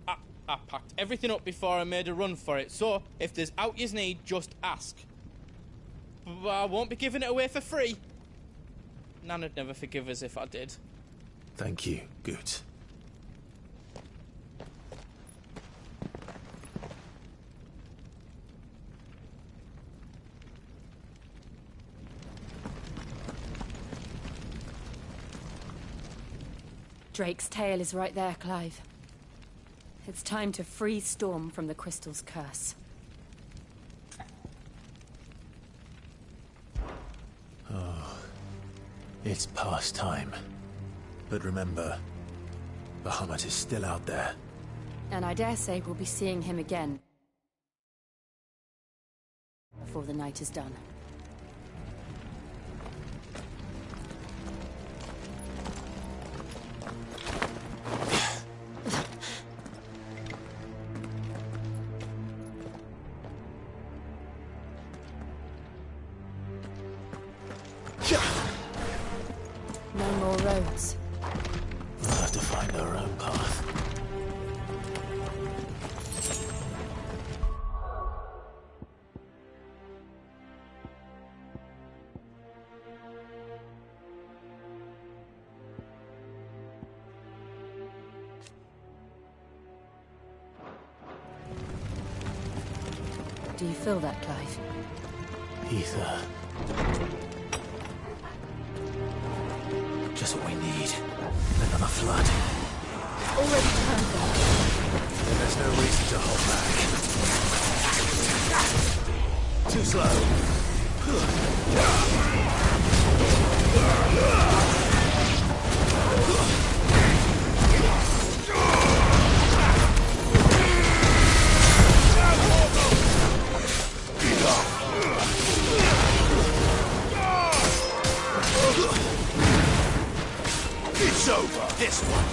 I packed everything up before I made a run for it, so if there's out you need, just ask. But I won't be giving it away for free. Nana'd never forgive us if I did. Thank you, Goots. Drake's tail is right there, Clive. It's time to free Storm from the Crystal's curse. Oh, it's past time. But remember, Bahamut is still out there. And I dare say we'll be seeing him again. before the night is done. No more roads. We'll have to find our own path. Do you feel that, Clive? Ether. Just what we need. Another flood. Already turned them. Then there's no reason to hold back. Too slow. It's over, this one.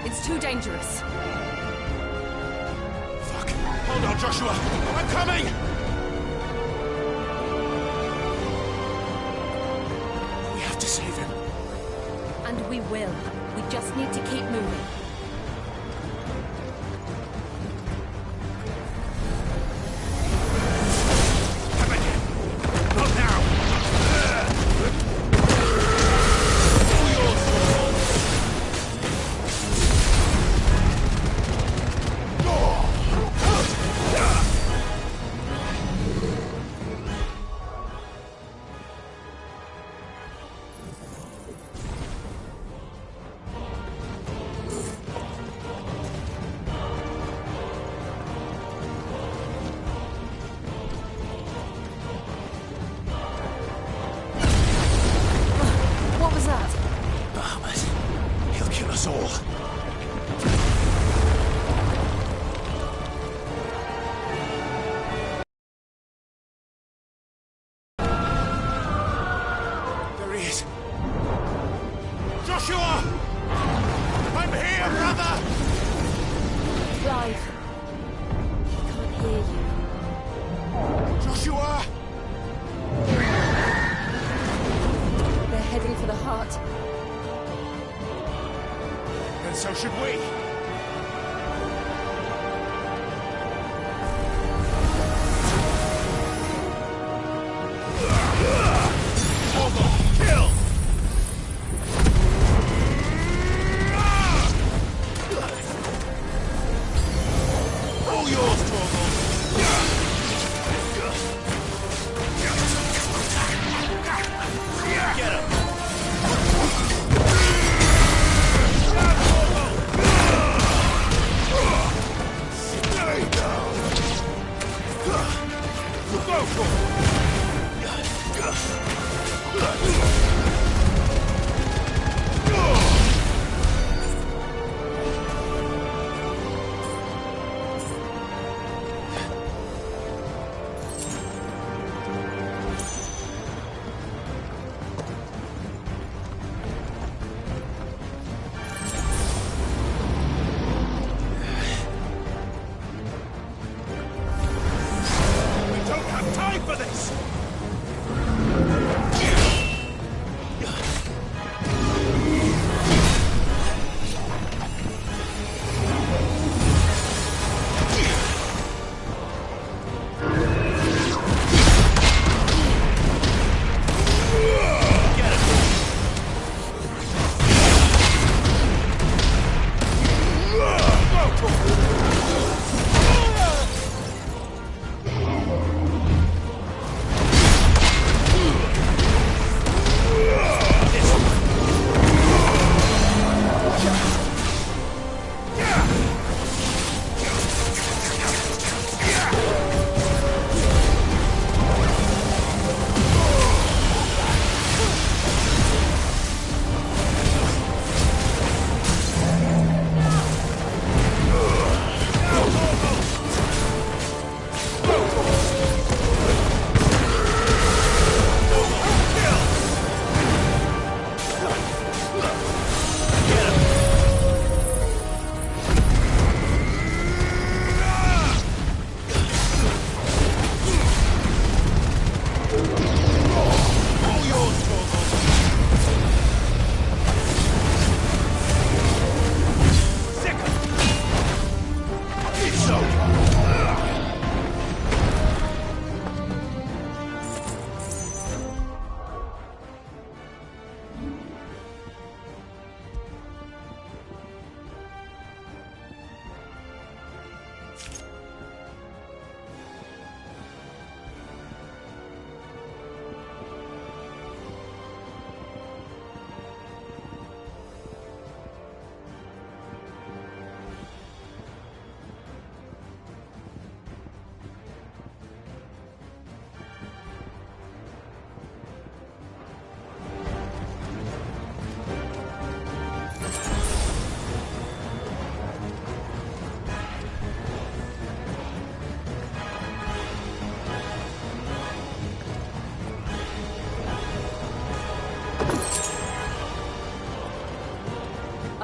It's too dangerous. Fuck. Hold on, Joshua. I'm coming! We have to save him. And we will. We just need to keep moving. us all. There he is. Joshua! I'm here, brother! Clive. He can't hear you. Joshua! They're heading for the heart. And so should we. Kill! All yours, Torgal! Get him! Stay down! Go for We don't have time for this!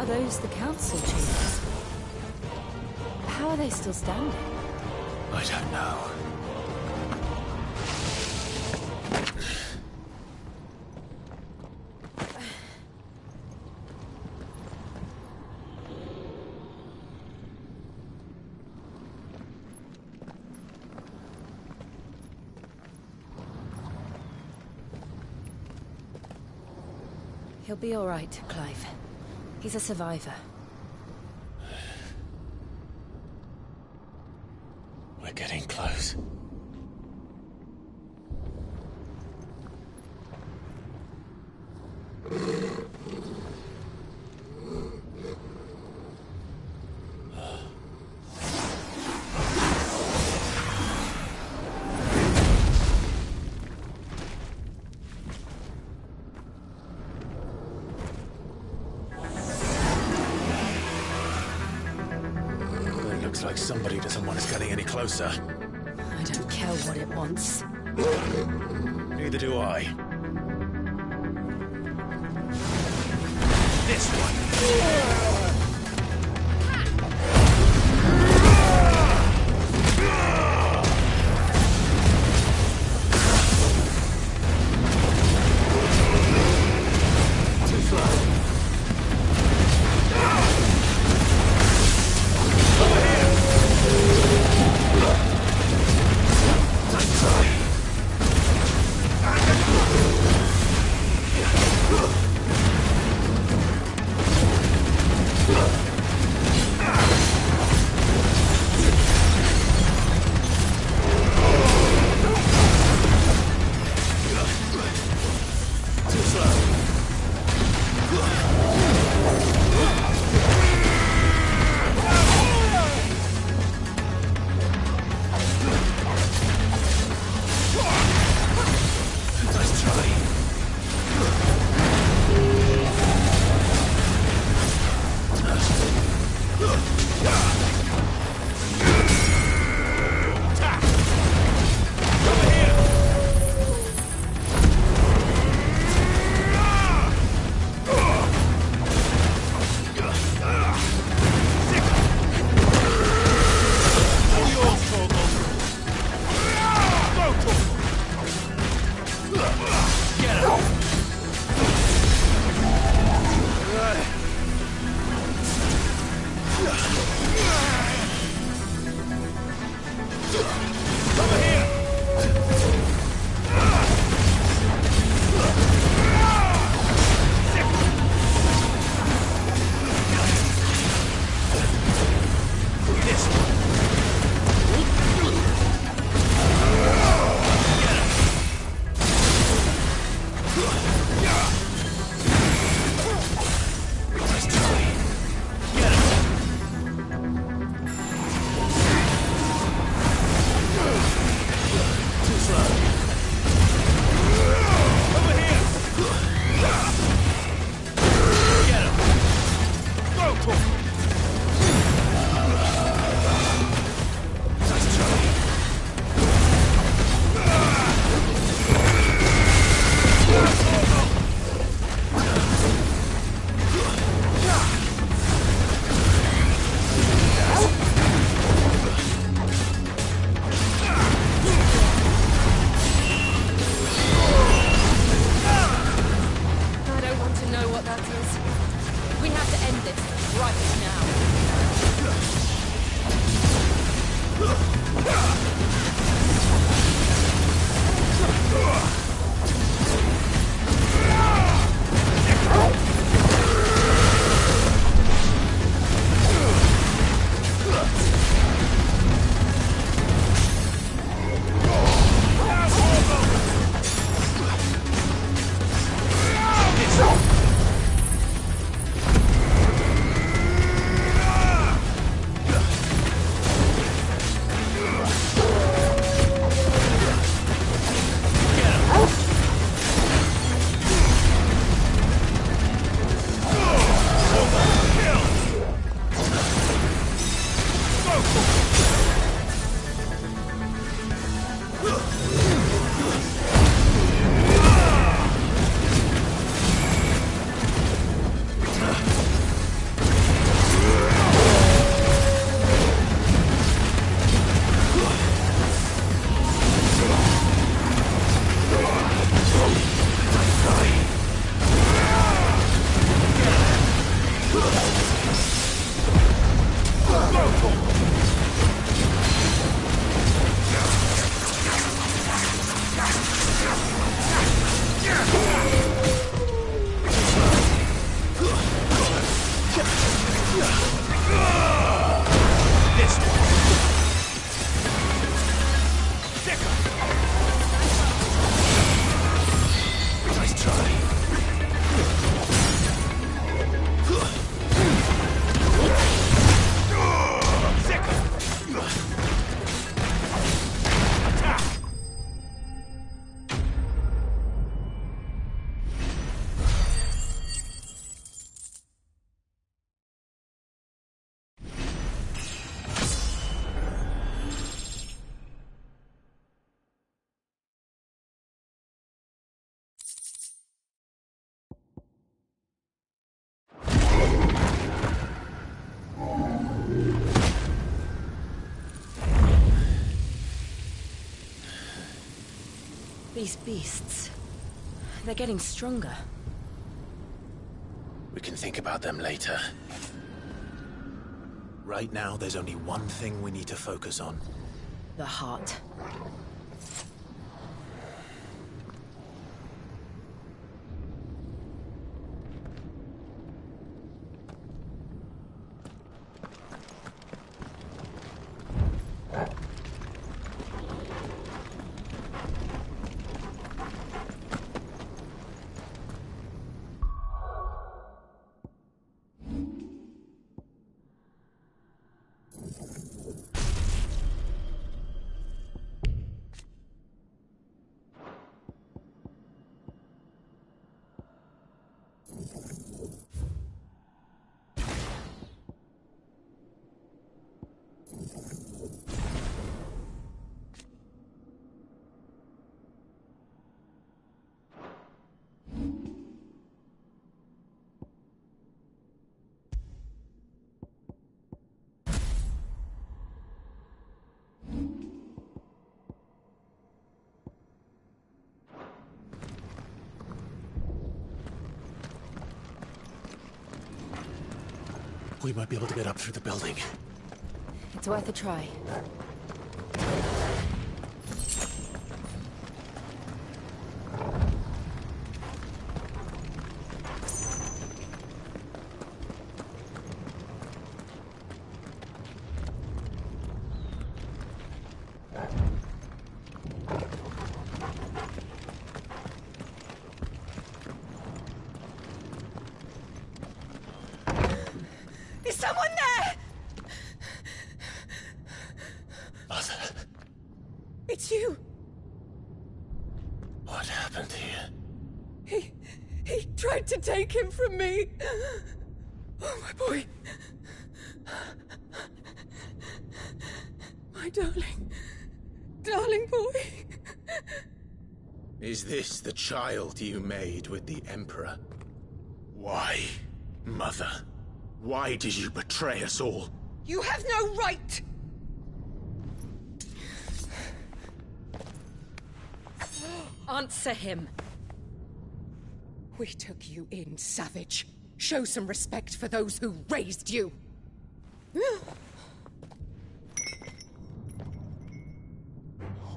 Are those the council chambers? How are they still standing? I don't know. He'll be all right, Clive. He's a survivor. We're getting close. Looks like somebody doesn't want us getting any closer. I don't care what it wants. Neither do I. This one! These beasts... they're getting stronger. We can think about them later. Right now, there's only one thing we need to focus on. The heart. We might be able to get up through the building. It's worth a try. Is someone there? Mother. It's you. What happened here? He tried to take him from me. Oh, my boy. My darling. Darling boy. Is this the child you made with the Emperor? Why, Mother? Why did you betray us all? You have no right! Answer him. We took you in, savage. Show some respect for those who raised you.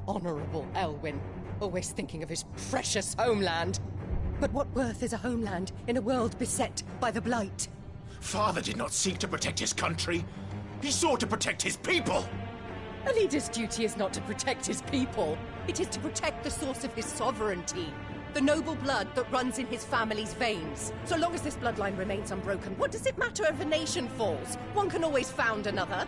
Honorable Elwyn, always thinking of his precious homeland. But what worth is a homeland in a world beset by the Blight? Father did not seek to protect his country. He sought to protect his people. A leader's duty is not to protect his people. It is to protect the source of his sovereignty. The noble blood that runs in his family's veins. So long as this bloodline remains unbroken, what does it matter if a nation falls? One can always found another.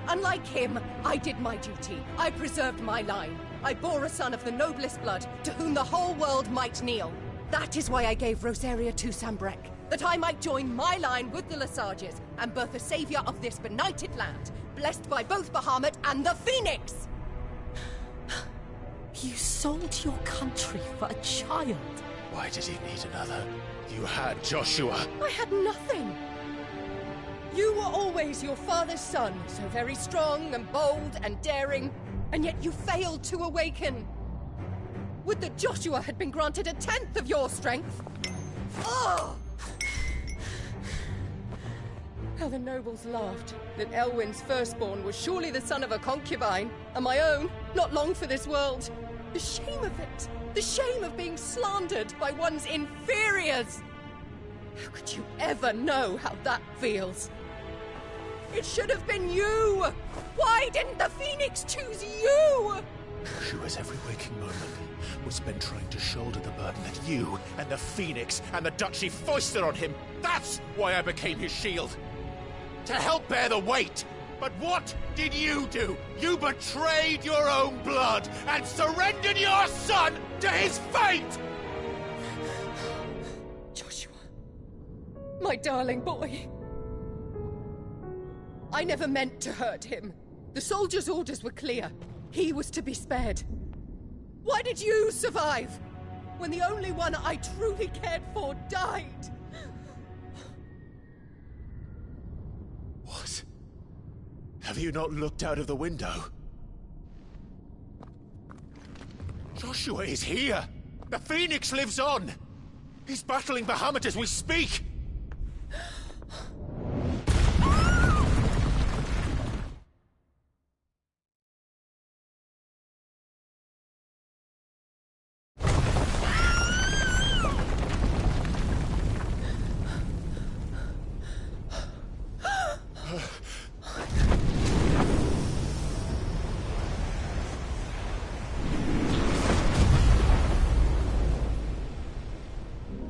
Unlike him, I did my duty. I preserved my line. I bore a son of the noblest blood, to whom the whole world might kneel. That is why I gave Rosaria to Sambrek, that I might join my line with the Lesages and birth a savior of this benighted land, blessed by both Bahamut and the Phoenix! You sold your country for a child. Why did he need another? You had Joshua. I had nothing. You were always your father's son, so very strong and bold and daring, and yet you failed to awaken. Would that Joshua had been granted 1/10 of your strength? Oh! How the nobles laughed that Elwyn's firstborn was surely the son of a concubine, and my own, not long for this world. The shame of it! The shame of being slandered by one's inferiors! How could you ever know how that feels? It should have been you! Why didn't the Phoenix choose you? Joshua's every waking moment was spent trying to shoulder the burden that you and the Phoenix and the Duchy foisted on him. That's why I became his shield. To help bear the weight. But what did you do? You betrayed your own blood and surrendered your son to his fate! Joshua. My darling boy. I never meant to hurt him. The soldiers' orders were clear. He was to be spared. Why did you survive? When the only one I truly cared for died? What? Have you not looked out of the window? Joshua is here! The Phoenix lives on! He's battling Bahamut as we speak!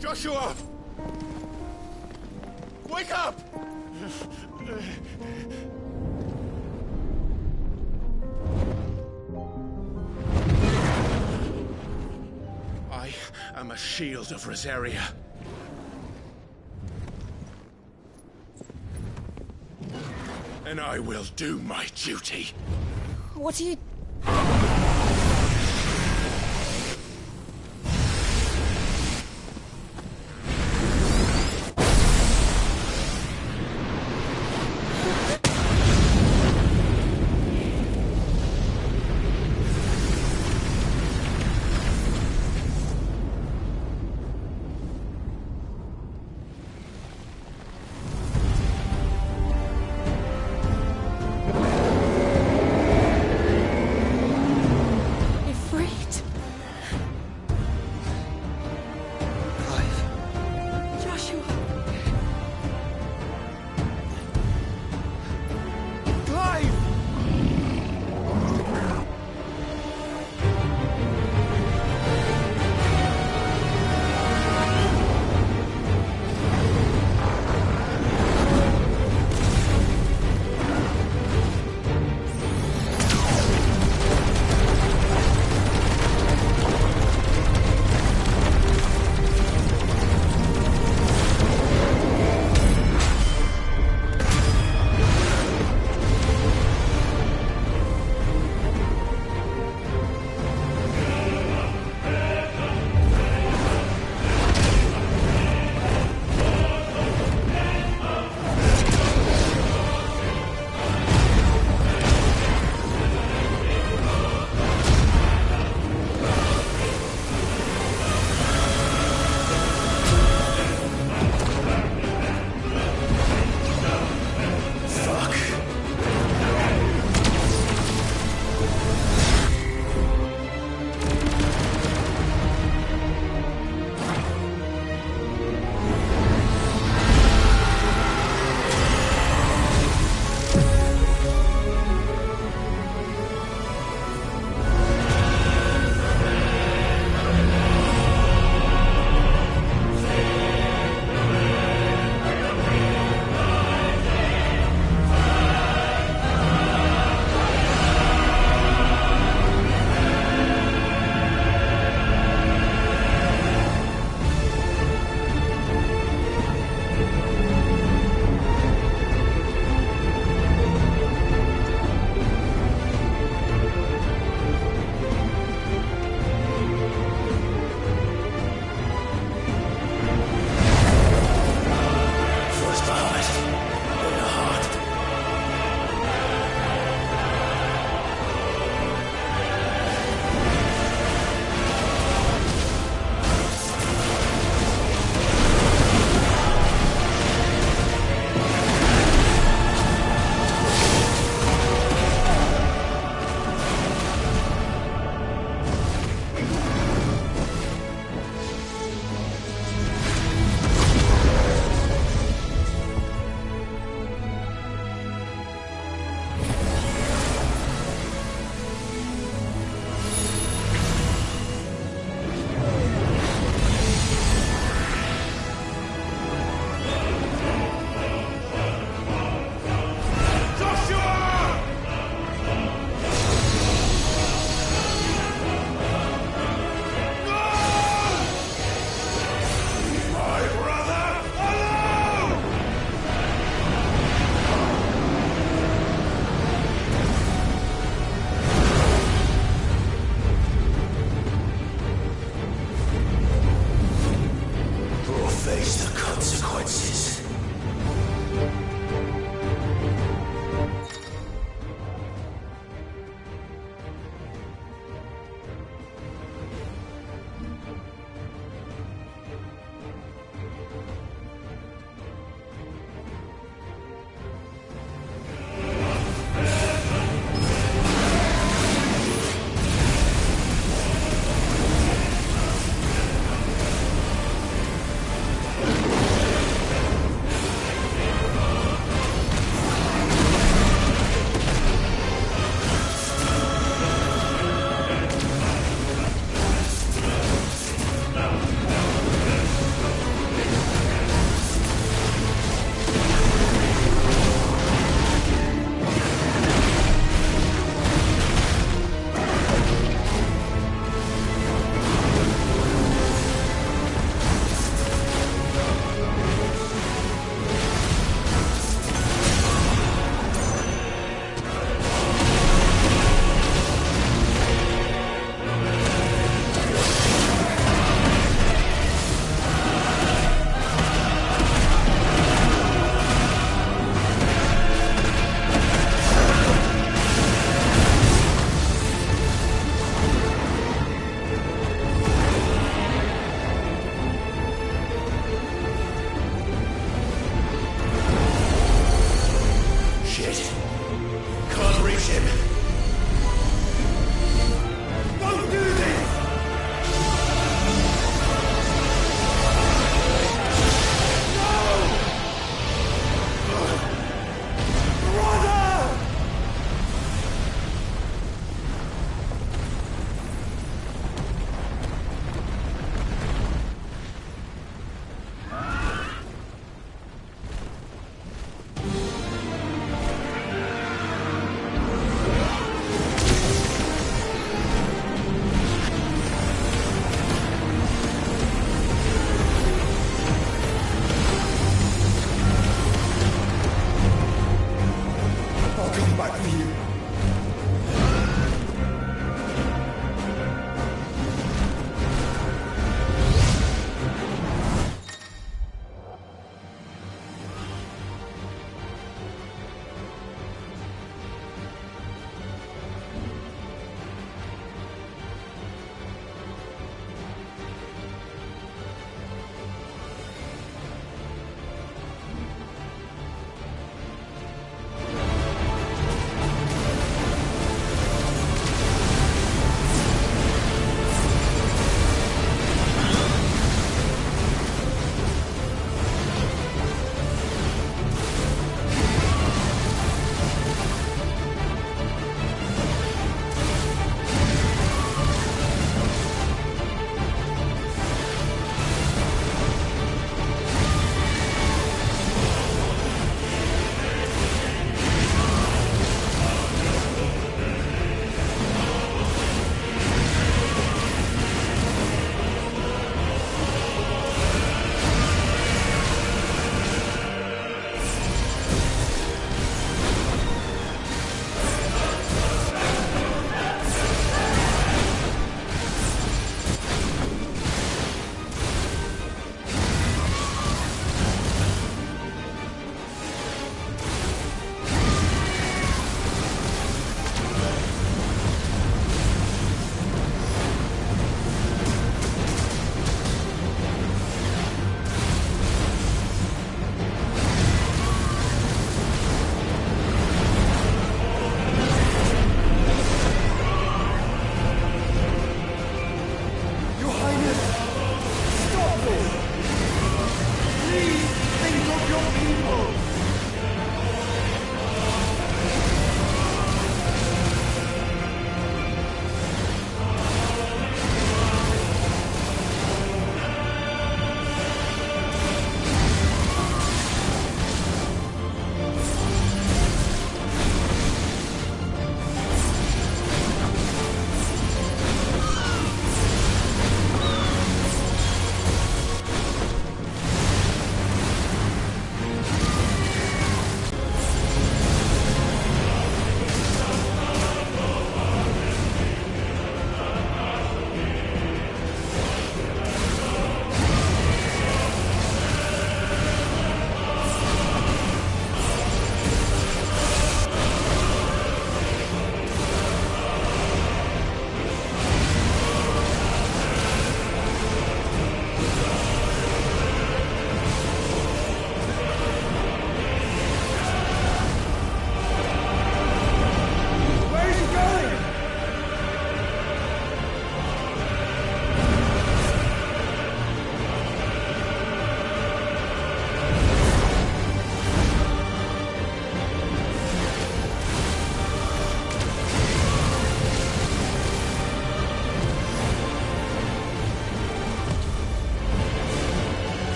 Joshua! Wake up! I am a shield of Rosaria. And I will do my duty. What are you...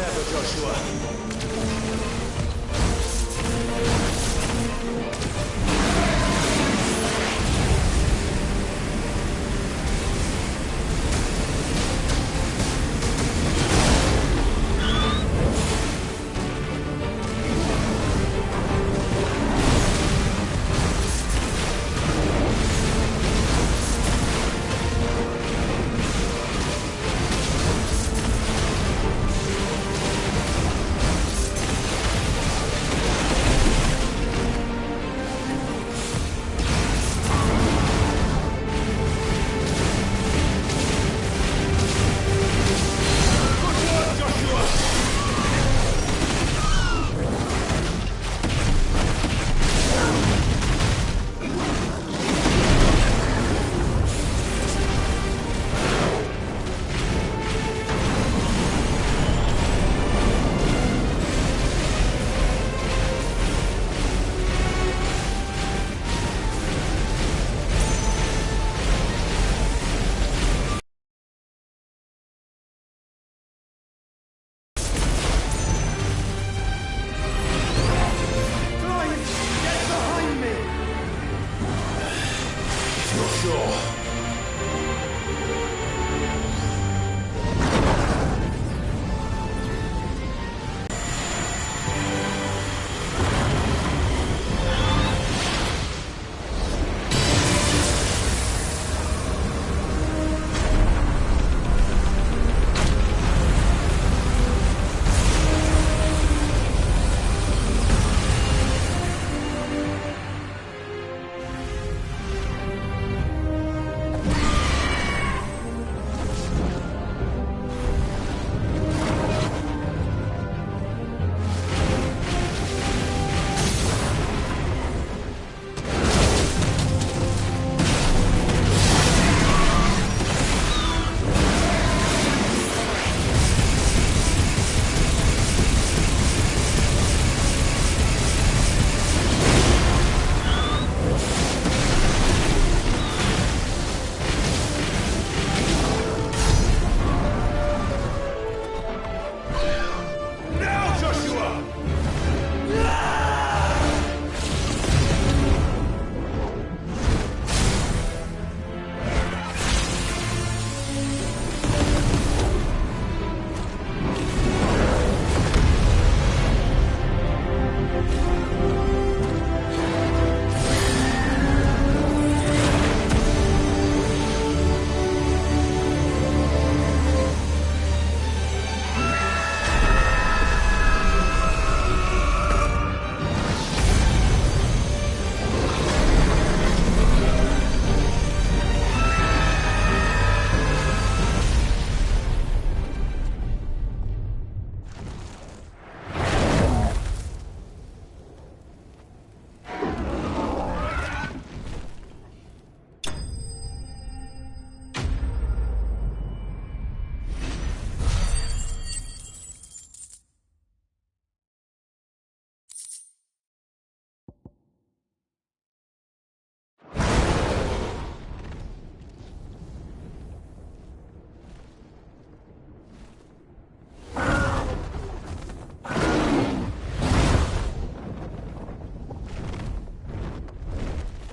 ever, Joshua.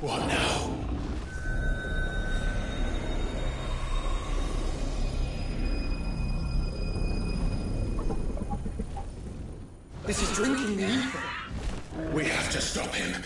What now? This is drinking the ether. We have to stop him.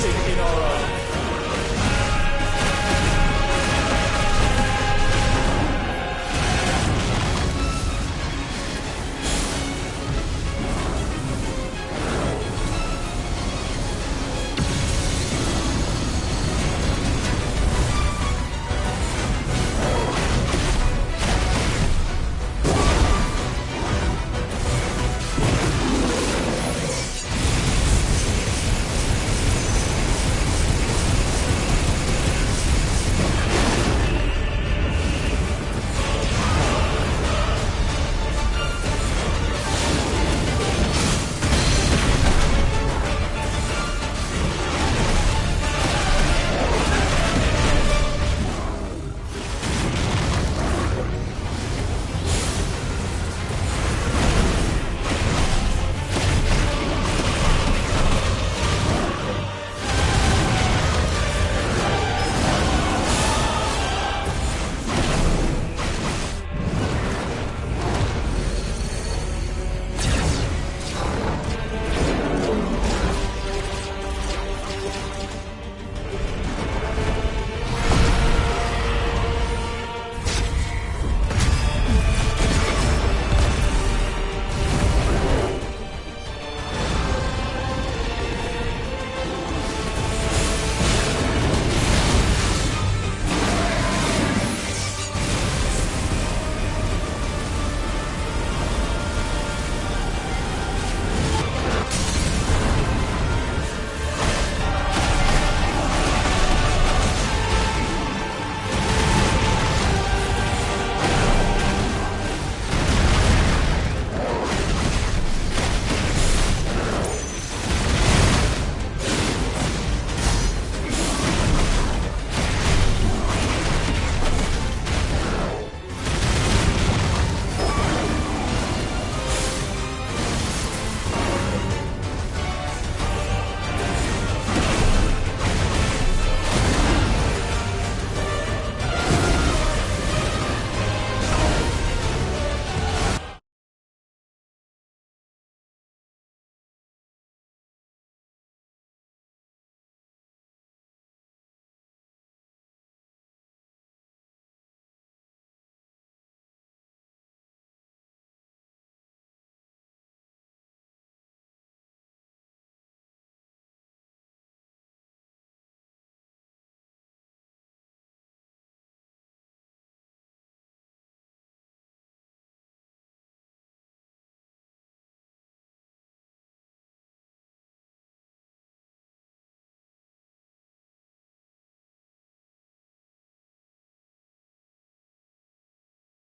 sitting in our